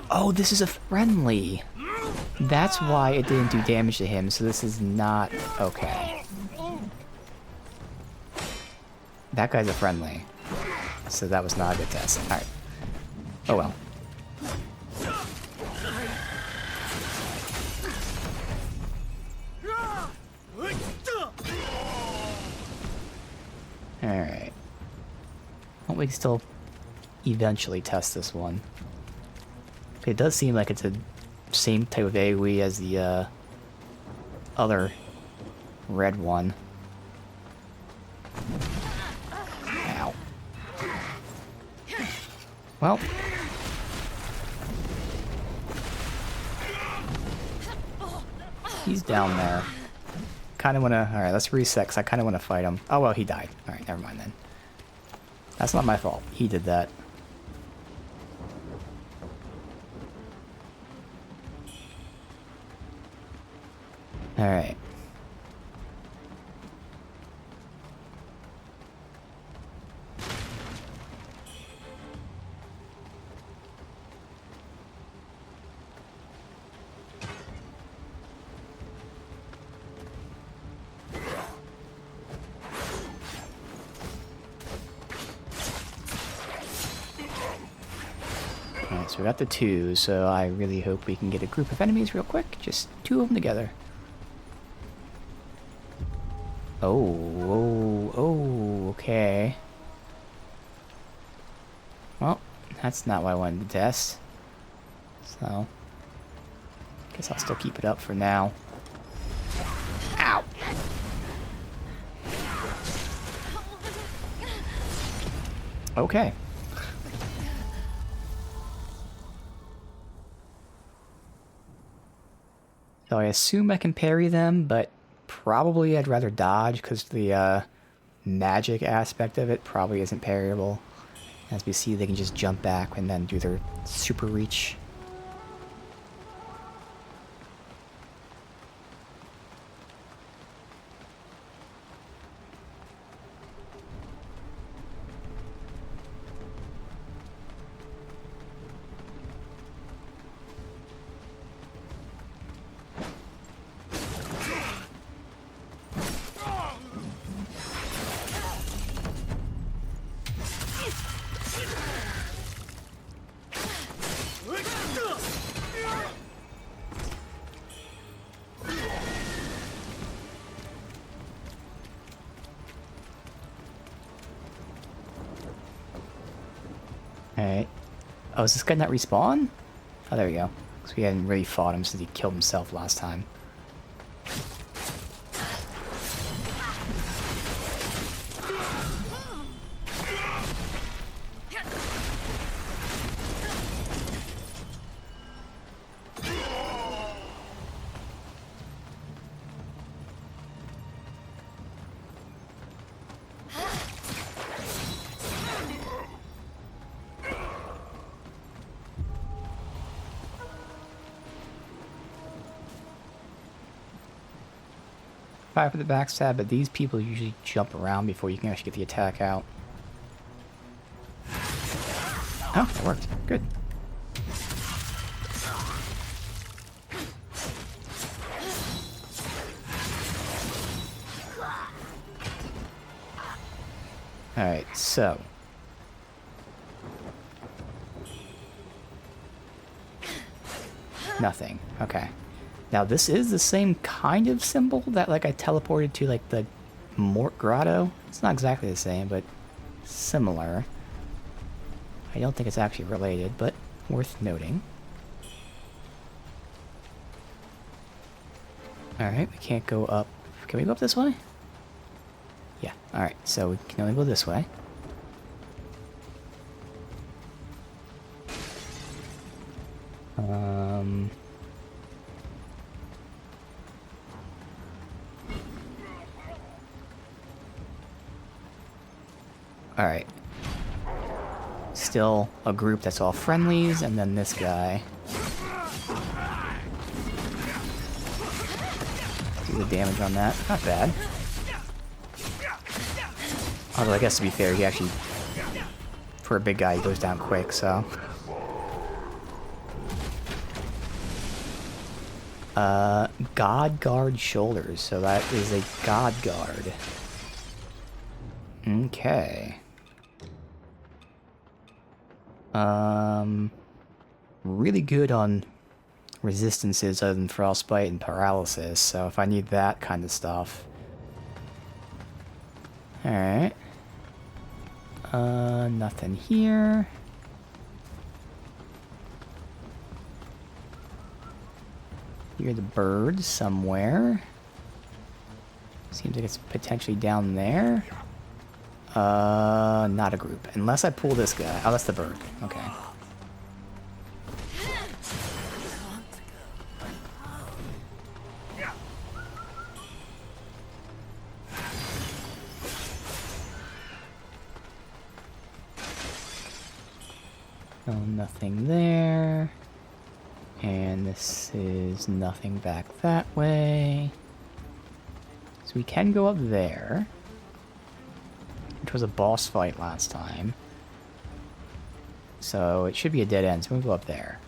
Oh, this is a friendly. That's why it didn't do damage to him, so this is not okay. That guy's a friendly. So that was not a good test. Alright. Oh well. Alright. Well, we can still eventually test this one. It does seem like it's the same type of AoE as the other red one. Ow. Well. He's down there. Kinda wanna... Alright, let's reset, 'cause I kinda wanna fight him. Oh well, he died. Alright, never mind then. That's not my fault. He did that. Alright. So we got the 2, so I really hope we can get a group of enemies real quick. Just 2 of them together. Oh, okay. Well, that's not what I wanted to test. So, guess I'll still keep it up for now. Ow! Okay. So I assume I can parry them, but probably I'd rather dodge because the magic aspect of it probably isn't parryable. As we see, they can just jump back and then do their super reach. Alright. Oh, is this guy not respawn? Oh, there we go. Because we hadn't really fought him since he killed himself last time. Fire for the backstab, but these people usually jump around before you can actually get the attack out. Oh, that worked. Good. Alright, so. Nothing. Okay. Now this is the same kind of symbol that like I teleported to like the Mort Grotto. It's not exactly the same, but similar. I don't think it's actually related, but worth noting. Alright, we can't go up. Can we go up this way? Yeah, alright, so we can only go this way. Alright. Still a group that's all friendlies, and then this guy. Do the damage on that. Not bad. Although I guess to be fair, he actually, for a big guy, he goes down quick, so. God Guard Shoulders, so that is a God Guard. Okay. Really good on resistances other than frostbite and paralysis, so if I need that kind of stuff. Alright. Nothing here. Hear the birds somewhere. Seems like it's potentially down there. Not a group. Unless I pull this guy. Oh, that's the bird. Okay. Oh, nothing there. And this is nothing back that way. So we can go up there. Which was a boss fight last time. So it should be a dead end, so we'll go up there.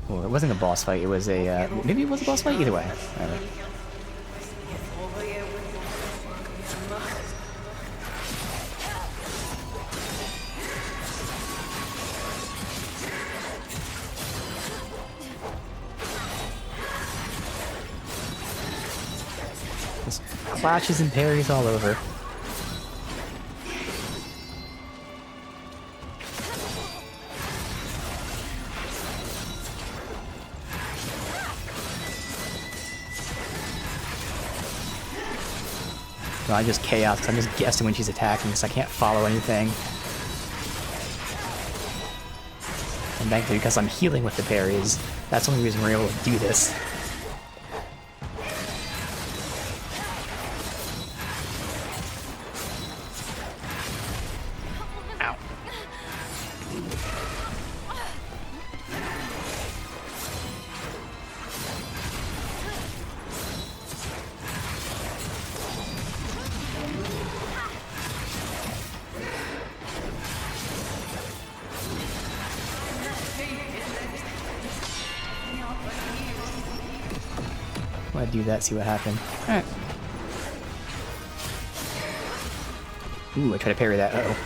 Well, it wasn't a boss fight, it was a, maybe it was a boss fight? Either way. Whatever. Flashes and parries all over. No, I just chaos because I'm just guessing when she's attacking because I can't follow anything. And thankfully, because I'm healing with the parries, that's the only reason we're able to do this. Ow. I'm gonna do that, see what happens. Alright. Ooh, I try to parry that. Uh-oh.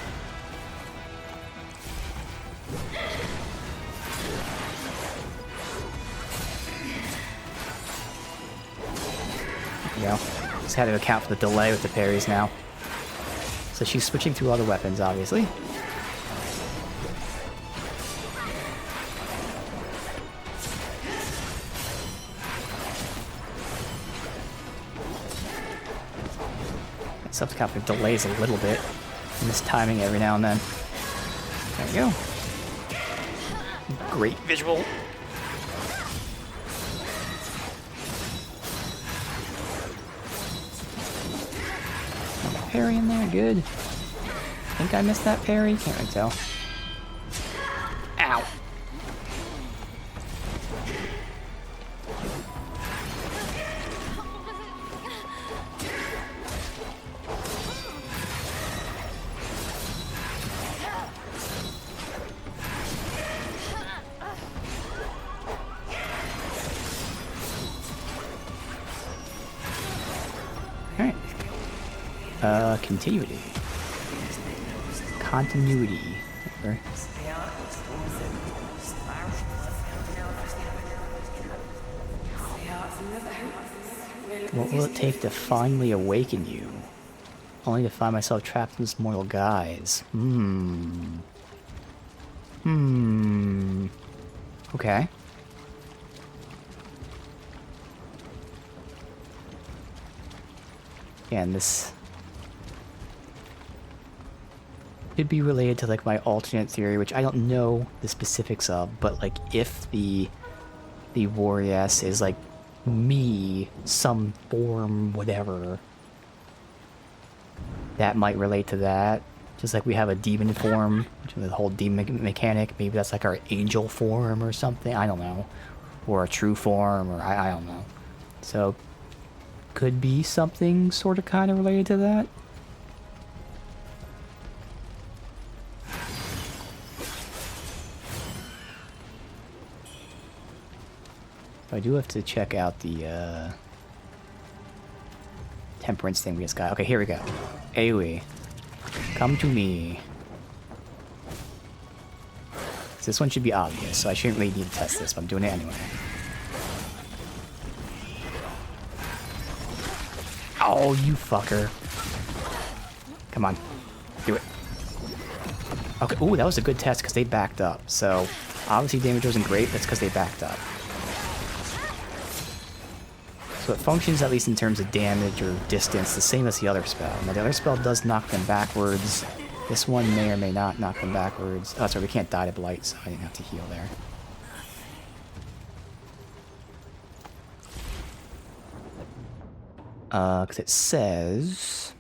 There we go. Just had to account for the delay with the parries now. So she's switching through all the weapons, obviously. Subs counter delays a little bit. Mistiming every now and then. There we go. Great visual. Parry in there, good. Think I missed that parry? Can't really tell. Ow. Continuity. Continuity. Whatever. What will it take to finally awaken you? Only to find myself trapped in this mortal guise. Okay. Yeah, and this could be related to like my alternate theory, which I don't know the specifics of, but like if the Warriors is like me, some form, whatever, that might relate to that. Just like we have a demon form, which is the whole demon mechanic, maybe that's like our angel form or something, I don't know. Or a true form, or I don't know. So, could be something sort of kind of related to that. I do have to check out the temperance thing we just got. Okay, here we go. AoE. Come to me. This one should be obvious, so I shouldn't really need to test this, but I'm doing it anyway. Oh, you fucker. Come on. Do it. Okay, ooh, that was a good test because they backed up. So, obviously damage wasn't great, that's because they backed up. So it functions, at least in terms of damage or distance, the same as the other spell. Now the other spell does knock them backwards. This one may or may not knock them backwards. Oh, sorry, we can't die to blight, so I didn't have to heal there. Because it says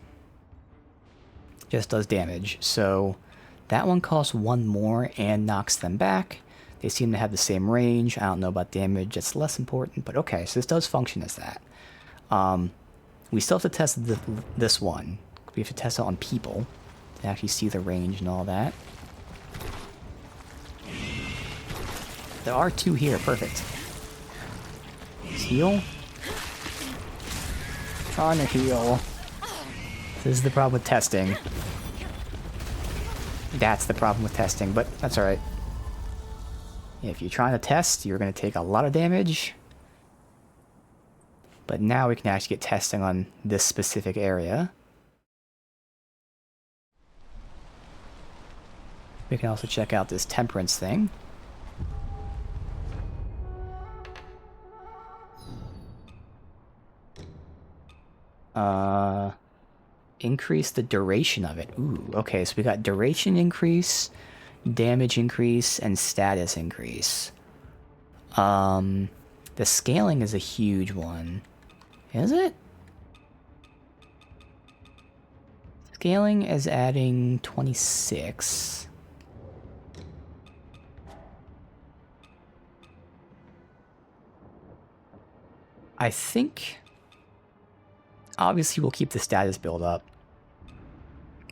just does damage. So that one costs one more and knocks them back. They seem to have the same range. I don't know about damage. It's less important, but okay. So this does function as that. We still have to test this one. We have to test it on people to actually see the range and all that. There are two here. Perfect. Heal. Trying to heal. This is the problem with testing. That's the problem with testing, but that's alright. If you're trying to test, you're going to take a lot of damage. But now we can actually get testing on this specific area. We can also check out this temperance thing. Increase the duration of it. Ooh, okay, so we got duration increase, damage increase, and status increase. The scaling is a huge one. Is it? Scaling is adding 26. I think... Obviously, we'll keep the status build up.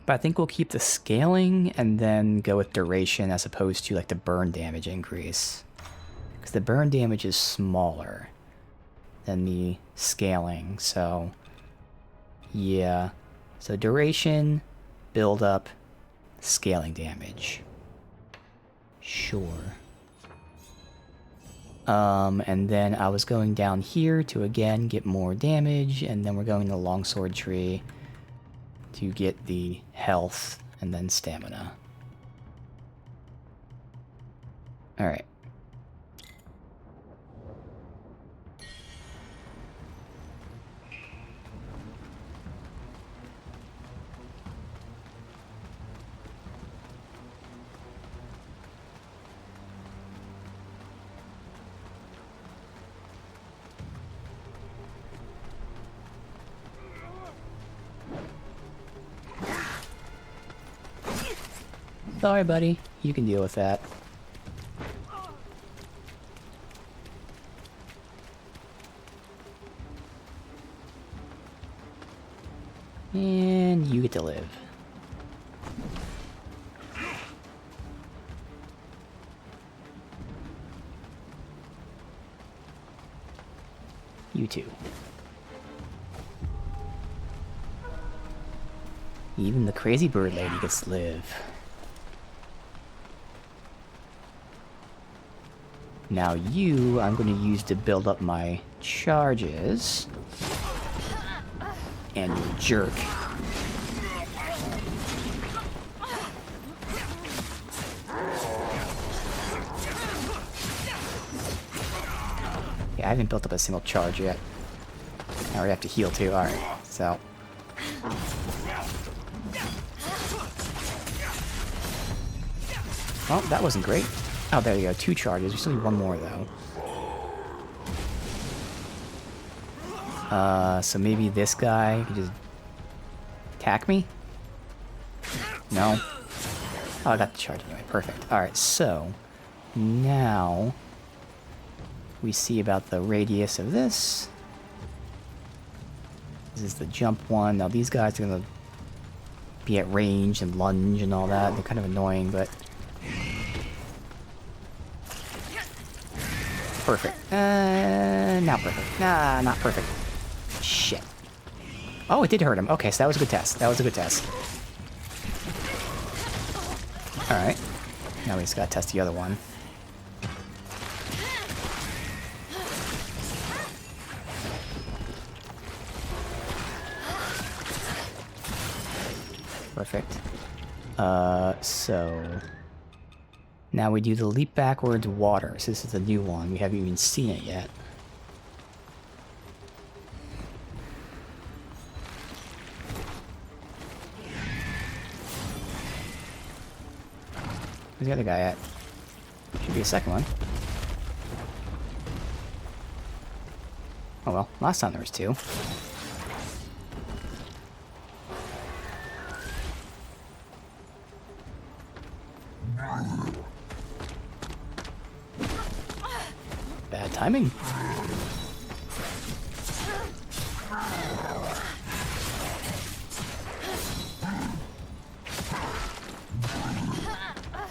But I think we'll keep the scaling and then go with duration as opposed to like the burn damage increase. Because the burn damage is smaller than the scaling, so... Yeah. So duration, build up, scaling damage. Sure. And then I was going down here to again get more damage, and then we're going to the longsword tree to get the health and then stamina. Alright. Sorry, buddy. You can deal with that. And you get to live. You too. Even the crazy bird lady gets to live. Now you, I'm going to use to build up my charges. And you jerk. Yeah, I haven't built up a single charge yet. I already have to heal too, alright, so... Well, that wasn't great. Oh, there you go, 2 charges. We still need 1 more, though. So maybe this guy can just attack me? No? Oh, I got the charge anyway. Perfect. Alright, so now we see about the radius of this. This is the jump one. Now these guys are gonna be at range and lunge and all that. They're kind of annoying, but... Perfect. Not perfect. Nah, not perfect. Shit. Oh, it did hurt him. Okay, so that was a good test. That was a good test. Alright. Now we just gotta test the other one. Perfect. So... Now we do the leap backwards water. So this is the new one. We haven't even seen it yet. Where's the other guy at? Should be a second one. Oh well, last time there was 2. Bad timing.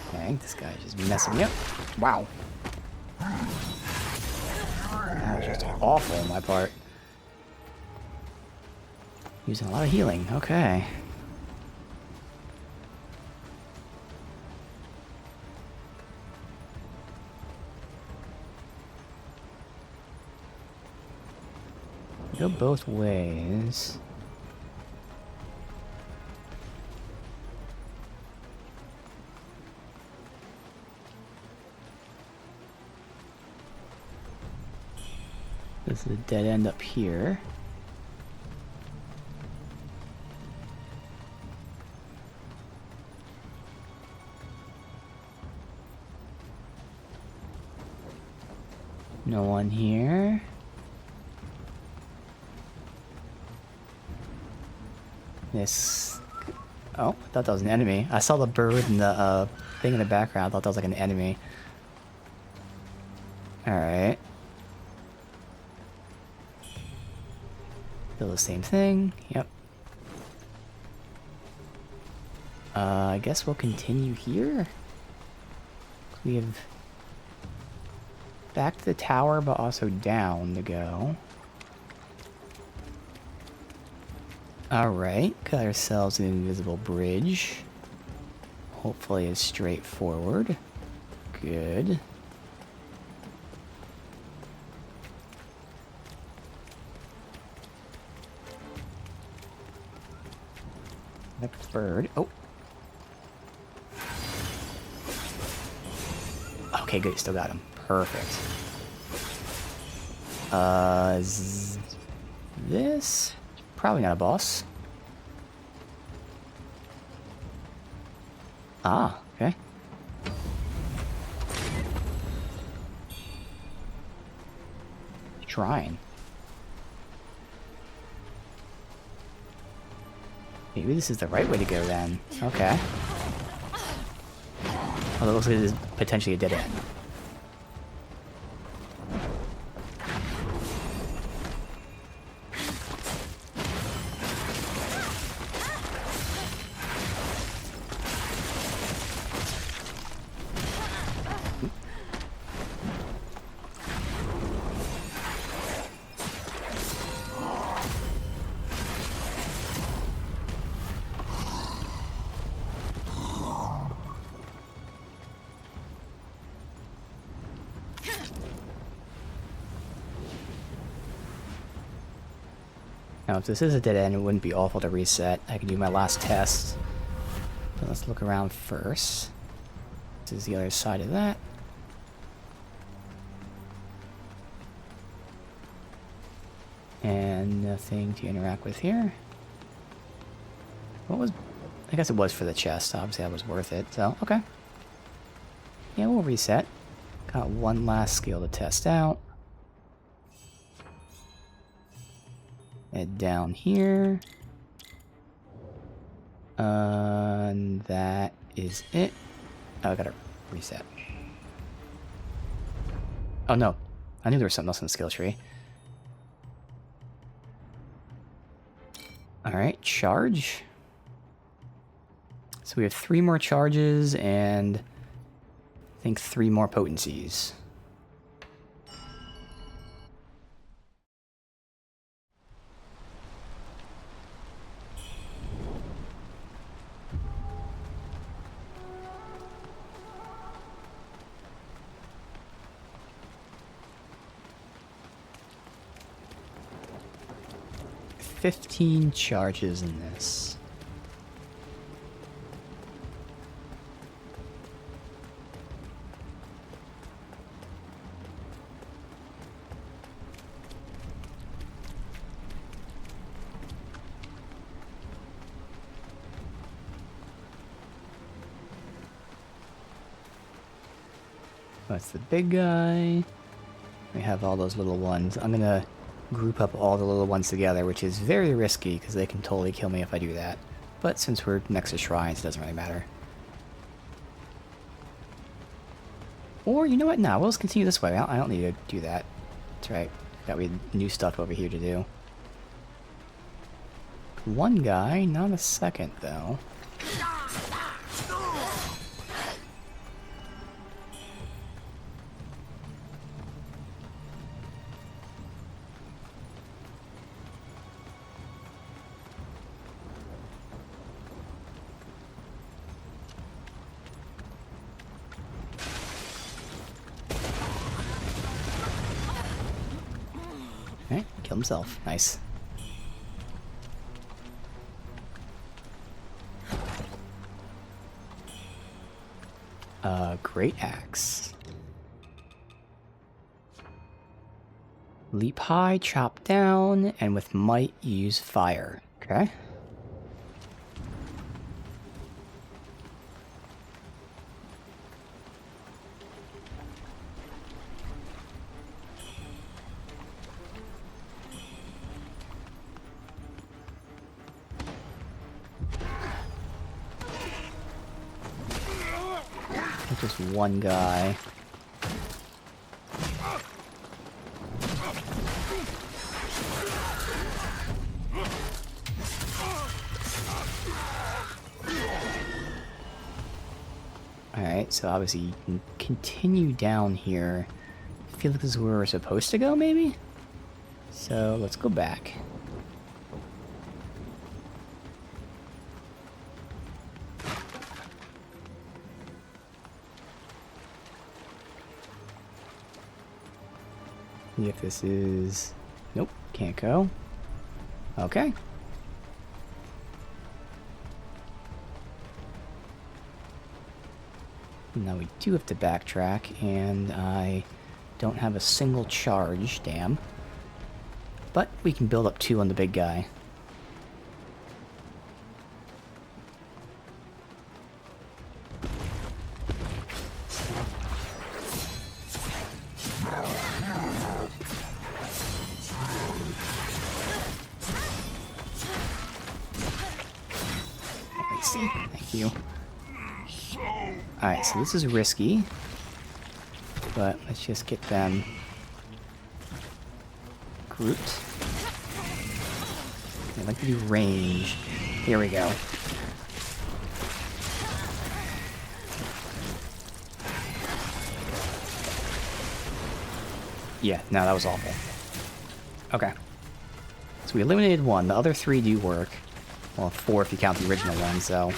Okay, this guy's just messing me up. Wow. That was just awful on my part. Using a lot of healing. Okay. go both ways. This is a dead end up here. No one here. This... Oh, I thought that was an enemy. I saw the bird and the thing in the background. I thought that was like an enemy. Alright. Still the same thing. Yep. I guess we'll continue here. We have back to the tower, but also down to go. Alright, got ourselves an invisible bridge. Hopefully it's straightforward. Good. Next bird. Oh. Okay, good. Still got him. Perfect. Is this? Probably not a boss. Ah, okay. Shrine. Maybe this is the right way to go then. Okay. Well, it looks like this is potentially a dead end. Now, if this is a dead end, it wouldn't be awful to reset. I can do my last test. But let's look around first. This is the other side of that. And nothing to interact with here. What was... I guess it was for the chest. Obviously, that was worth it. So, okay. Yeah, we'll reset. Got one last skill to test out. Head down here. And that is it. Oh, I gotta reset. Oh no. I knew there was something else in the skill tree. Alright, charge. So we have 3 more charges and I think 3 more potencies. $15 charges in this. That's the big guy. We have all those little ones. I'm gonna group up all the little ones together, which is very risky because they can totally kill me if I do that. But since we're next to shrines, it doesn't really matter. Or, you know what? No, we'll just continue this way. I don't need to do that. That's right. Got we new stuff over here to do. One guy, not a second, though. Alright, killed himself. Nice. Great axe. Leap high, chop down, and with might use fire. Okay. Just one guy. Alright, so obviously you can continue down here. I feel like this is where we're supposed to go, maybe? So let's go back. See if this is... Nope, can't go. Okay. Now we do have to backtrack, and I don't have a single charge, damn. But we can build up 2 on the big guy. Thank you. Alright, so this is risky. But let's just get them grouped. I'd like to do range. Here we go. Yeah, no, that was awful. Okay. So we eliminated 1. The other 3 do work. Well, 4 if you count the original one, so...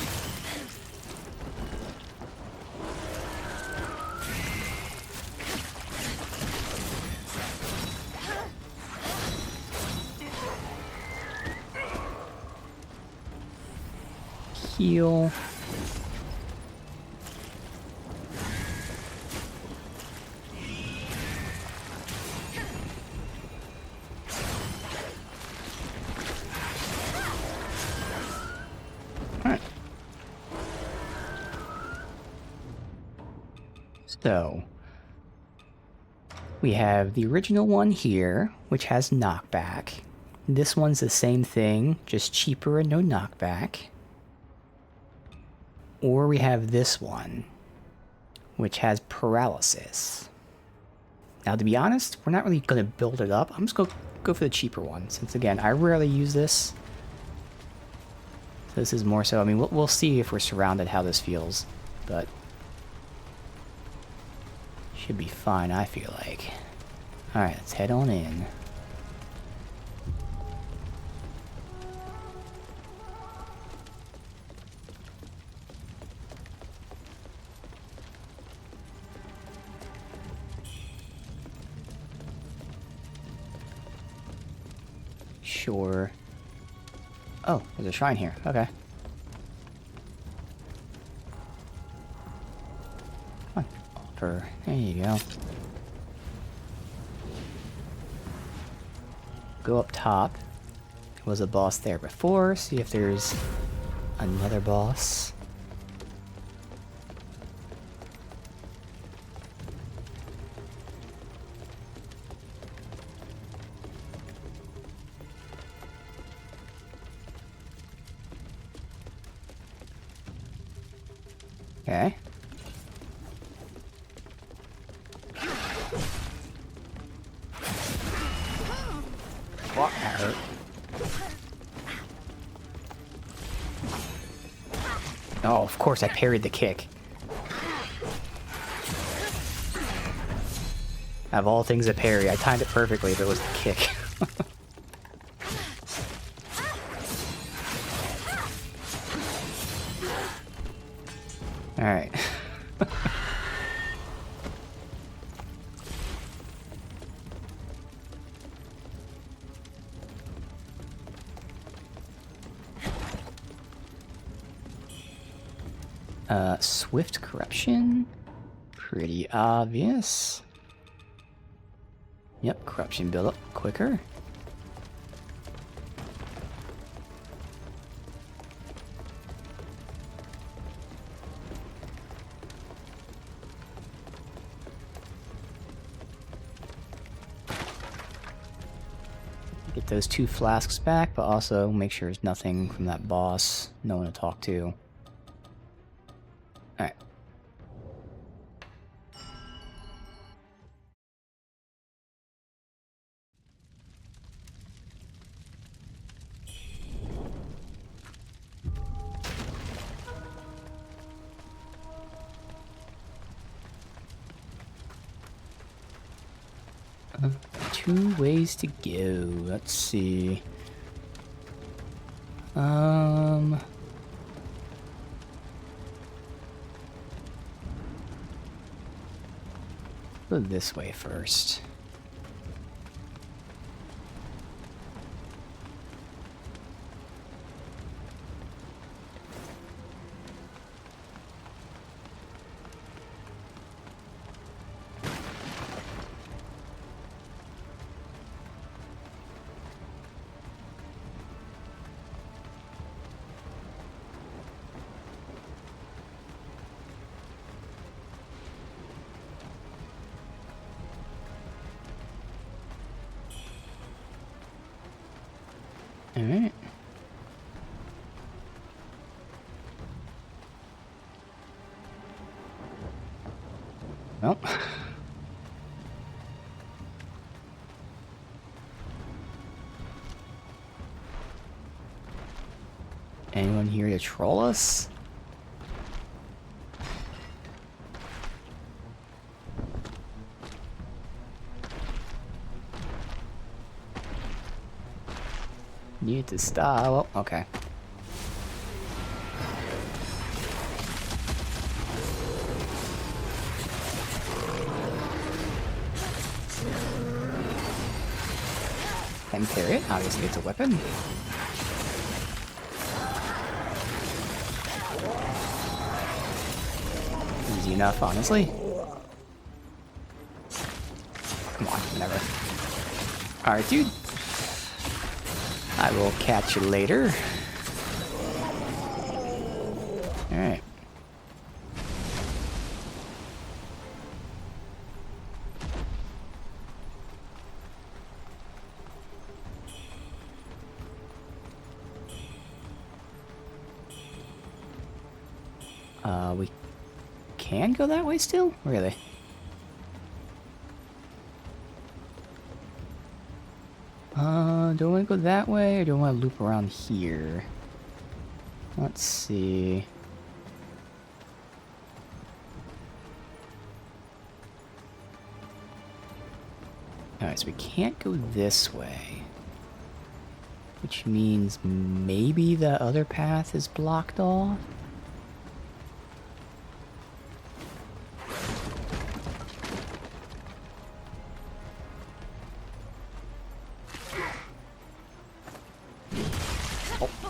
Heal. Alright. So, we have the original one here, which has knockback. This one's the same thing, just cheaper and no knockback. Or we have this one, which has paralysis. Now, to be honest, we're not really going to build it up. I'm just going to go for the cheaper one, since, again, I rarely use this. So this is more so, I mean, we'll see if we're surrounded how this feels, but... should be fine, I feel like. Alright, let's head on in. Sure. Oh, there's a shrine here. Okay. Come on. Altar. There you go. Go up top. There was a boss there before. See if there's another boss. Okay. What? That hurt. Oh, of course I parried the kick. Out of all things to parry, I timed it perfectly, but it was the kick. Alright. Swift corruption? Pretty obvious. Yep, corruption build up quicker. Get those 2 flasks back, but also make sure there's nothing from that boss, no one to talk to. Alright. Two ways to go. Let's see. Go this way first. Alright. Well. Anyone here to troll us? Need to stop. Oh, okay. Can carry it. Obviously, it's a weapon. Easy enough, honestly. Come on, whatever. Alright, dude. I will catch you later. Alright. We can go that way still? Really? Do I want to go that way, or do I want to loop around here? Let's see. Alright, so we can't go this way. Which means maybe the other path is blocked off?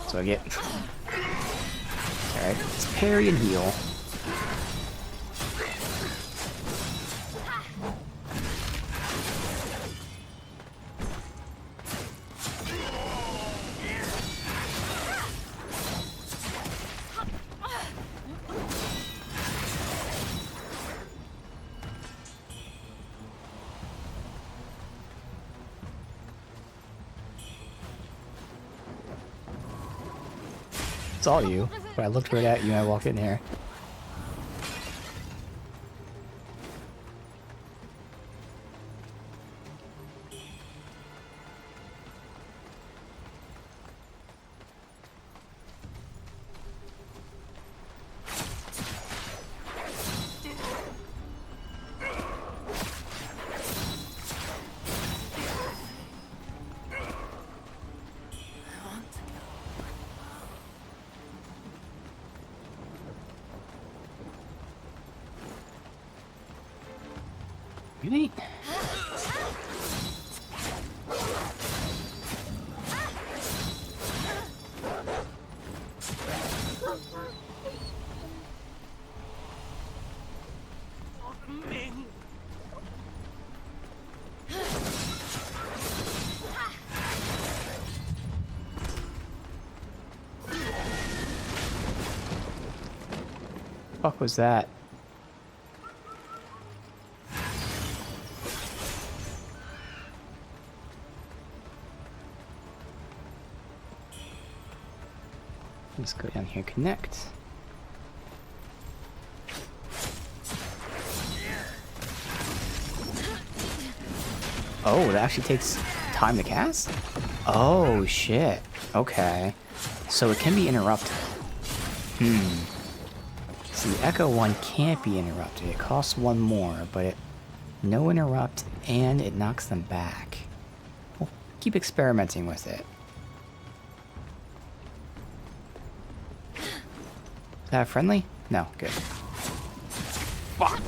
So I get... Alright, let's parry and heal. Saw you, but I looked right at you and I walked in here. Really? fuck was that? Let's go down here, connect. Oh, that actually takes time to cast? Oh, shit. Okay. So it can be interrupted. So the Echo one can't be interrupted. It costs one more, but it no interrupt and it knocks them back. We'll keep experimenting with it. Is that friendly? No, good. Fuck.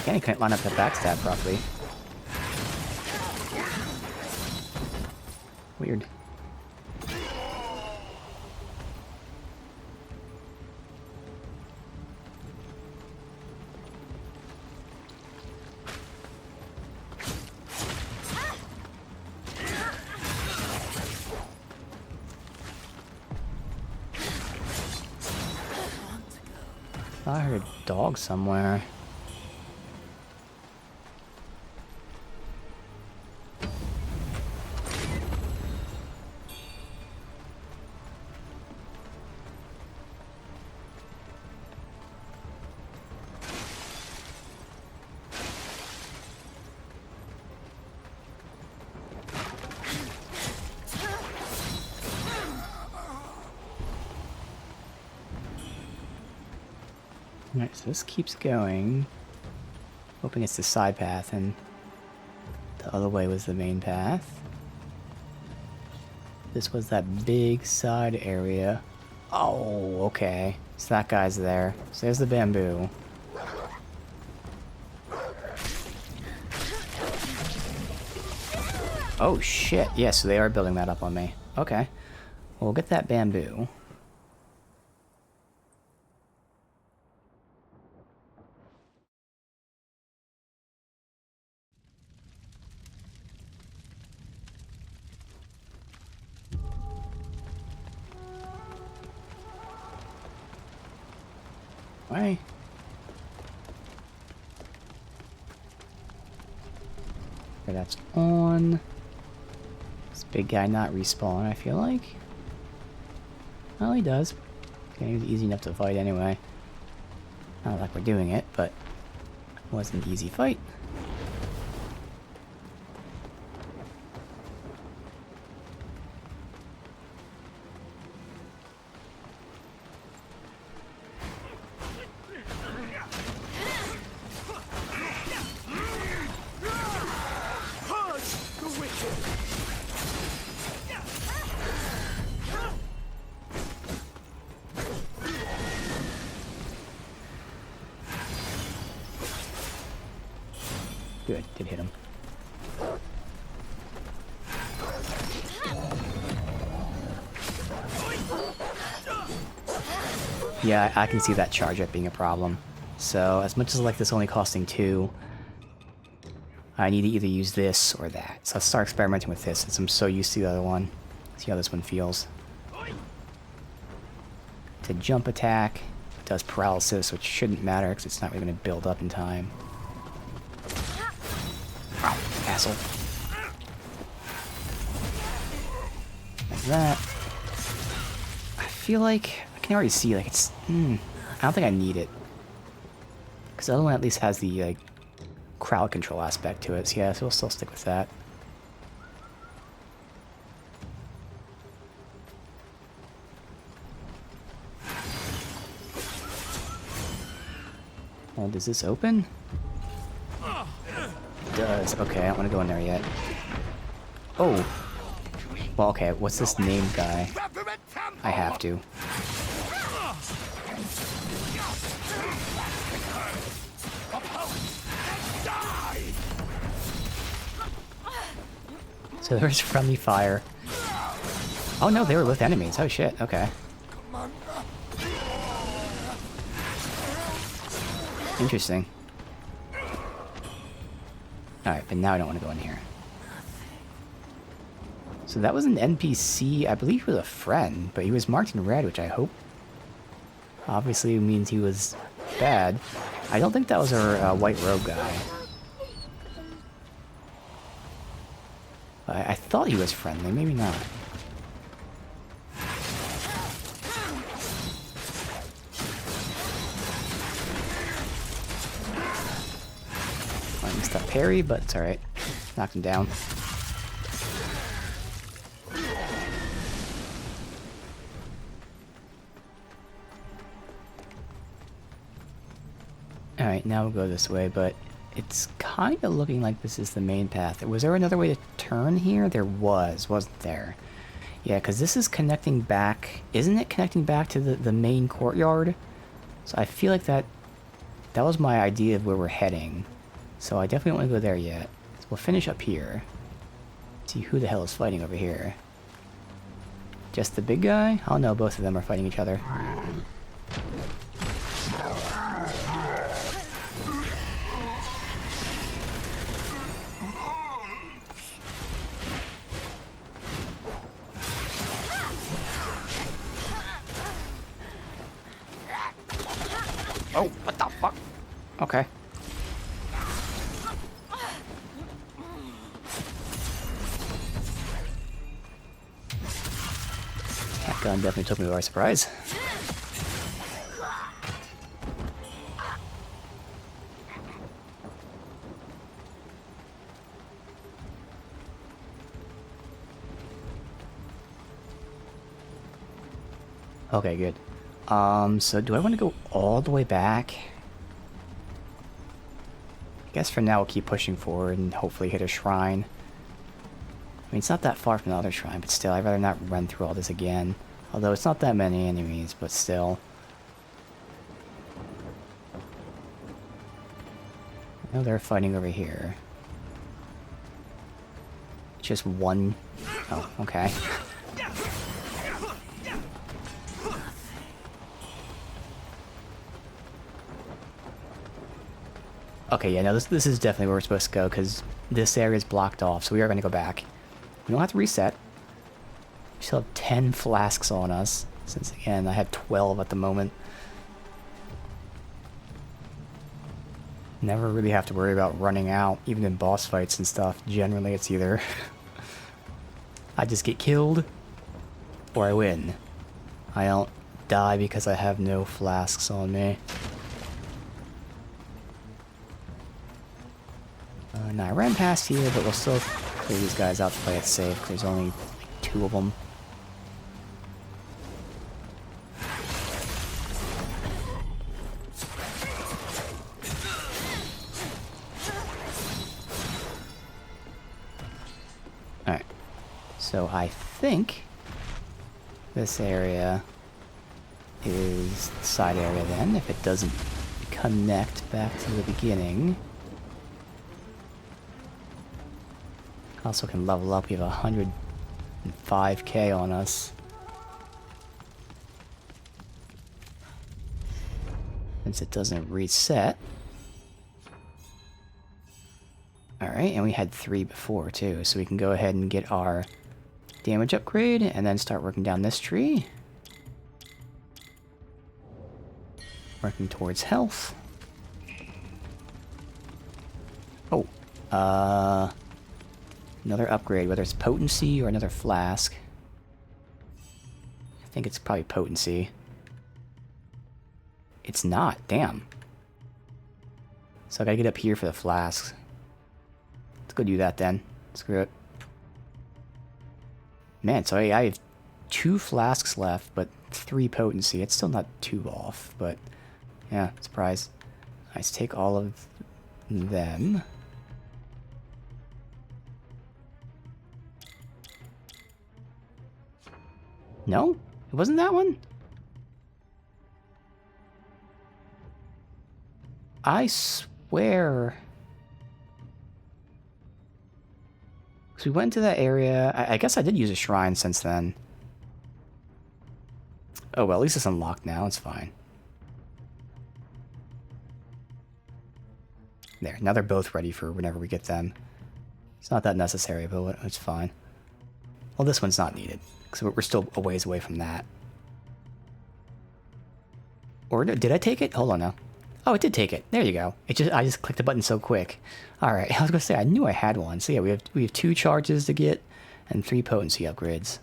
Again, he couldn't line up the backstab properly. Weird. I heard a dog somewhere. Alright, so this keeps going. Hoping it's the side path and the other way was the main path. This was that big side area. Oh, okay. So that guy's there. So there's the bamboo. Oh shit. Yeah, so they are building that up on me. Okay. We'll get that bamboo. Why? Okay, that's on. This big guy not respawn, I feel like. Well, he does. Okay, he was easy enough to fight anyway. Not like we're doing it, but it wasn't an easy fight. Good, did hit him. Yeah, I can see that charge up being a problem. So, as much as I like this only costing 2, I need to either use this or that. So let's start experimenting with this since I'm so used to the other one. See how this one feels. It's a jump attack. It does paralysis, which shouldn't matter because it's not really going to build up in time. Ow, asshole. Like that. I feel like I can already see, like, it's... I don't think I need it. Because the other one at least has the, like, crowd control aspect to it. So yeah, so we'll still stick with that. Well, does this open? does. Okay, I don't want to go in there yet. Oh. Well, okay, what's this name guy? I have to. So there's friendly fire. Oh no, they were with enemies. Oh shit, okay. Interesting. Alright, but now I don't want to go in here. So that was an NPC, I believe he was a friend, but he was marked in red, which I hope obviously means he was bad. I don't think that was our white robe guy. I thought he was friendly, maybe not. I missed that parry, but it's alright. Knocked him down. Alright, now we'll go this way, but it's kind of looking like this is the main path. Was there another way to turn here? There was, wasn't there? Yeah, because this is connecting back... Isn't it connecting back to the main courtyard? So I feel like that was my idea of where we're heading. So I definitely don't want to go there yet. So we'll finish up here. See who the hell is fighting over here. Just the big guy? Oh no, both of them are fighting each other. Oh, what the fuck? Okay. That gun definitely took me by surprise. Okay, good. So do I want to go all the way back? I guess for now we'll keep pushing forward and hopefully hit a shrine. I mean, it's not that far from the other shrine, but still, I'd rather not run through all this again. Although it's not that many enemies, but still. I know they're fighting over here. Just one... Oh, okay. Okay, yeah, no, this is definitely where we're supposed to go, because this area is blocked off, so we are going to go back. We don't have to reset. We still have 10 flasks on us, since, again, I have 12 at the moment. Never really have to worry about running out, even in boss fights and stuff. Generally, it's either I just get killed, or I win. I don't die because I have no flasks on me. Now I ran past here, but we'll still clear these guys out to play it safe, because there's only like 2 of them. Alright. So I think this area is the side area then, if it doesn't connect back to the beginning. Also can level up, we have 105k on us. Since it doesn't reset. Alright, and we had 3 before too, so we can go ahead and get our damage upgrade and then start working down this tree. Working towards health. Oh, another upgrade, whether it's potency or another flask. I think it's probably potency. It's not, damn. So I gotta get up here for the flasks. Let's go do that then. Screw it. Man, so I have 2 flasks left, but 3 potency. It's still not too off, but yeah, surprise. Let's take all of them. No? It wasn't that one? I swear... So we went to that area. I guess I did use a shrine since then. Oh, well, at least it's unlocked now. It's fine. There. Now they're both ready for whenever we get them. It's not that necessary, but it's fine. Well, this one's not needed, because we're still a ways away from that. Or did I take it? Hold on now. Oh, it did take it. There you go. I just clicked the button so quick. All right, I was gonna say I knew I had one. So yeah, we have 2 charges to get and 3 potency upgrades.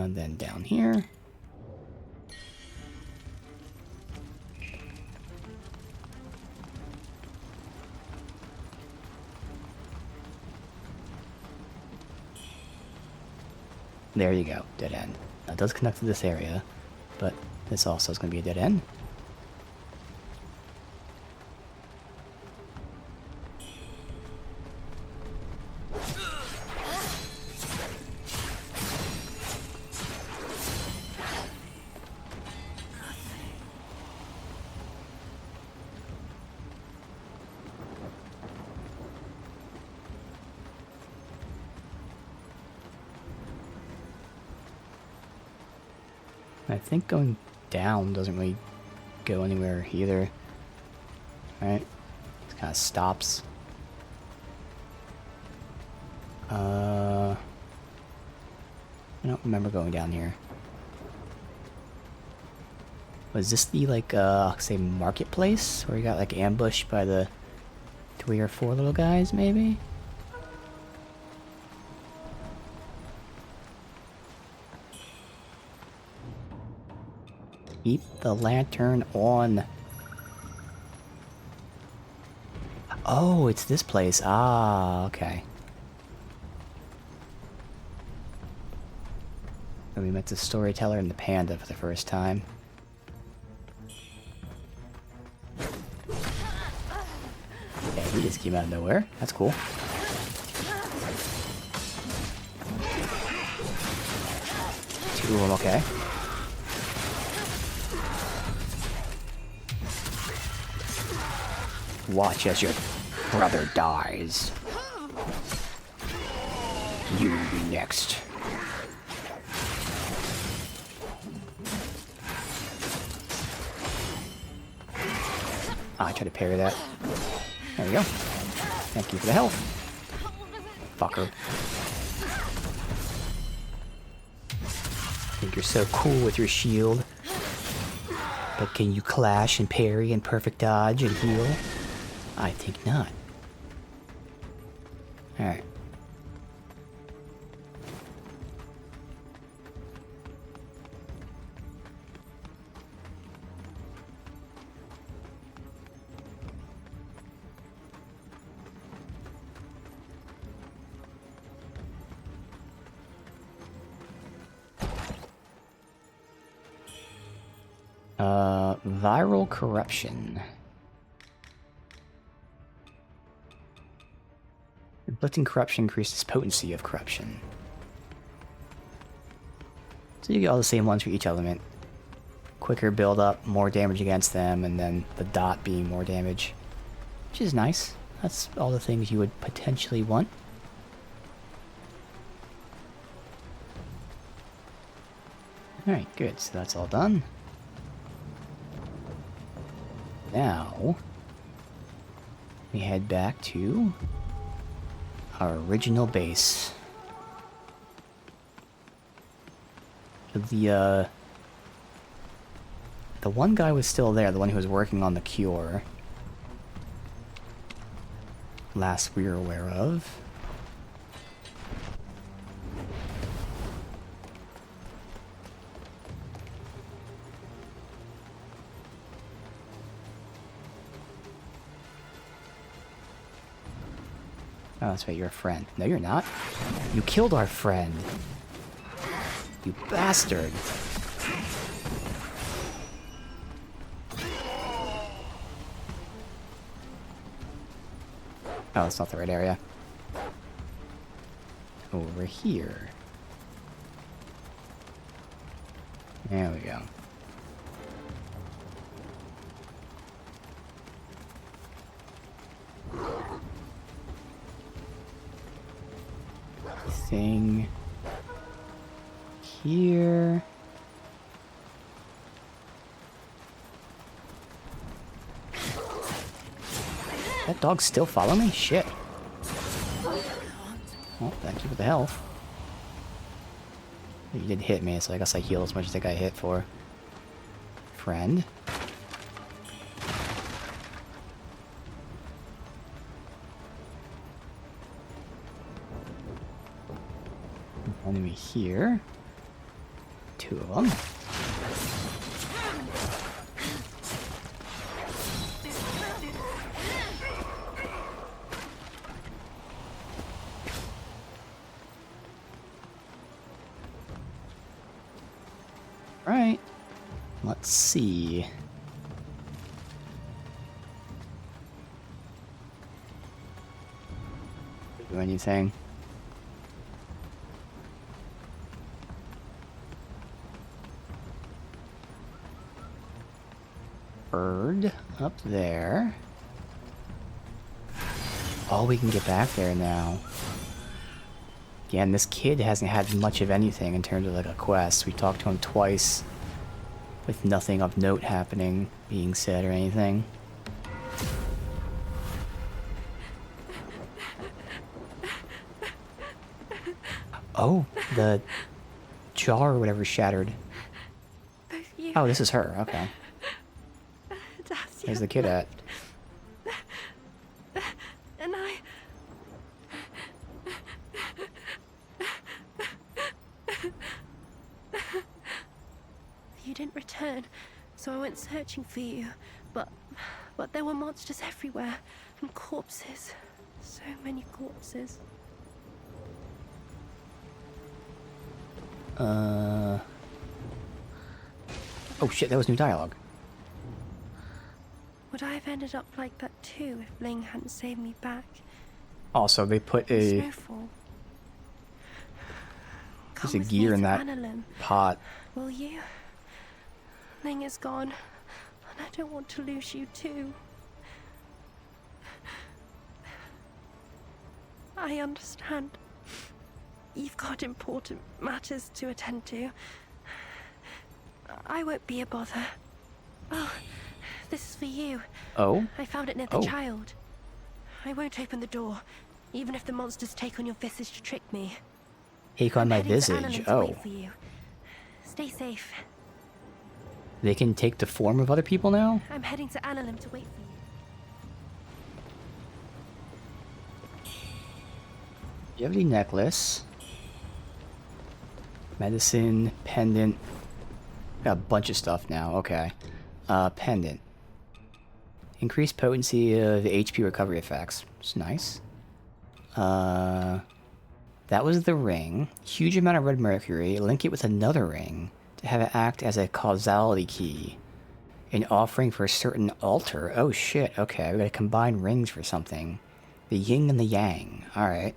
Then down here. There you go, dead end. Now it does connect to this area, but this also is going to be a dead end. I think going down doesn't really go anywhere either. Right? It kind of stops. I don't remember going down here. Was this the, like, say, marketplace? Where you got, like, ambushed by the 3 or 4 little guys, maybe? Keep the lantern on. Oh, it's this place. Ah, okay. So we met the storyteller and the panda for the first time. Yeah, he just came out of nowhere. That's cool. Two of them, okay. Watch as your brother dies. You will be next. I tried to parry that. There we go. Thank you for the health. Fucker. Think you're so cool with your shield. But can you clash and parry and perfect dodge and heal? I think not. Alright. Viral corruption. Inflicting corruption increases potency of corruption. So you get all the same ones for each element. Quicker build up, more damage against them, and then the dot being more damage. Which is nice. That's all the things you would potentially want. Alright, good. So that's all done. Now, we head back to our original base. The one guy was still there, the one who was working on the cure. Last we were aware of. Oh, that's right, you're a friend. No, you're not. You killed our friend. You bastard. Oh, that's not the right area. over here. There we go. Thing here. That dog still follow me? Shit. Well, thank you for the health. You did hit me, so I guess I heal as much as I got hit for. Friend. Enemy here. 2 of them. Right. Let's see. Do anything? Bird up there. Oh, we can get back there now. Again, this kid hasn't had much of anything in terms of like a quest. We talked to him twice with nothing of note happening, being said or anything. Oh, the jar or whatever shattered. Oh, this is her. Okay. Where's the kid at? And you didn't return, so I went searching for you. But there were monsters everywhere, and corpses. So many corpses. Oh shit, that was new dialogue. Would I have ended up like that too if Ling hadn't saved me back? Also, they put a Snowfall. there's a gear in that pot. Will you? Ling is gone, and I don't want to lose you too. I understand. You've got important matters to attend to. I won't be a bother. Oh, this is for you. Oh? I found it near the child. I won't open the door, even if the monsters take on your visage to trick me. Take on my Heading to visage. Annalyn to Oh. wait for you. Stay safe. They can take the form of other people now? I'm heading to Annalyn to wait for you. Longevity necklace. Medicine, pendant. Got a bunch of stuff now. Okay. Pendant. Increased potency of HP recovery effects. It's nice. That was the ring. Huge amount of red mercury. Link it with another ring to have it act as a causality key. An offering for a certain altar. Oh shit. Okay, we gotta combine rings for something. The yin and the yang. Alright.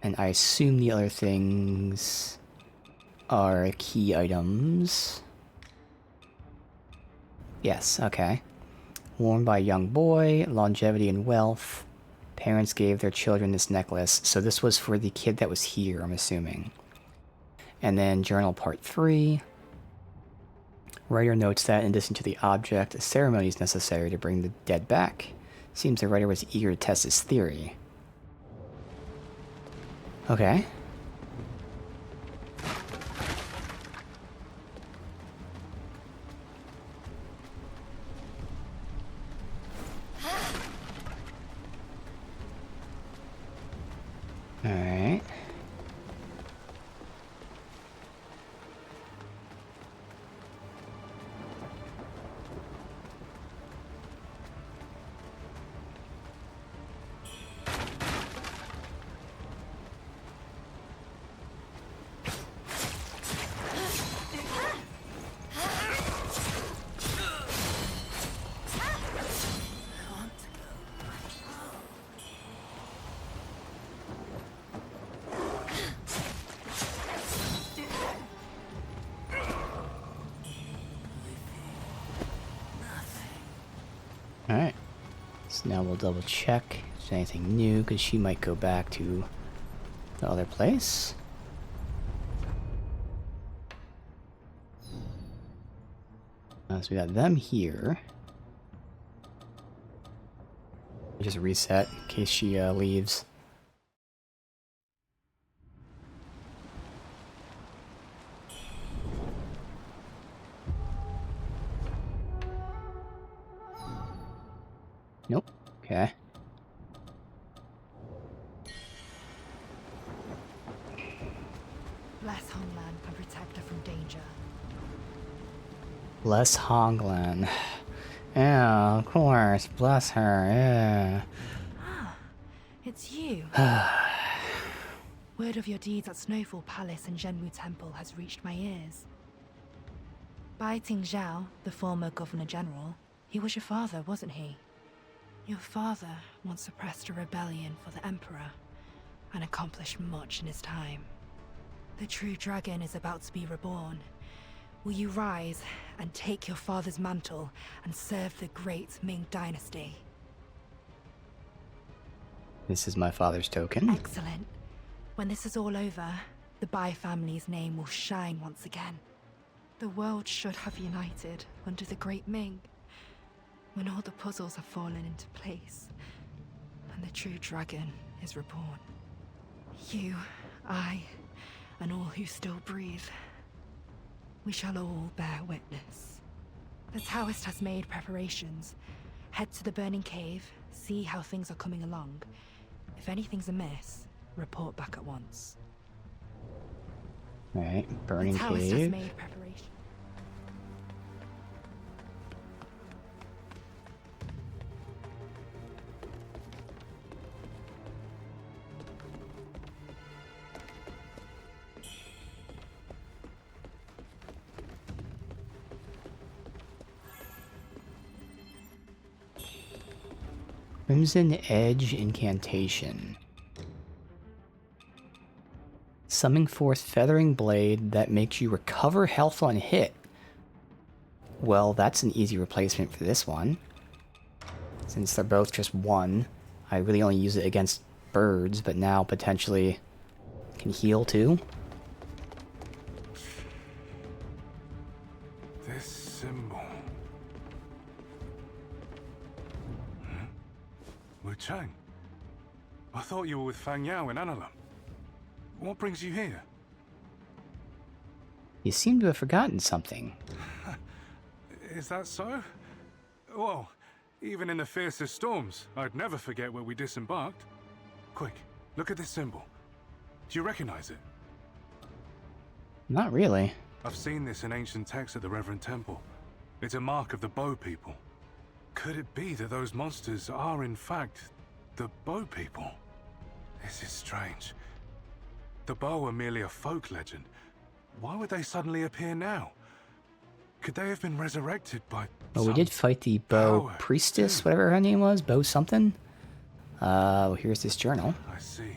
And I assume the other things are key items. Yes, okay. Worn by a young boy, longevity and wealth. Parents gave their children this necklace. So this was for the kid that was here, I'm assuming. And then journal part 3. Writer notes that in addition to the object, a ceremony is necessary to bring the dead back. Seems the writer was eager to test his theory. Okay. Alright. Alright. So now we'll double check if there's anything new, because she might go back to the other place. So we got them here. Just reset in case she leaves. Nope. Okay. Bless Homeland and protect her from danger. Bless Honglan. Yeah, of course. Bless her. Yeah. Ah, it's you. Word of your deeds at Snowfall Palace and Zhenwu Temple has reached my ears. Bai Ting Zhao, the former Governor General, he was your father, wasn't he? Your father once suppressed a rebellion for the Emperor and accomplished much in his time. The true dragon is about to be reborn. Will you rise and take your father's mantle and serve the great Ming dynasty? This is my father's token. Excellent. When this is all over, the Bai family's name will shine once again. The world should have united under the great Ming, when all the puzzles have fallen into place, and the true dragon is reborn. You, I, and all who still breathe, we shall all bear witness. The Taoist has made preparations. Head to the burning cave, see how things are coming along. If anything's amiss, report back at once. Alright, burning The Taoist cave. has made preparations. Crimson Edge Incantation. Summoning forth Feathering Blade that makes you recover health on hit. Well, that's an easy replacement for this one. Since they're both just one, I really only use it against birds, but now potentially can heal too. This symbol. Wuchang, I thought you were with Fang Yao in Analam. What brings you here? You seem to have forgotten something. Is that so? Well, even in the fiercest storms, I'd never forget where we disembarked. Quick, look at this symbol. Do you recognize it? Not really. I've seen this in ancient texts at the Reverend Temple. It's a mark of the Bow People. Could it be that those monsters are, in fact, the Bow People? This is strange. The Bow are merely a folk legend. Why would they suddenly appear now? Could they have been resurrected by Well, we did fight the Bow Priestess, whatever her name was, Bow something. Here's this journal. I see.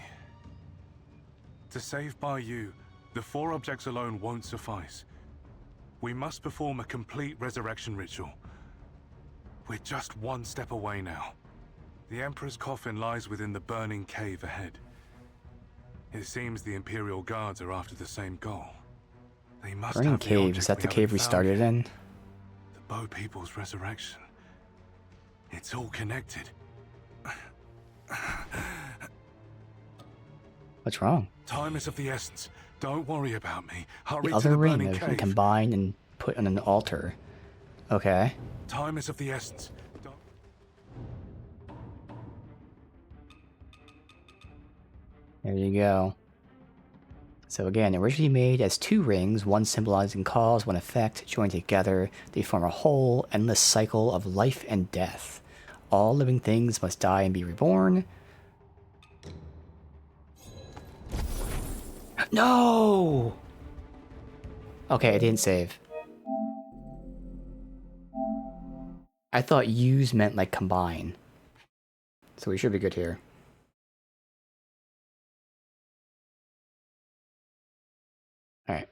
To save Bai Yu, the 4 objects alone won't suffice. We must perform a complete resurrection ritual. We're just one step away now. The Emperor's coffin lies within the burning cave ahead. It seems the Imperial Guards are after the same goal. They must Burning have the cave, object is that the haven't cave we found started yet. in? The Bow People's resurrection. It's all connected. What's wrong? Time is of the essence. Don't worry about me. Hurry The to other the ring burning that we can cave. combine and put on an altar. Okay. Time is of the essence. There you go. So again, originally made as 2 rings, one symbolizing cause, one effect, joined together, they form a whole, endless cycle of life and death. All living things must die and be reborn. No! Okay, I didn't save. I thought use meant like combine. So we should be good here. Alright.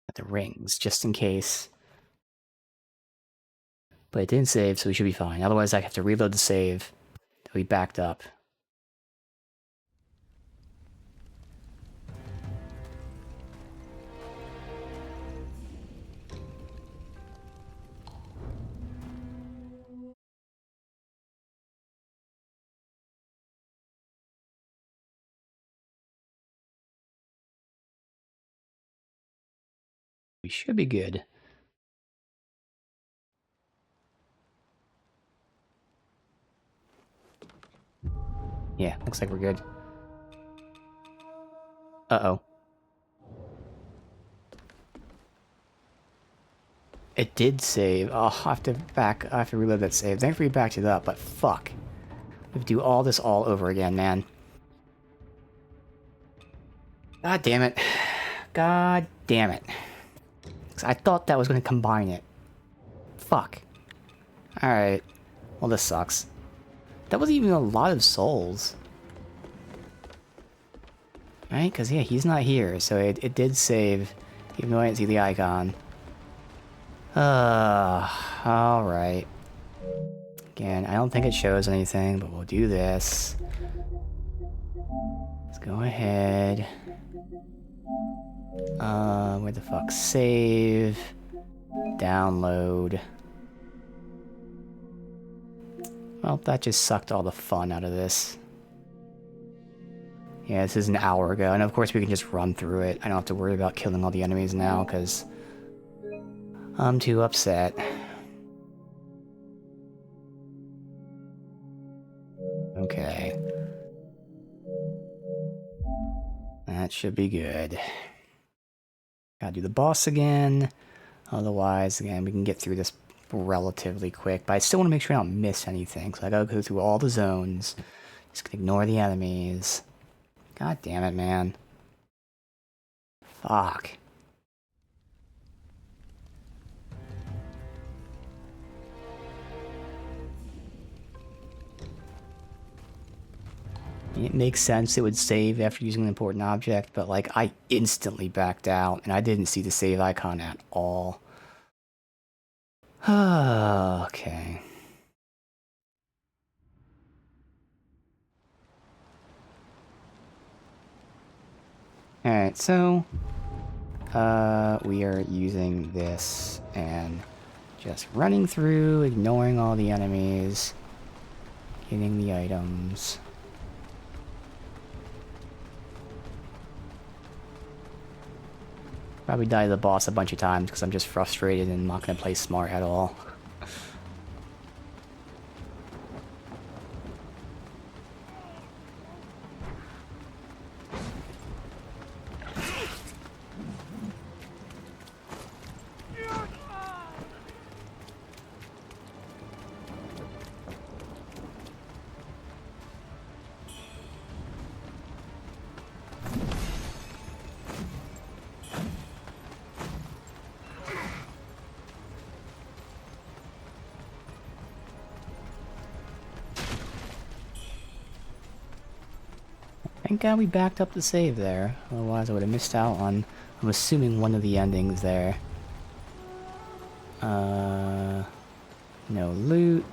At the rings, just in case. But it didn't save, so we should be fine. Otherwise, I have to reload the save. It'll be backed up. We should be good. Yeah, looks like we're good. Uh-oh. It did save. Oh, I have to reload that save. Thankfully we backed it up, but fuck. We have to do all this all over again, man. God damn it. God damn it. 'Cause I thought that was going to combine it. Fuck. Alright. Well, this sucks. That wasn't even a lot of souls. Right? Because, yeah, he's not here, so it did save, even though I didn't see the icon. Alright. Again, I don't think it shows anything, but we'll do this. Let's go ahead. Where the fuck? Save. Download. Well, that just sucked all the fun out of this. Yeah, this is an hour ago, and of course we can just run through it. I don't have to worry about killing all the enemies now, because I'm too upset. Okay. That should be good. Gotta do the boss again. Otherwise, again, we can get through this relatively quick. But I still want to make sure I don't miss anything. So I gotta go through all the zones. Just gonna ignore the enemies. God damn it, man. Fuck. It makes sense it would save after using an important object, but like I instantly backed out and I didn't see the save icon at all. Okay. Alright, so we are using this and just running through, ignoring all the enemies, getting the items. Probably die to the boss a bunch of times because I'm just frustrated and not going to play smart at all. Thank God we backed up the save there, otherwise I would have missed out on, I'm assuming, one of the endings there. No loot.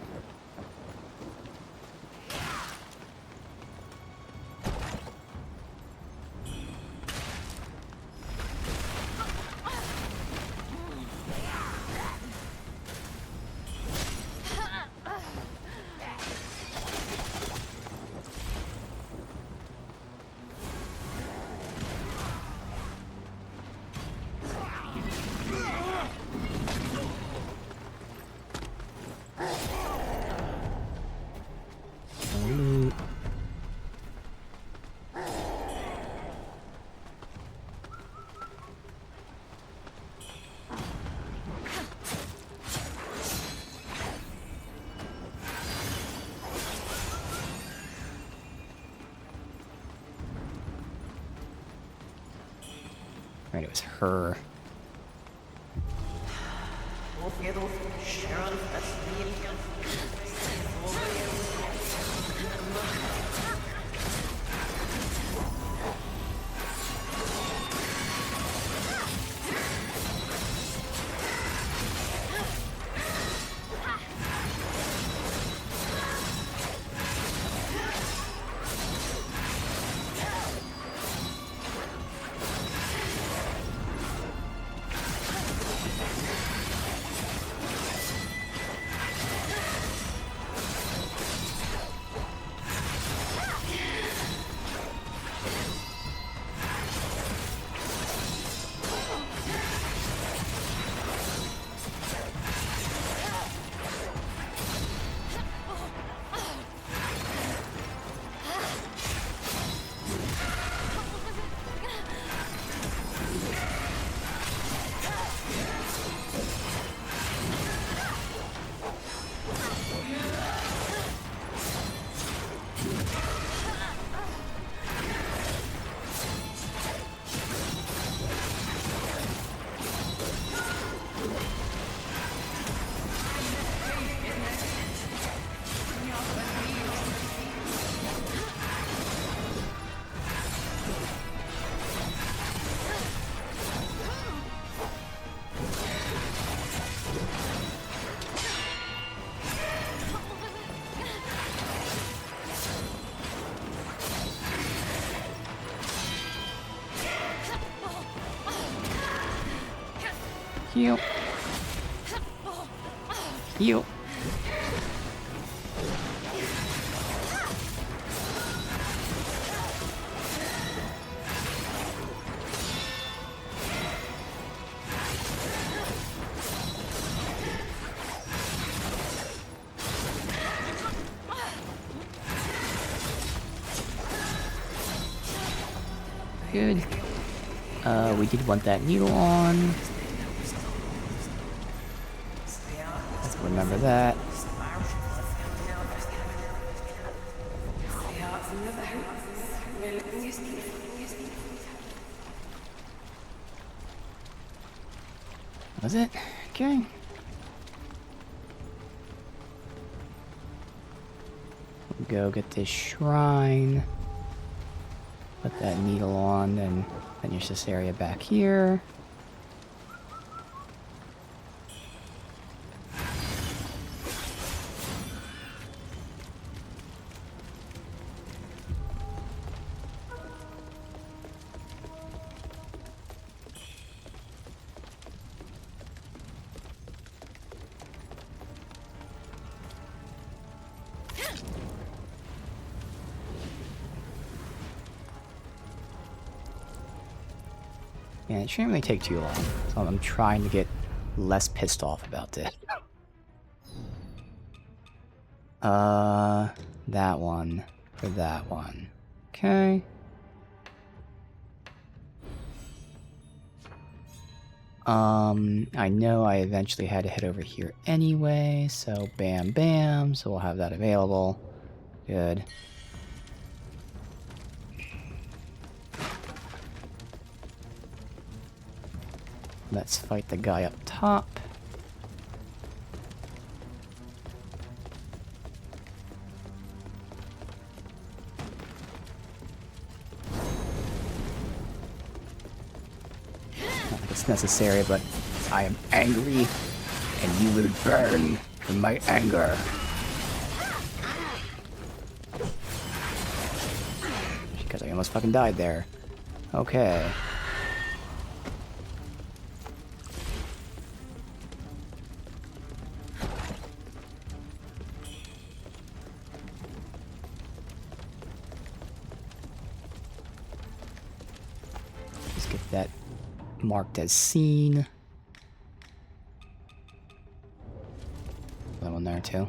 Right, it was her. Heal. Heal. Good. We did want that needle on. Let's remember that. Was it? Okay. Go get this shrine. Put that needle on, and finish this area back here. And it shouldn't really take too long, so I'm trying to get less pissed off about it. That one for that one. Okay. I know I eventually had to head over here anyway, so bam bam, so we'll have that available. Good. Let's fight the guy up top. Not like it's necessary, but I am angry, and you will burn from my anger. Because I almost fucking died there. Okay. That marked as seen. That one there too.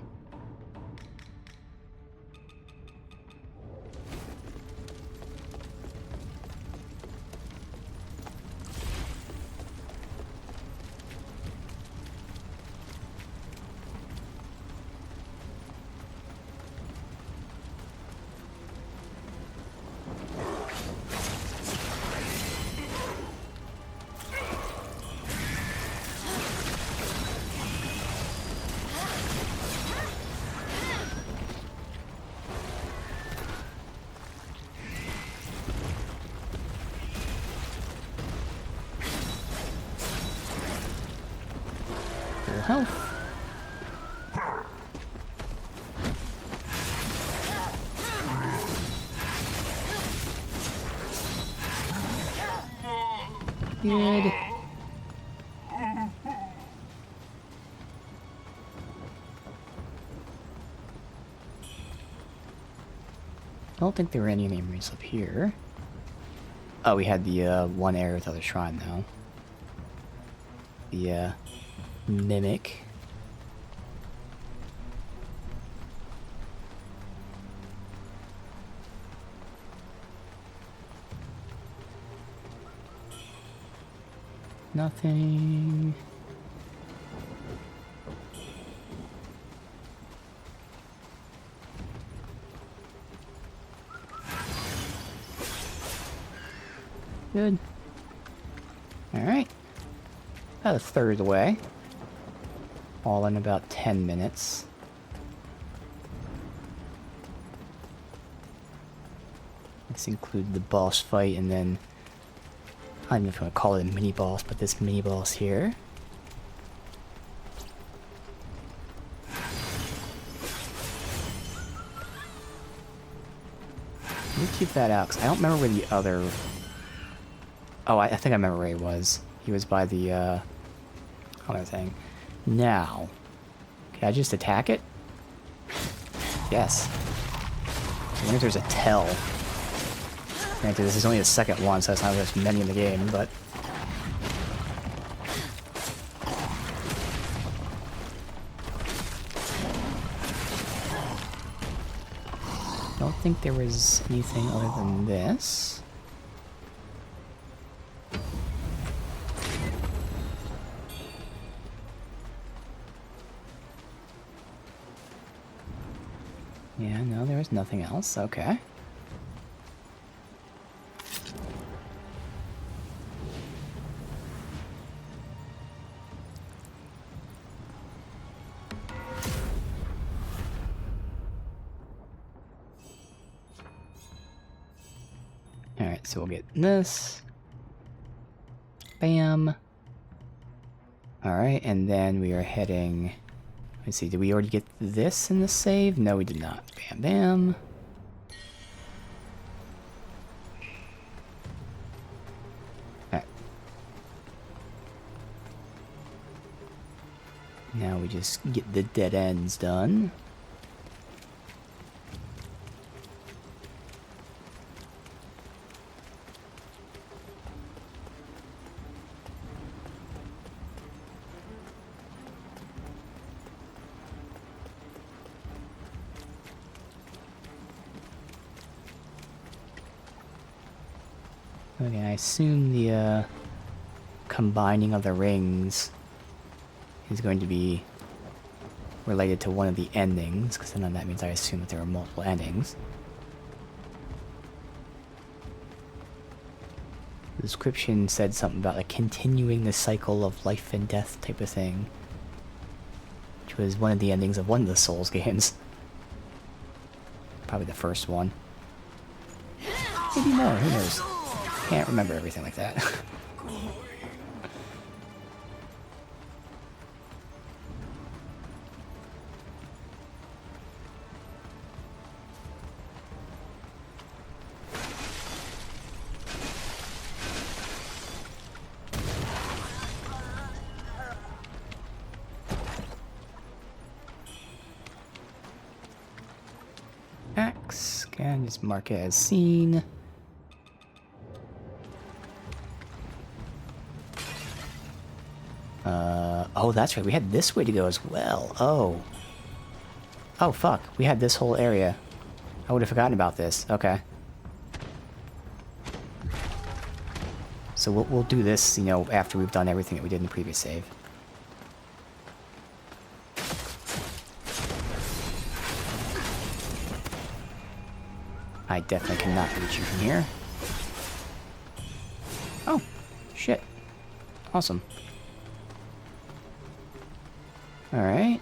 Health. Good. I don't think there were any enemies up here. Oh, we had the one area with other shrine though. The mimic. Nothing. Good. Alright. About a third of the way. All in about 10 minutes. This included the boss fight and then, I don't know if I want to call it a mini boss, but this mini boss here. Let me keep that out, because I don't remember where the other... Oh, I think I remember where he was. He was by the other thing. Now, can I just attack it? Yes. I wonder if there's a tell. Granted, this is only the second one, so it's not as many in the game, but... Don't think there was anything other than this. Yeah, no, there was nothing else. Okay. Alright, so we'll get this. Bam. Alright, and then we are heading... Let's see, did we already get this in the save? No, we did not. Bam, bam. Alright. Now we just get the dead ends done. Okay, I assume the combining of the rings is going to be related to one of the endings, because then that means I assume that there are multiple endings. The description said something about like continuing the cycle of life and death type of thing, which was one of the endings of one of the Souls games. Probably the first one. Maybe more, who knows? Can't remember everything like that. X, can just mark it as seen. Oh, that's right. We had this way to go as well. Oh. Oh, fuck. We had this whole area. I would have forgotten about this. Okay. So we'll do this, you know, after we've done everything that we did in the previous save. I definitely cannot reach you from here. Oh. Shit. Awesome. Alright.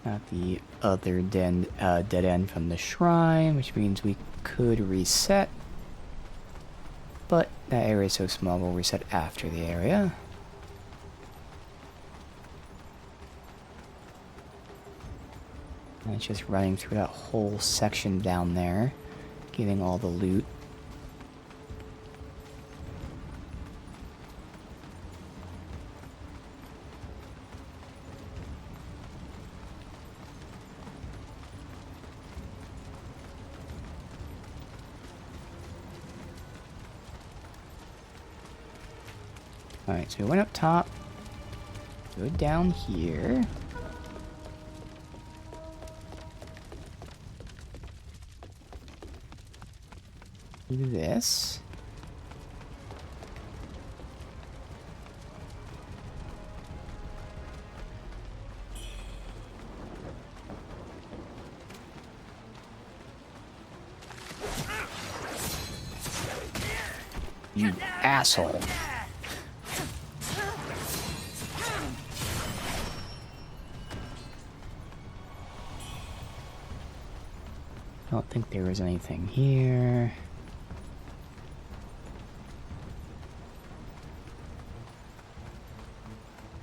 Not the other dead end from the shrine, which means we could reset. But that area is so small, we'll reset after the area. And it's just running through that whole section down there, getting all the loot. Alright, so we went up top, go down here. Do this. You asshole. I don't think there was anything here.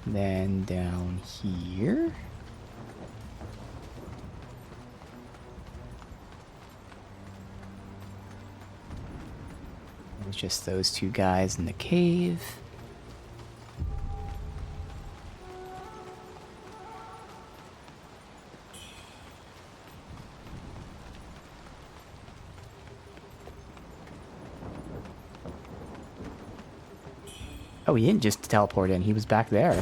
Then down here. There's just those two guys in the cave. Oh, he didn't just teleport in, he was back there.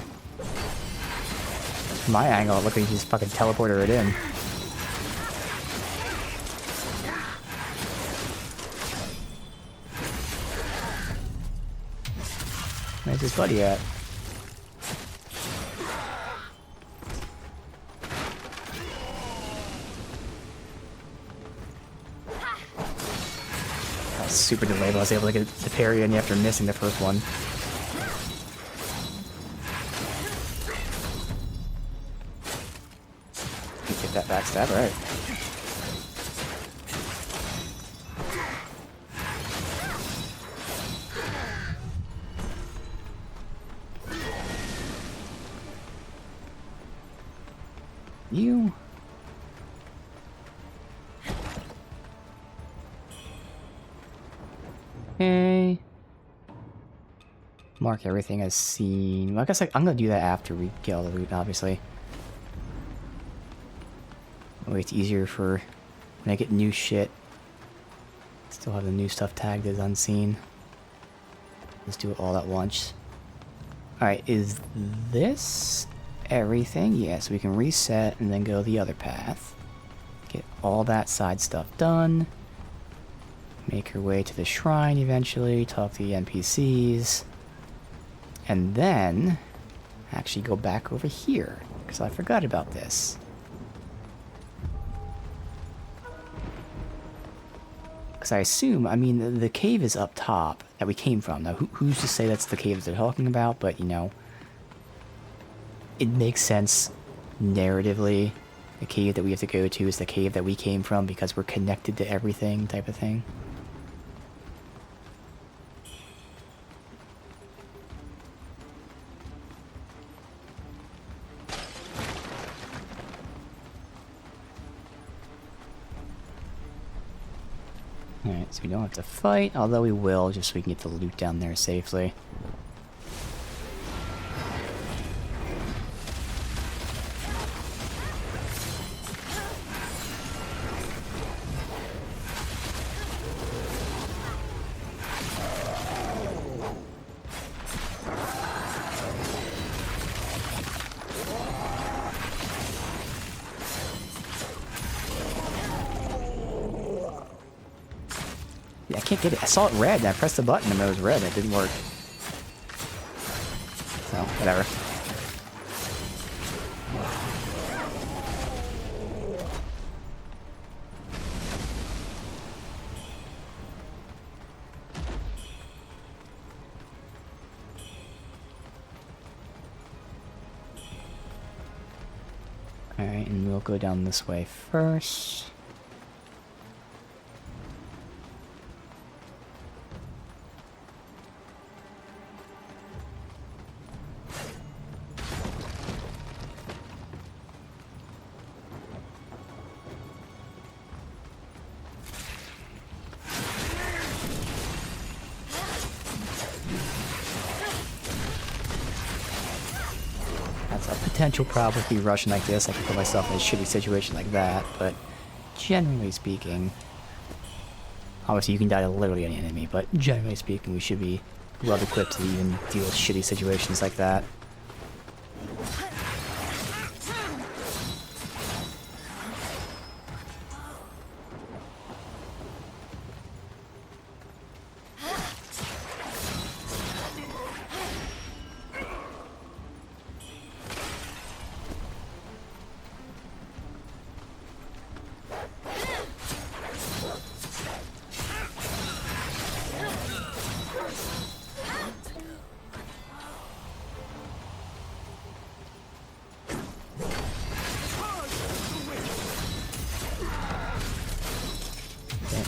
From my angle, it looked like he just fucking teleported it in. Where's his buddy at? That was super delayed, but I was able to get the parry in after missing the first one. Get that backstab, right. You. Okay. Mark everything as seen. Well, I guess I'm gonna do that after we get all the loot, obviously. That way it's easier for when I get new shit. Still have the new stuff tagged as unseen. Let's do it all at once. Alright, is this everything? Yeah, so we can reset and then go the other path. Get all that side stuff done. Make our way to the shrine eventually, talk to the NPCs. And then actually go back over here, because I forgot about this. Because I assume, I mean, the cave is up top that we came from. Now, who's to say that's the cave they're talking about? But, you know, it makes sense narratively. The cave that we have to go to is the cave that we came from because we're connected to everything type of thing. Alright, so we don't have to fight, although we will, just so we can get the loot down there safely. Yeah, I can't get it. I saw it red, and I pressed the button, and it was red, and it didn't work. So, whatever. Alright, and we'll go down this way first. Potential problem with me rushing like this. I can put myself in a shitty situation like that, but generally speaking, obviously you can die to literally any enemy, but generally speaking, we should be well equipped to even deal with shitty situations like that.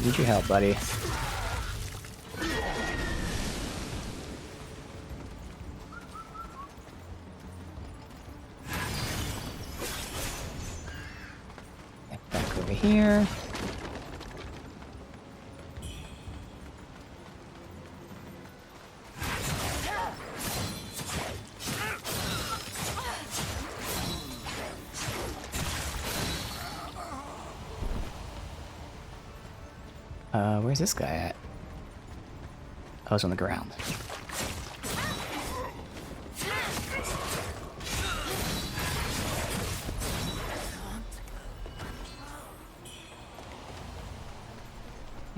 Need your help, buddy. here. Where's this guy at? Oh, it's on the ground.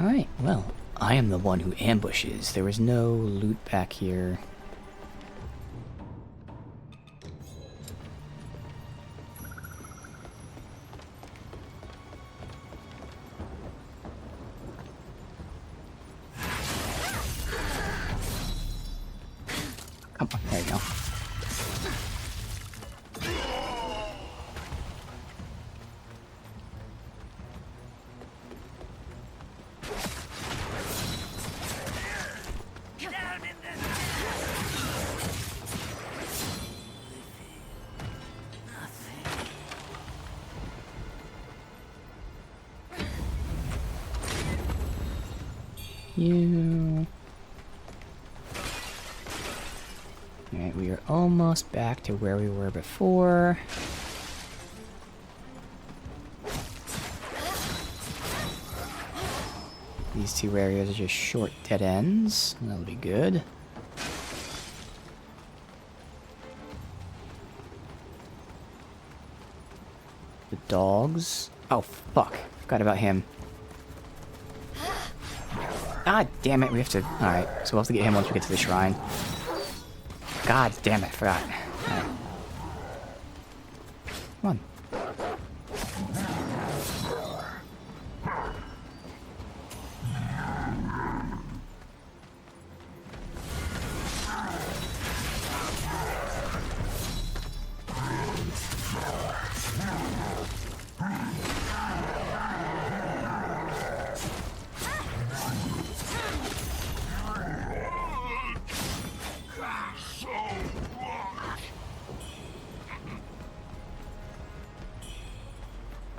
Alright, well, I am the one who ambushes. There was no loot back here. Come on, there you go. You. Alright, we are almost back to where we were before. These two areas are just short dead ends. That'll be good. The dogs. Oh, fuck. Forgot about him. God damn it, we have to... Alright, so we'll have to get him once we get to the shrine. God damn it, I forgot. Alright. Come on.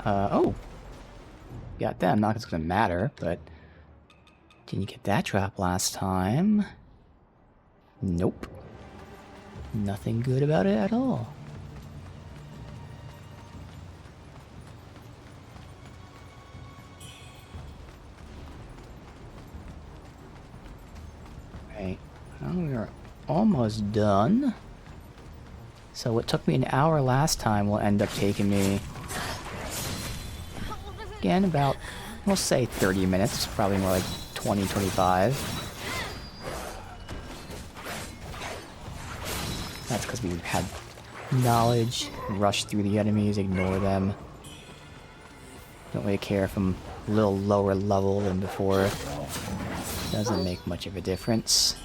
Oh. Got them. Not that it's gonna matter, but... Didn't you get that drop last time? Nope. Nothing good about it at all. Right. Well, we are almost done. So what took me an hour last time will end up taking me... Again, about, we'll say 30 minutes, probably more like 20, 25. That's because we had knowledge, rush through the enemies, ignore them. Don't really care if I'm a little lower level than before. Doesn't make much of a difference.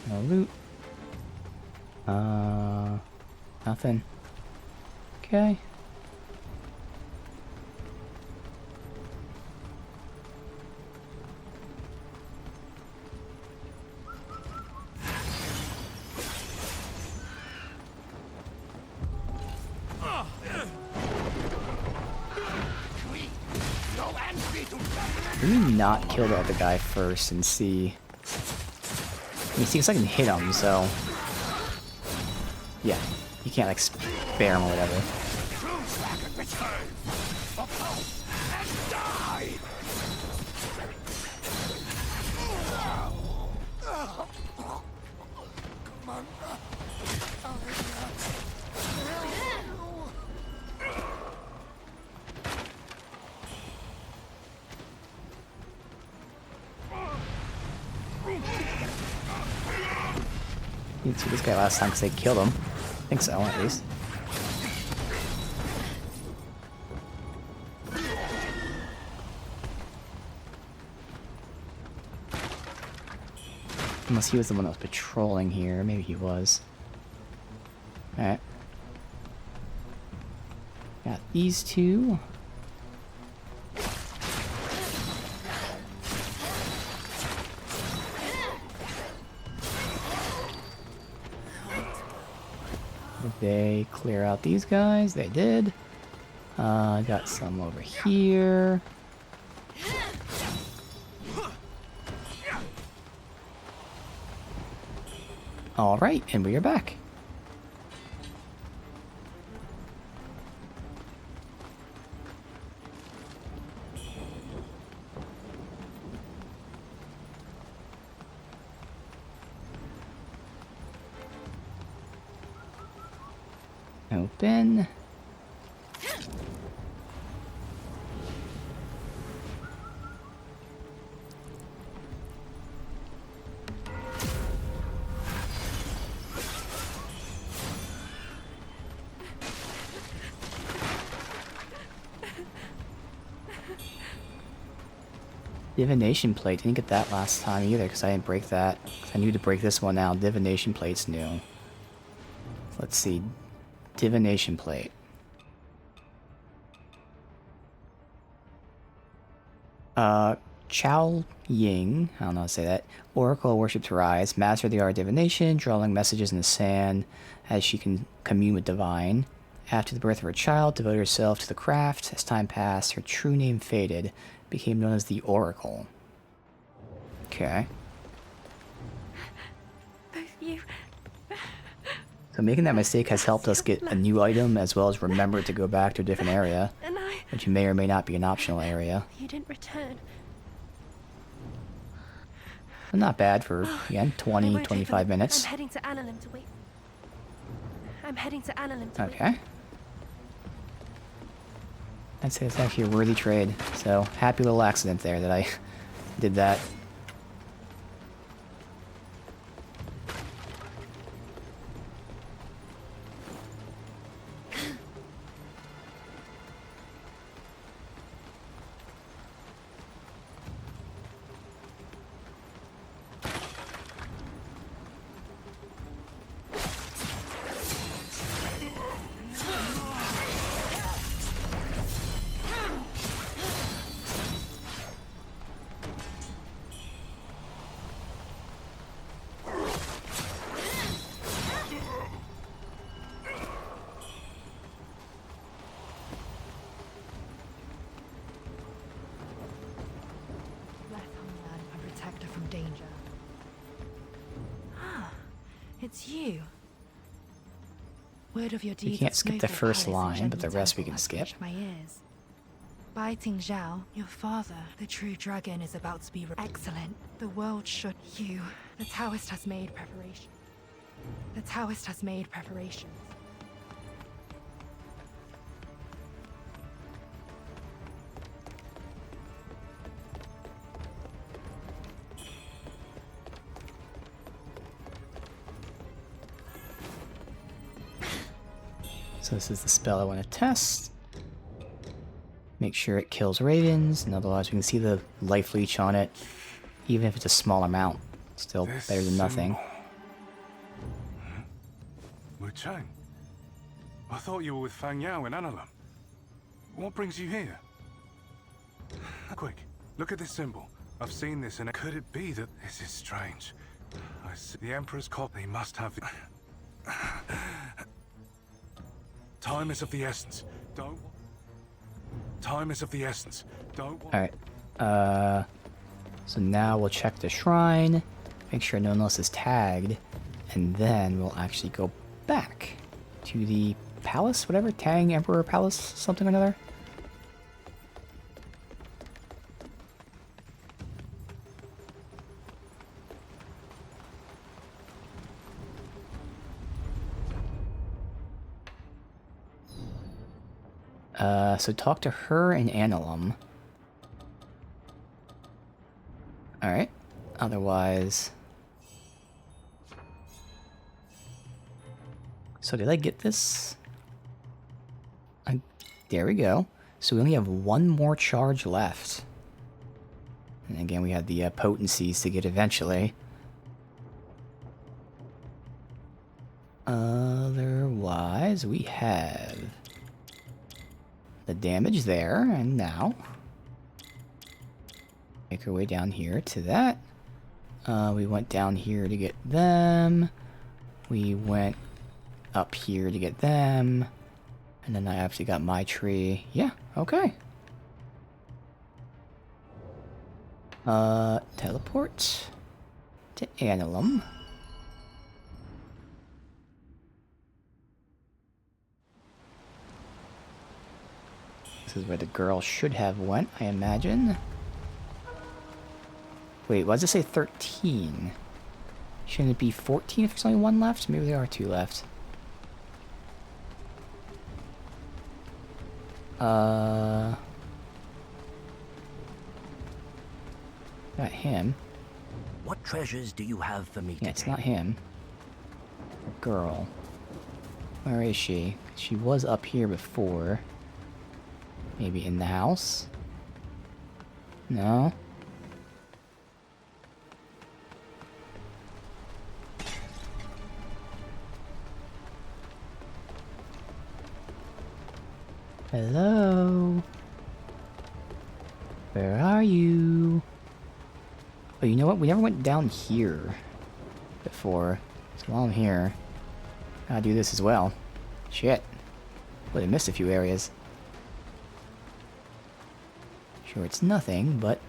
No loot. Nothing. Okay. Let me not kill the other guy first and see. I mean, see if I can hit him, so... Yeah, you can't, like, spare him or whatever. You didn't see this guy last time because they killed him. I think so, at least. Unless he was the one that was patrolling here. Maybe he was. Alright. Got these two. Did they clear out these guys? They did. Got some over here. Alright, and we are back. Open. Divination plate. Didn't get that last time either because I didn't break that. I knew to break this one now. Divination plate's new. Let's see. Divination plate. Chao Ying, I don't know how to say that. Oracle worships her eyes. Master of the art of divination, drawing messages in the sand as she can commune with divine. After the birth of her child, devoted herself to the craft. As time passed, her true name faded, became known as the Oracle. Okay. Both you. So making that mistake has helped us get a new item as well as remember to go back to a different area, And which may or may not be an optional area. you didn't return. But not bad for, again, I 20, won't 25 open it. minutes. I'm heading to Analim to wait. I'm heading to Analim to wait. Okay. I'd say it's actually a worthy trade. So, happy little accident there that I did that. Protect her from danger. Ah, it's you. Word of your deeds. We can't at skip the Snowflake first Palace and line, but the Gentle rest we Temple can has skip. reached my ears. Bai Ting Zhao, your father, the true dragon, is about to be excellent. The world should. You. The Taoist has made preparation. The Taoist has made preparations. So this is the spell I want to test. Make sure it kills ravens, and otherwise we can see the life leech on it. Even if it's a small amount, still better than nothing. Wuchang, I thought you were with Fang Yao in Analam. What brings you here? Quick, look at this symbol. I've seen this, and could it be that this is strange? I see the Emperor's copy. They must have. Time is of the essence. Don't. Time is of the essence. Don't. Alright. So now we'll check the shrine, make sure no one else is tagged, and then we'll actually go back to the palace, whatever, Tang Emperor Palace, something or another. So talk to her in Analum. Alright. Otherwise... So did I get this? There we go. So we only have one more charge left. And again, we had the potencies to get eventually. Otherwise, we have... the damage there, and now make our way down here to that. We went down here to get them. We went up here to get them. And then I actually got my tree. Yeah, okay. Teleport to Annulum. This is where the girl should have went, I imagine. Wait, why does it say 13? Shouldn't it be 14 if there's only one left? Maybe there are two left. Got him. What treasures do you have for me today? Yeah, it's not him. Girl. Where is she? She was up here before. Maybe in the house? No? Hello? Where are you? Oh, you know what? We never went down here before. So while I'm here, gotta do this as well. Shit. Would have missed a few areas. Sure, it's nothing, but...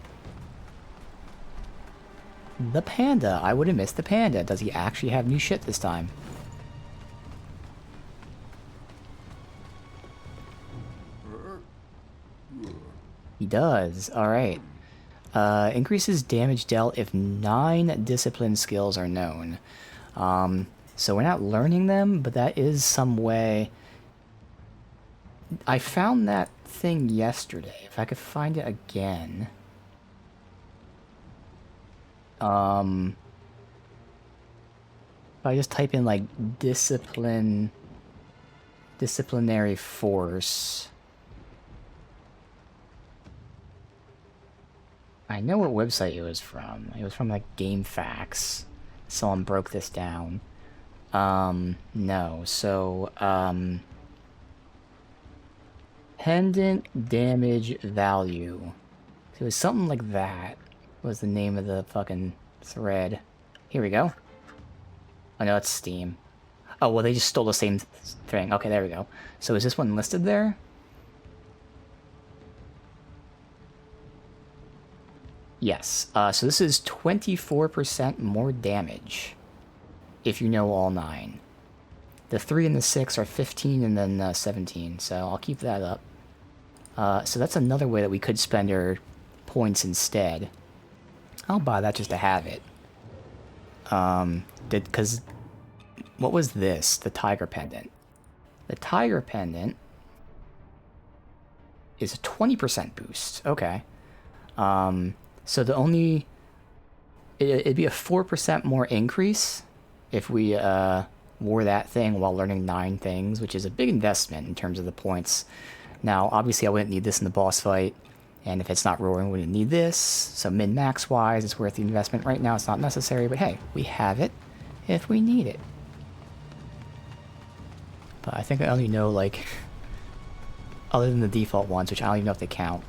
The panda! I would have missed the panda. Does he actually have new shit this time? He does. Alright. Increases damage dealt if 9 discipline skills are known. So we're not learning them, but that is some way... I found that thing yesterday. If I could find it again... If I just type in, like, disciplinary force... I know what website it was from. It was from, like, GameFAQs. Someone broke this down. No. So, pendant damage value. So it was something like that was the name of the fucking thread. Here we go. Oh, no, it's Steam. Oh, well, they just stole the same thing. Okay, there we go. So is this one listed there? Yes, so this is 24% more damage if you know all 9. The 3 and the 6 are 15 and then 17, so I'll keep that up. So that's another way that we could spend our points instead. I'll buy that just to have it. Because what was this? The Tiger Pendant. The Tiger Pendant is a 20% boost. Okay. So the only... It'd be a 4% more increase if we wore that thing while learning 9 things, which is a big investment in terms of the points. Now, obviously I wouldn't need this in the boss fight, and if it's not roaring, we wouldn't need this. So min-max wise, it's worth the investment. Right now it's not necessary, but hey, we have it if we need it. But I think I only know, like... other than the default ones, which I don't even know if they count.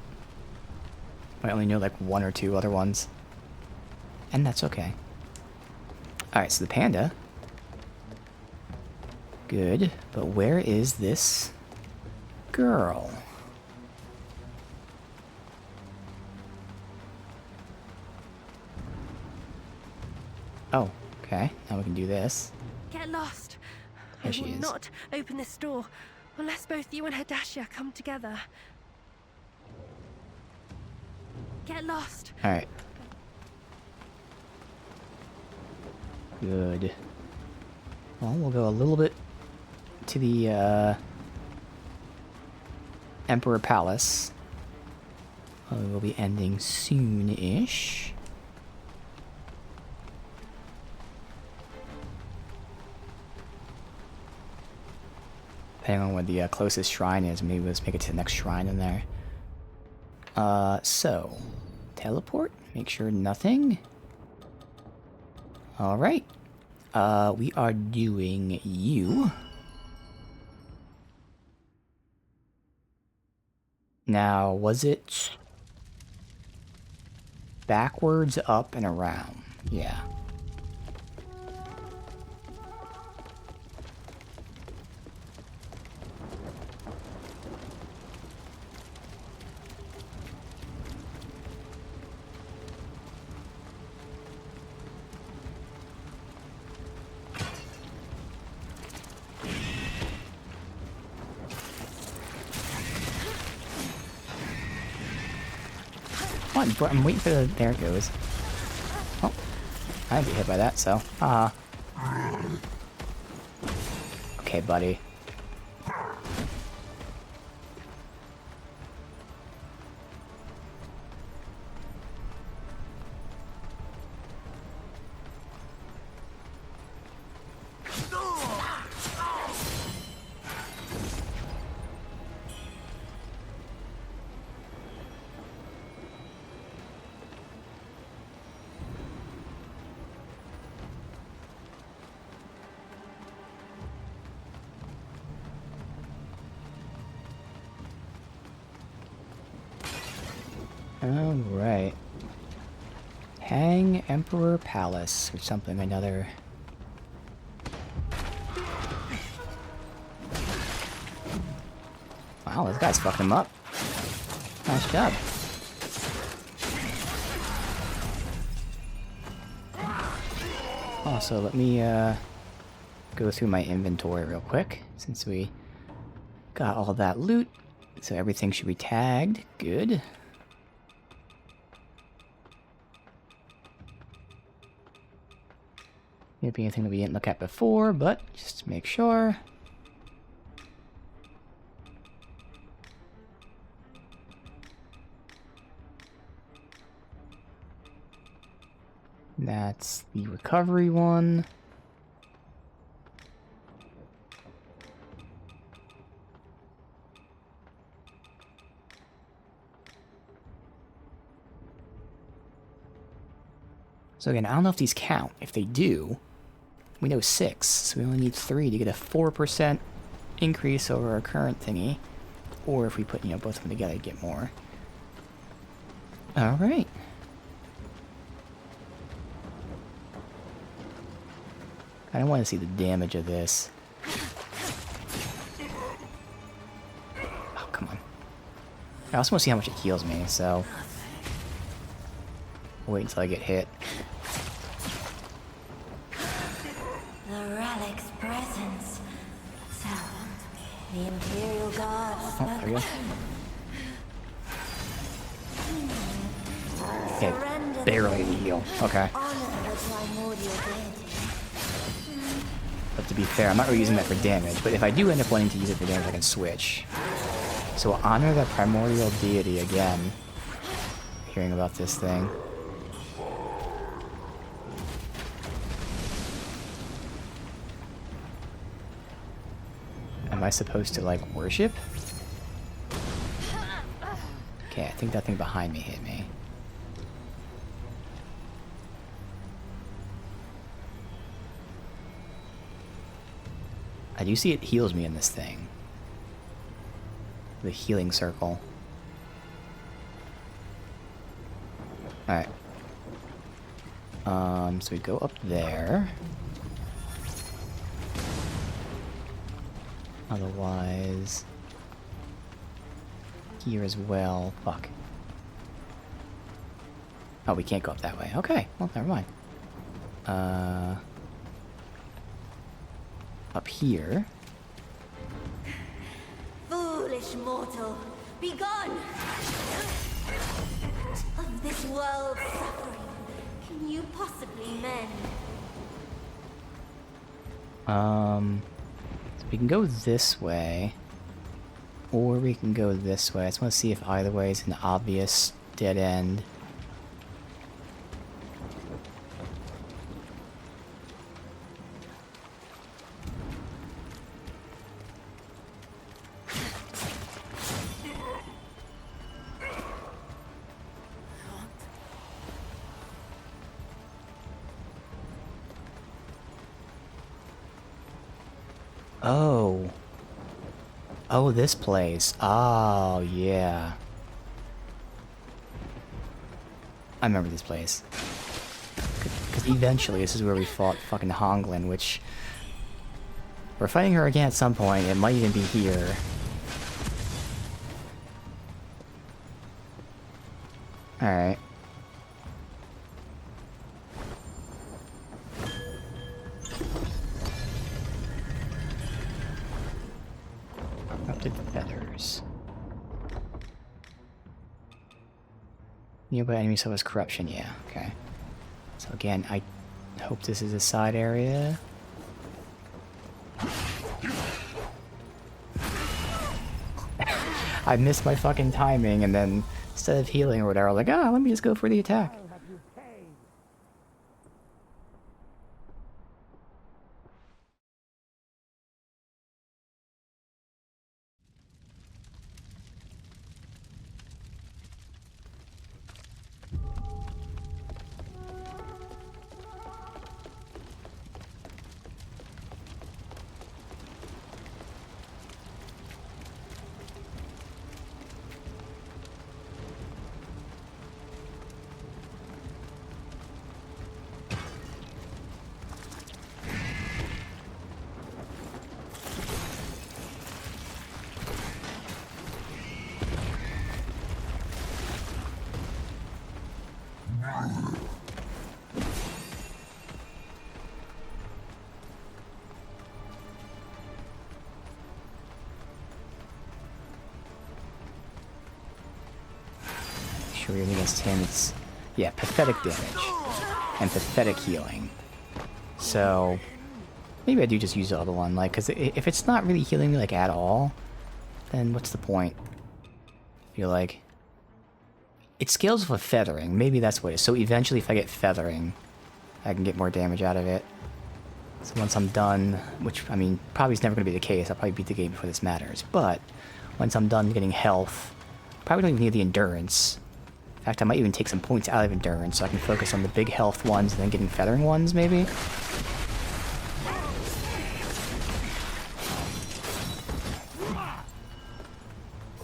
I only know like 1 or 2 other ones. And that's okay. Alright, so the panda. Good. But where is this girl? Oh, okay. Now we can do this. Get lost. There I she will is. not open this door unless both you and Hadashia come together. Get lost. Alright. Good. Well, we'll go a little bit to the Emperor Palace. We'll be ending soon-ish. Depending on where the closest shrine is, maybe let's make it to the next shrine in there. So, teleport, make sure nothing. Alright. We are doing you. Now, was it backwards, up, and around? Yeah. Come on, I'm waiting for the... There it goes. Oh. I didn't get hit by that, so... Okay, buddy. Alright. Hang Emperor Palace, or something, another... Wow, this guy's fucking him up. Nice job. Also, let me, go through my inventory real quick, since we got all that loot. So everything should be tagged. Good. Maybe anything that we didn't look at before, but just to make sure. That's the recovery one. So again, I don't know if these count. If they do, we know 6, so we only need 3 to get a 4% increase over our current thingy. Or if we put, both of them together, get more. Alright. I don't want to see the damage of this. Oh, come on. I also want to see how much it heals me, so... Wait until I get hit. The relic's presence. So, the Imperial Guard spoke. Oh, there we go. Okay, barely heal. Okay. But to be fair, I'm not really using that for damage, but if I do end up wanting to use it for damage, I can switch. So honor the primordial deity again. Hearing about this thing. Am I supposed to, like, worship? Okay, I think that thing behind me hit me. I do see it heals me in this thing. The healing circle. Alright. So we go up there. Otherwise... Here as well. Fuck. Oh, we can't go up that way. Okay, well, never mind. Up here. Foolish mortal, be gone! Of this world's suffering, can you possibly mend? So we can go this way. Or we can go this way. I just want to see if either way is an obvious dead end. Oh. Oh, this place. Oh, yeah. I remember this place. Because eventually, this is where we fought fucking Honglin, which... We're fighting her again at some point. It might even be here. Alright. Corrupted feathers. Nearby enemy suffers corruption, yeah, okay. So again, I hope this is a side area. I missed my fucking timing, and then instead of healing or whatever, I was like, ah, let me just go for the attack. Sure, against him, it's... Yeah, pathetic damage. And pathetic healing. So... Maybe I do just use the other one, like, because if it's not really healing me, like, at all, then what's the point? I feel like... It scales with feathering, maybe that's what it is. So eventually, if I get feathering, I can get more damage out of it. So once I'm done, which, I mean, probably is never going to be the case, I'll probably beat the game before this matters, but once I'm done getting health, probably don't even need the endurance. In fact, I might even take some points out of endurance so I can focus on the big health ones and then getting feathering ones, maybe?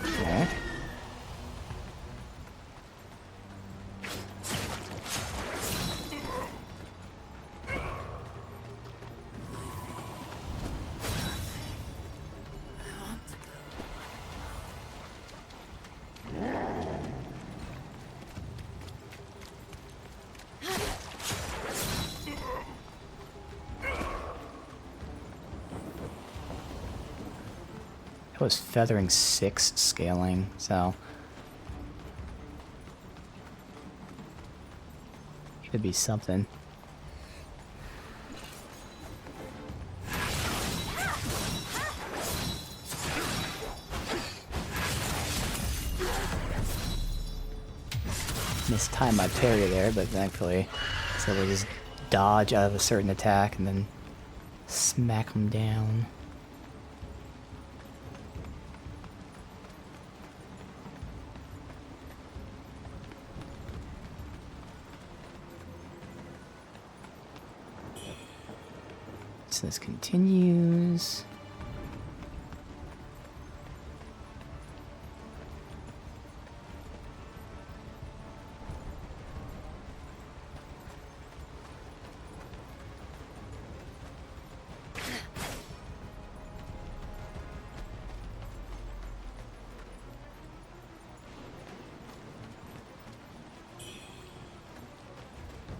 Okay. It was feathering 6 scaling, so should be something. Mistimed my parry there, but thankfully I was able to just dodge out of a certain attack and then smack him down. So this continues.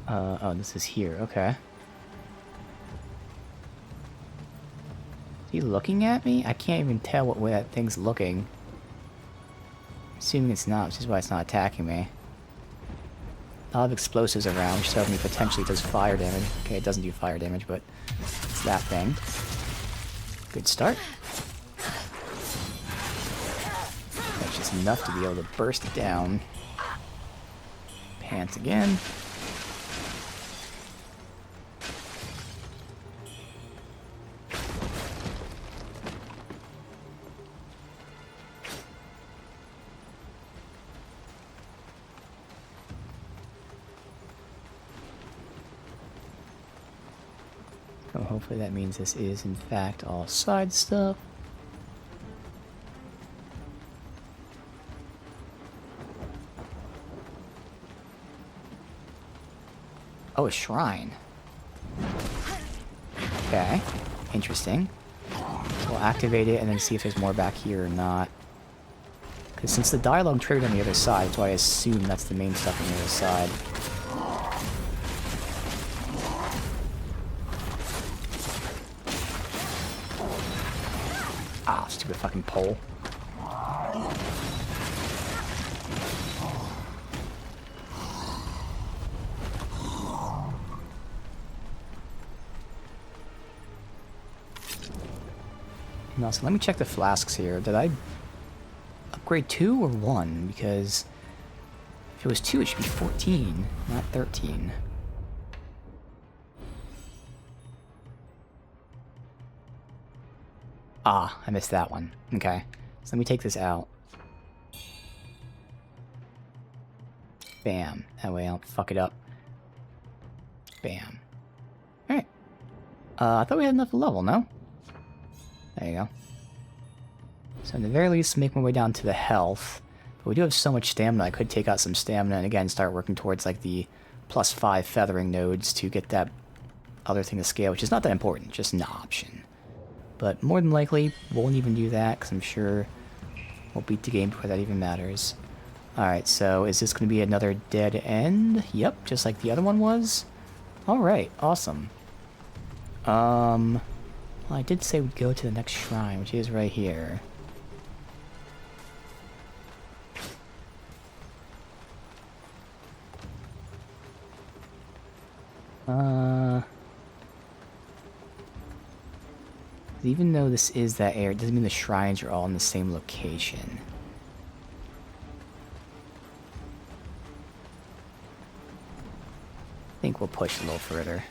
Oh, this is here, okay. Is he looking at me? I can't even tell what way that thing's looking. Assuming it's not, which is why it's not attacking me. A lot of explosives around, which tells me potentially does fire damage. Okay, it doesn't do fire damage, but it's that thing. Good start. That's just enough to be able to burst it down. Pants again. Oh, hopefully that means this is in fact all side stuff. Oh, a shrine. Okay. Interesting. So we'll activate it and then see if there's more back here or not. Because since the dialogue triggered on the other side, that's why I assume that's the main stuff on the other side. Ah, stupid fucking pole. Now, so let me check the flasks here. Did I upgrade 2 or 1? Because if it was 2, it should be 14, not 13. Ah, I missed that one. Okay, so let me take this out. Bam. That way I don't fuck it up. Bam. Alright. I thought we had enough level, no? There you go. So in the very least, make my way down to the health. But we do have so much stamina, I could take out some stamina and again start working towards like the +5 feathering nodes to get that other thing to scale, which is not that important, just an option. But more than likely, won't even do that, because I'm sure we'll beat the game before that even matters. Alright, so is this going to be another dead end? Yep, just like the other one was. Alright, awesome. Well, I did say we'd go to the next shrine, which is right here. Even though this is that area, it doesn't mean the shrines are all in the same location. I think we'll push a little further.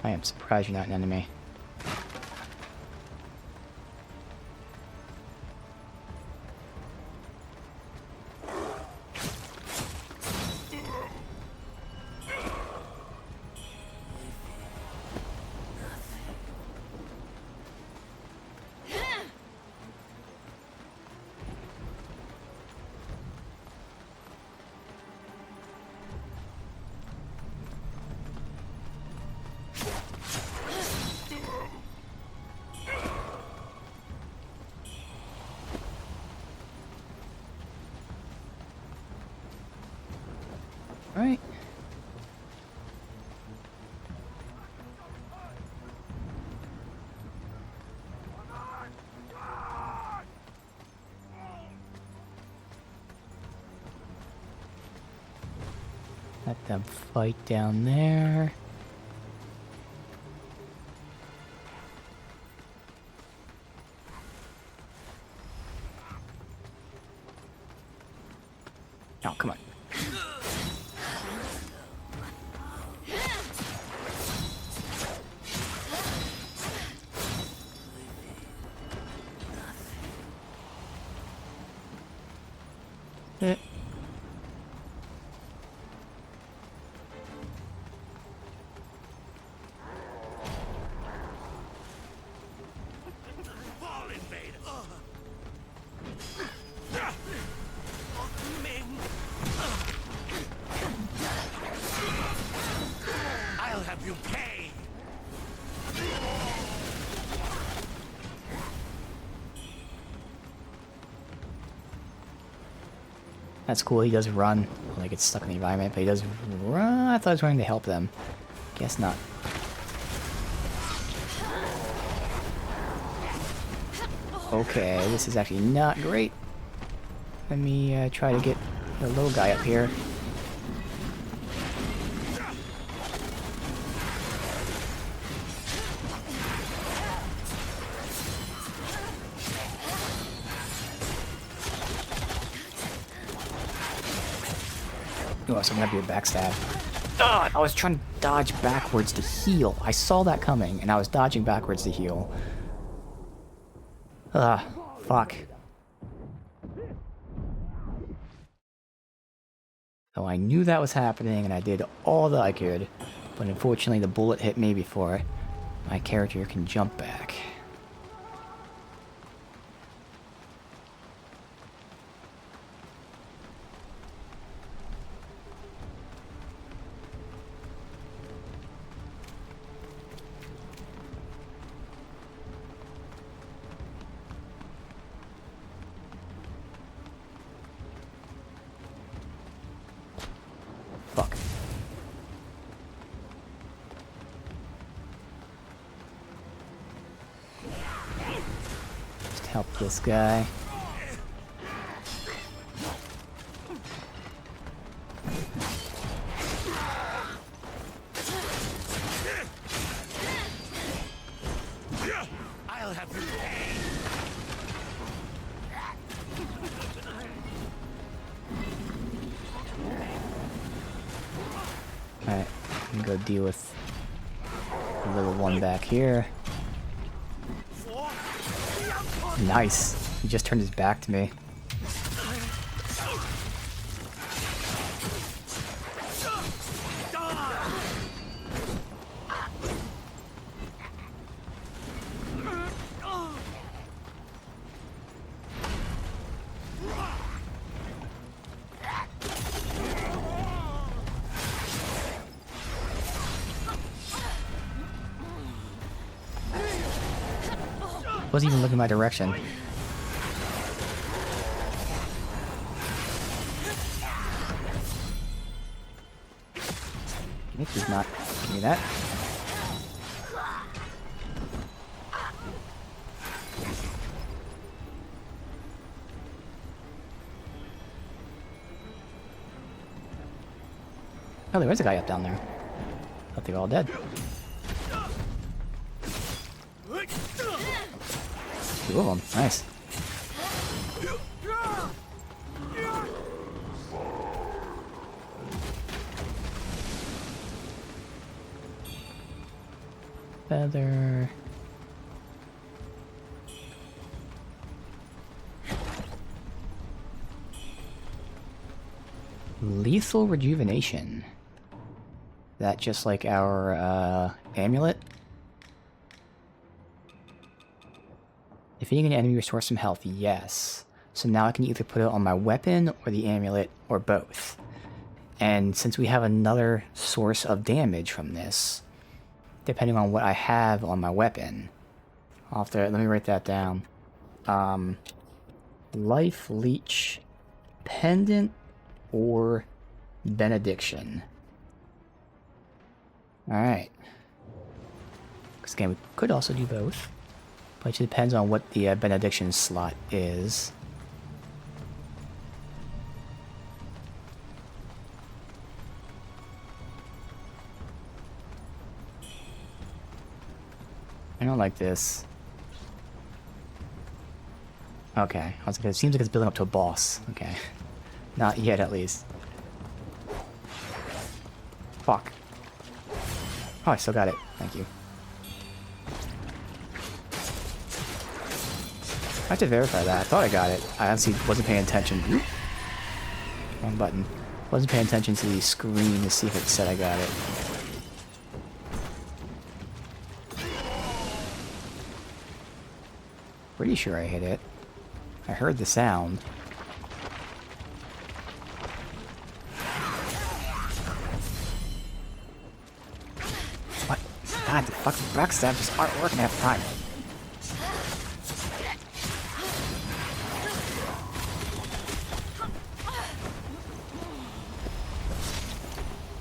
I am surprised you're not an enemy. Alright. Let them fight down there. Oh, come on. I'll have you pay! That's cool, he does run. Like it's stuck in the environment, but he does run. I thought I was trying to help them. Guess not. Okay, this is actually not great. Let me try to get the little guy up here. Oh, so I'm gonna be a backstab. Ugh, I was trying to dodge backwards to heal. I saw that coming, and I was dodging backwards to heal. Fuck. So I knew that was happening, and I did all that I could. But unfortunately, the bullet hit me before my character can jump back. Fuck. Just help this guy. I'll have you pay. Alright, I'm gonna go deal with the little one back here. Nice. He just turned his back to me. Wasn't even looking my direction. I think he's not. Give me that. Oh, there is a guy up down there. Thought they were all dead. Two of them. Nice. Feather. Lethal rejuvenation. That just like our amulet? Defeating an enemy restores some health, yes. So now I can either put it on my weapon or the amulet or both. And since we have another source of damage from this, depending on what I have on my weapon, I'll have to, let me write that down. Life Leech, Pendant, or Benediction. Alright. Because again, we could also do both. But it depends on what the Benediction slot is. I don't like this. Okay, I was gonna, it seems like it's building up to a boss. Okay. Not yet, at least. Fuck. Oh, I still got it. Thank you. I have to verify that. I thought I got it. I honestly wasn't paying attention. Oop. Wrong button. Wasn't paying attention to the screen to see if it said I got it. Pretty sure I hit it. I heard the sound. What? God, the fucking backstab just aren't working half the time.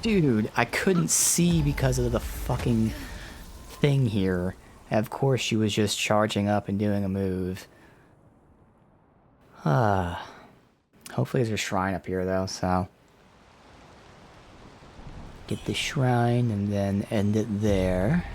Dude, I couldn't see because of the fucking thing here. And of course she was just charging up and doing a move. Hopefully there's a shrine up here though, so. Get the shrine and then end it there.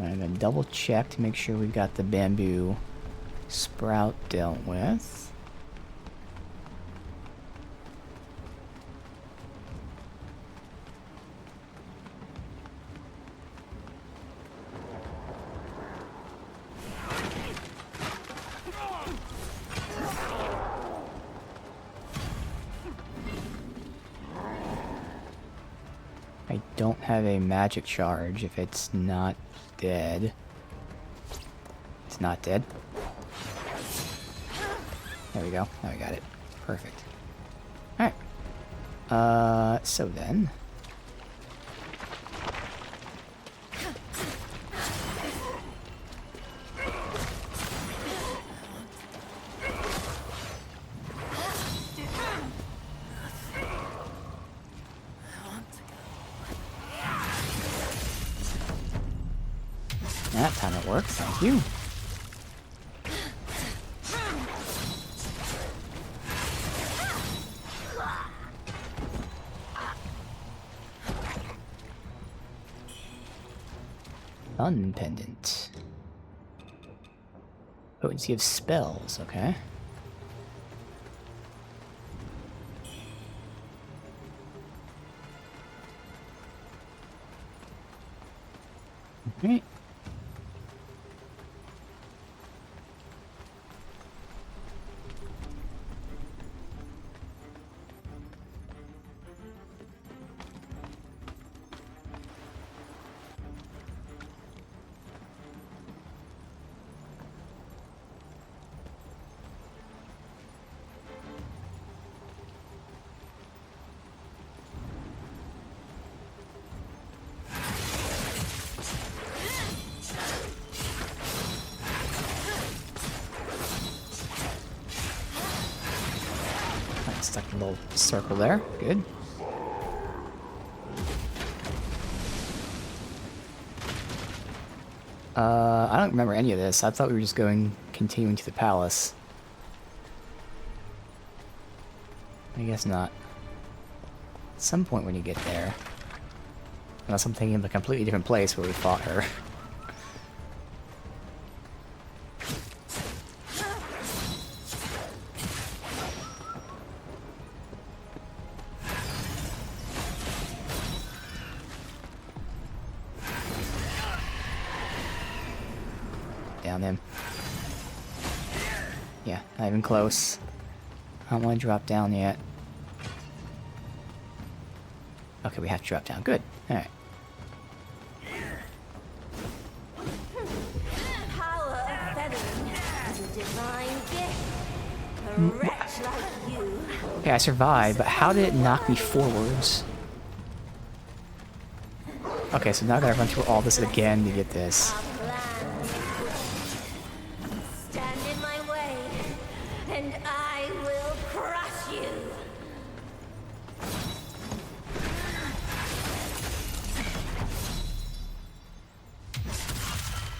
I'm gonna double check to make sure we've got the bamboo sprout dealt with. I don't have a magic charge if it's not dead. It's not dead. There we go. Now we got it. Perfect. Alright. So then. That time it worked, thank you. Sun pendant. Potency of spells, okay. Okay. Stuck in a little circle there. Good. I don't remember any of this. I thought we were just continuing to the palace. I guess not. At some point when you get there. Unless I'm thinking of a completely different place where we fought her. Down him. Yeah, not even close. I don't want to drop down yet. Okay, we have to drop down. Good. Alright. Power of feathering is a divine gift. A wretch like you. Okay, I survived, but how did it knock me forwards? Okay, so now I gotta run through all this again to get this. Stand in my way, and I will crush you.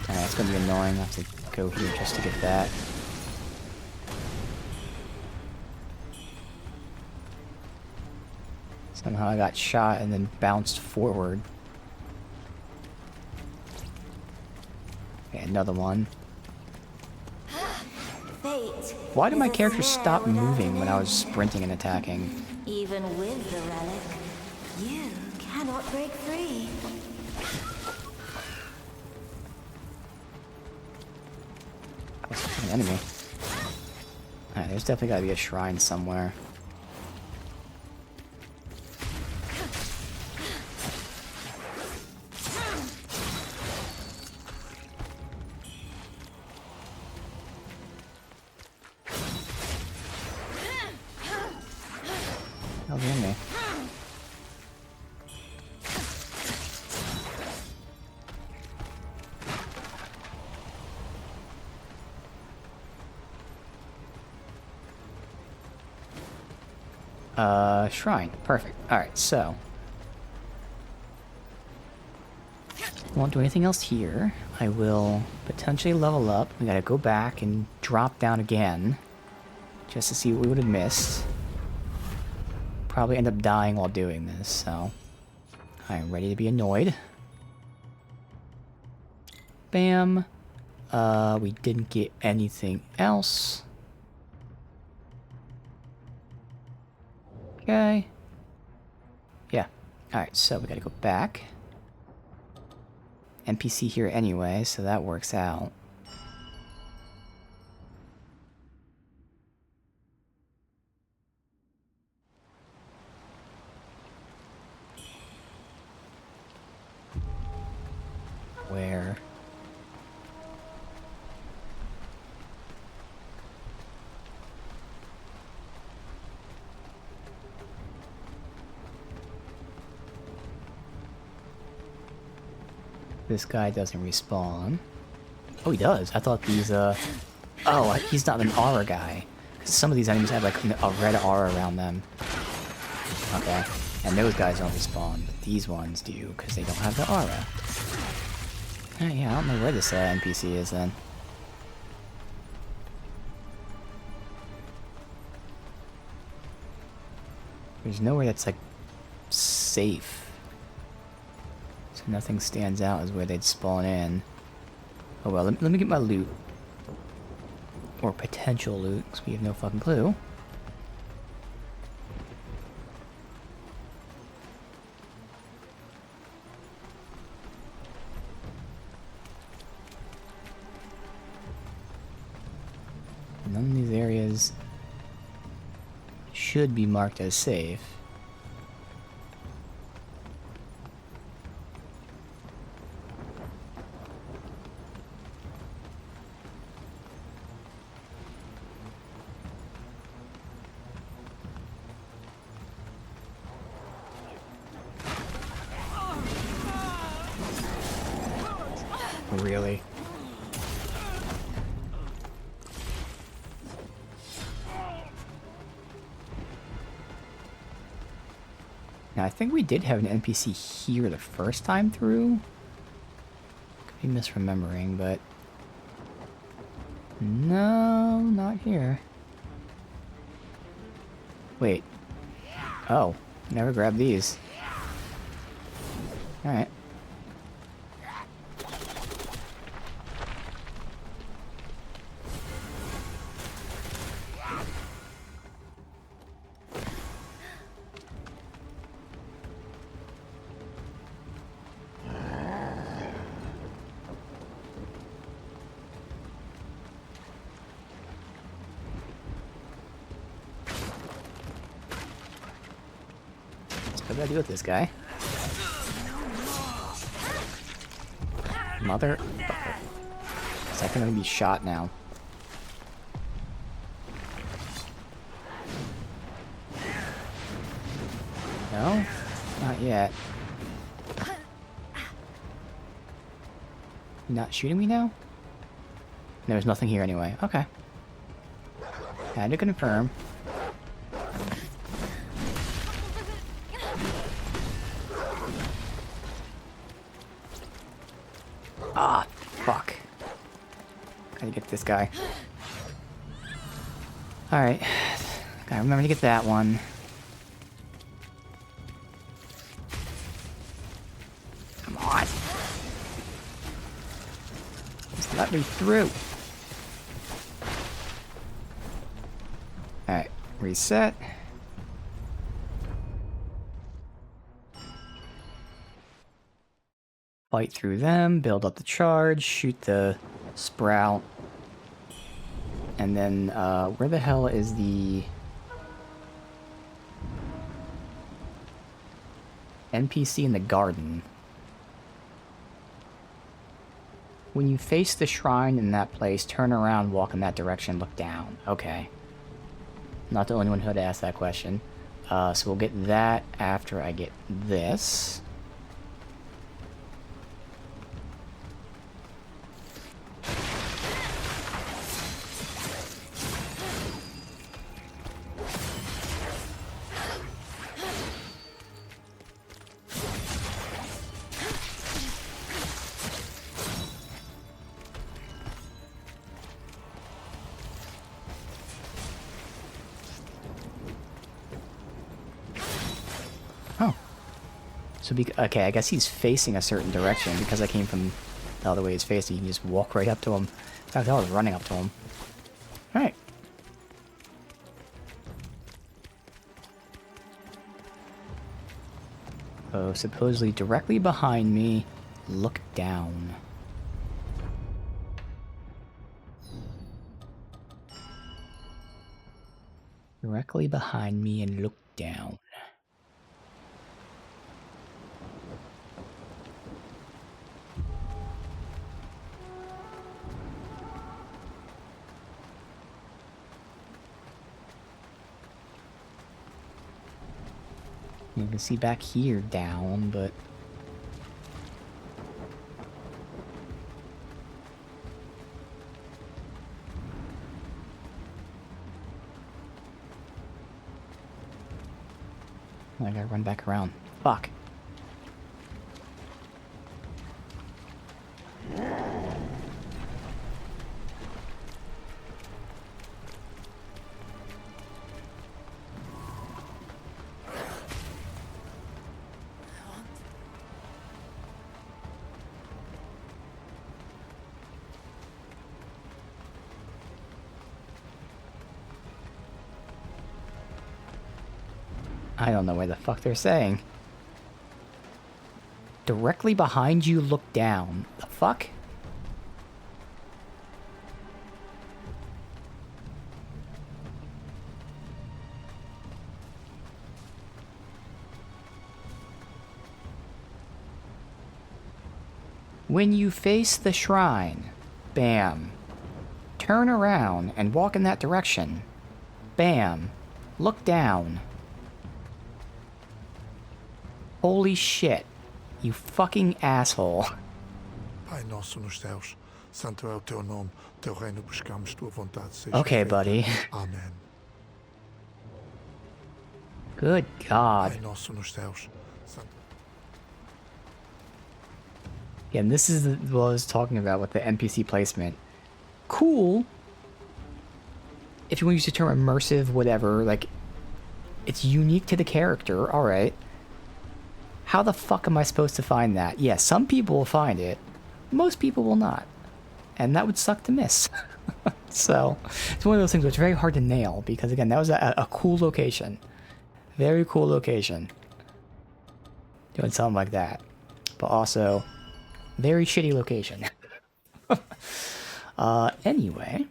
Alright, it's gonna be annoying. I have to go here just to get that. Somehow I got shot and then bounced forward. Okay, another one. Fate. Why did my character stop moving when I was sprinting and attacking? Even with the relic, you cannot break free. That's an enemy. Alright, there's definitely gotta be a shrine somewhere. Oh, the enemy. Shrine. Perfect. Alright, so. Won't do anything else here. I will potentially level up. We gotta go back and drop down again. Just to see what we would have missed. Probably end up dying while doing this, so. I'm ready to be annoyed. Bam. We didn't get anything else. Okay. Yeah. Alright, so we gotta go back. NPC here anyway, so that works out. Where? This guy doesn't respawn. Oh, he does. I thought these, Oh, he's not an aura guy. 'Cause some of these enemies have, like, a red aura around them. Okay. And those guys don't respawn, but these ones do, because they don't have the aura. Yeah, I don't know where this NPC is, then. There's nowhere that's, like, safe. So nothing stands out as where they'd spawn in. Oh well, let me get my loot. Or potential loot, because we have no fucking clue. None of these areas should be marked as safe. Really? Now, I think we did have an NPC here the first time through. Could be misremembering, but... No, not here. Wait. Oh, never grabbed these. Alright. What do I do with this guy? Mother... Is that gonna be shot now? No? Not yet. You not shooting me now? There's nothing here anyway. Okay. Had to confirm. Ah, fuck. Gotta get this guy. Alright. Gotta remember to get that one. Come on. Just let me through. Alright, reset. Fight through them, build up the charge, shoot the sprout. And then, where the hell is the... NPC in the garden? When you face the shrine in that place, turn around, walk in that direction, look down. Okay. Not the only one who had asked that question. So we'll get that after I get this. Oh. So, okay, I guess he's facing a certain direction because I came from the other way he's facing. You can just walk right up to him. In fact, I was running up to him. Alright. Oh, supposedly directly behind me, look down. Directly behind me and look down. You can see back here down, but... I gotta run back around. Fuck. I don't know where the fuck they're saying. Directly behind you, look down. The fuck? When you face the shrine, bam. Turn around and walk in that direction. Bam. Look down. Holy shit. You fucking asshole. Pai nosso nos céus, santo é o teu nome, teu reino buscamos, tua vontade seja Okay, feita. buddy. Amen. Good God. Pai nosso nos céus, santo... Yeah, and this is what I was talking about with the NPC placement. Cool. If you want to use the term immersive, whatever, like, it's unique to the character, alright. How the fuck am I supposed to find that? Yeah, some people will find it. Most people will not. And that would suck to miss. So, it's one of those things where it's very hard to nail, because again, that was a cool location. Very cool location. Doing something like that. But also, very shitty location. Anyway.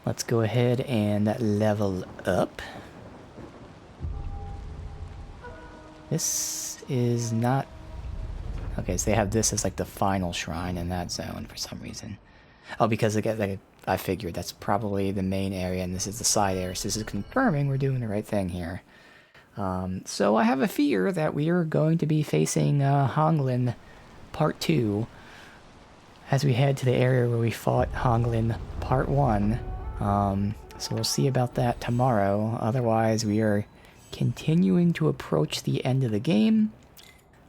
Let's go ahead and level up. This is not... Okay, so they have this as like the final shrine in that zone for some reason. Oh, because again, I figured that's probably the main area and this is the side area, so this is confirming we're doing the right thing here. So I have a fear that we are going to be facing Honglin Part 2 as we head to the area where we fought Honglin Part 1. So we'll see about that tomorrow. Otherwise, we are continuing to approach the end of the game.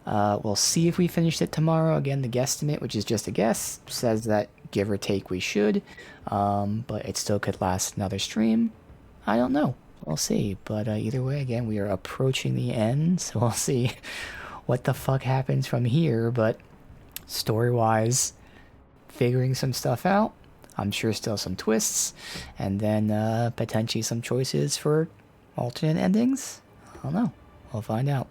We'll see if we finish it tomorrow. Again, the guesstimate, which is just a guess, says that give or take we should. But it still could last another stream. I don't know. We'll see. But either way, again, we are approaching the end. So we'll see what the fuck happens from here. But story-wise, figuring some stuff out. I'm sure still some twists. And then potentially some choices for alternate endings? I don't know. We'll find out.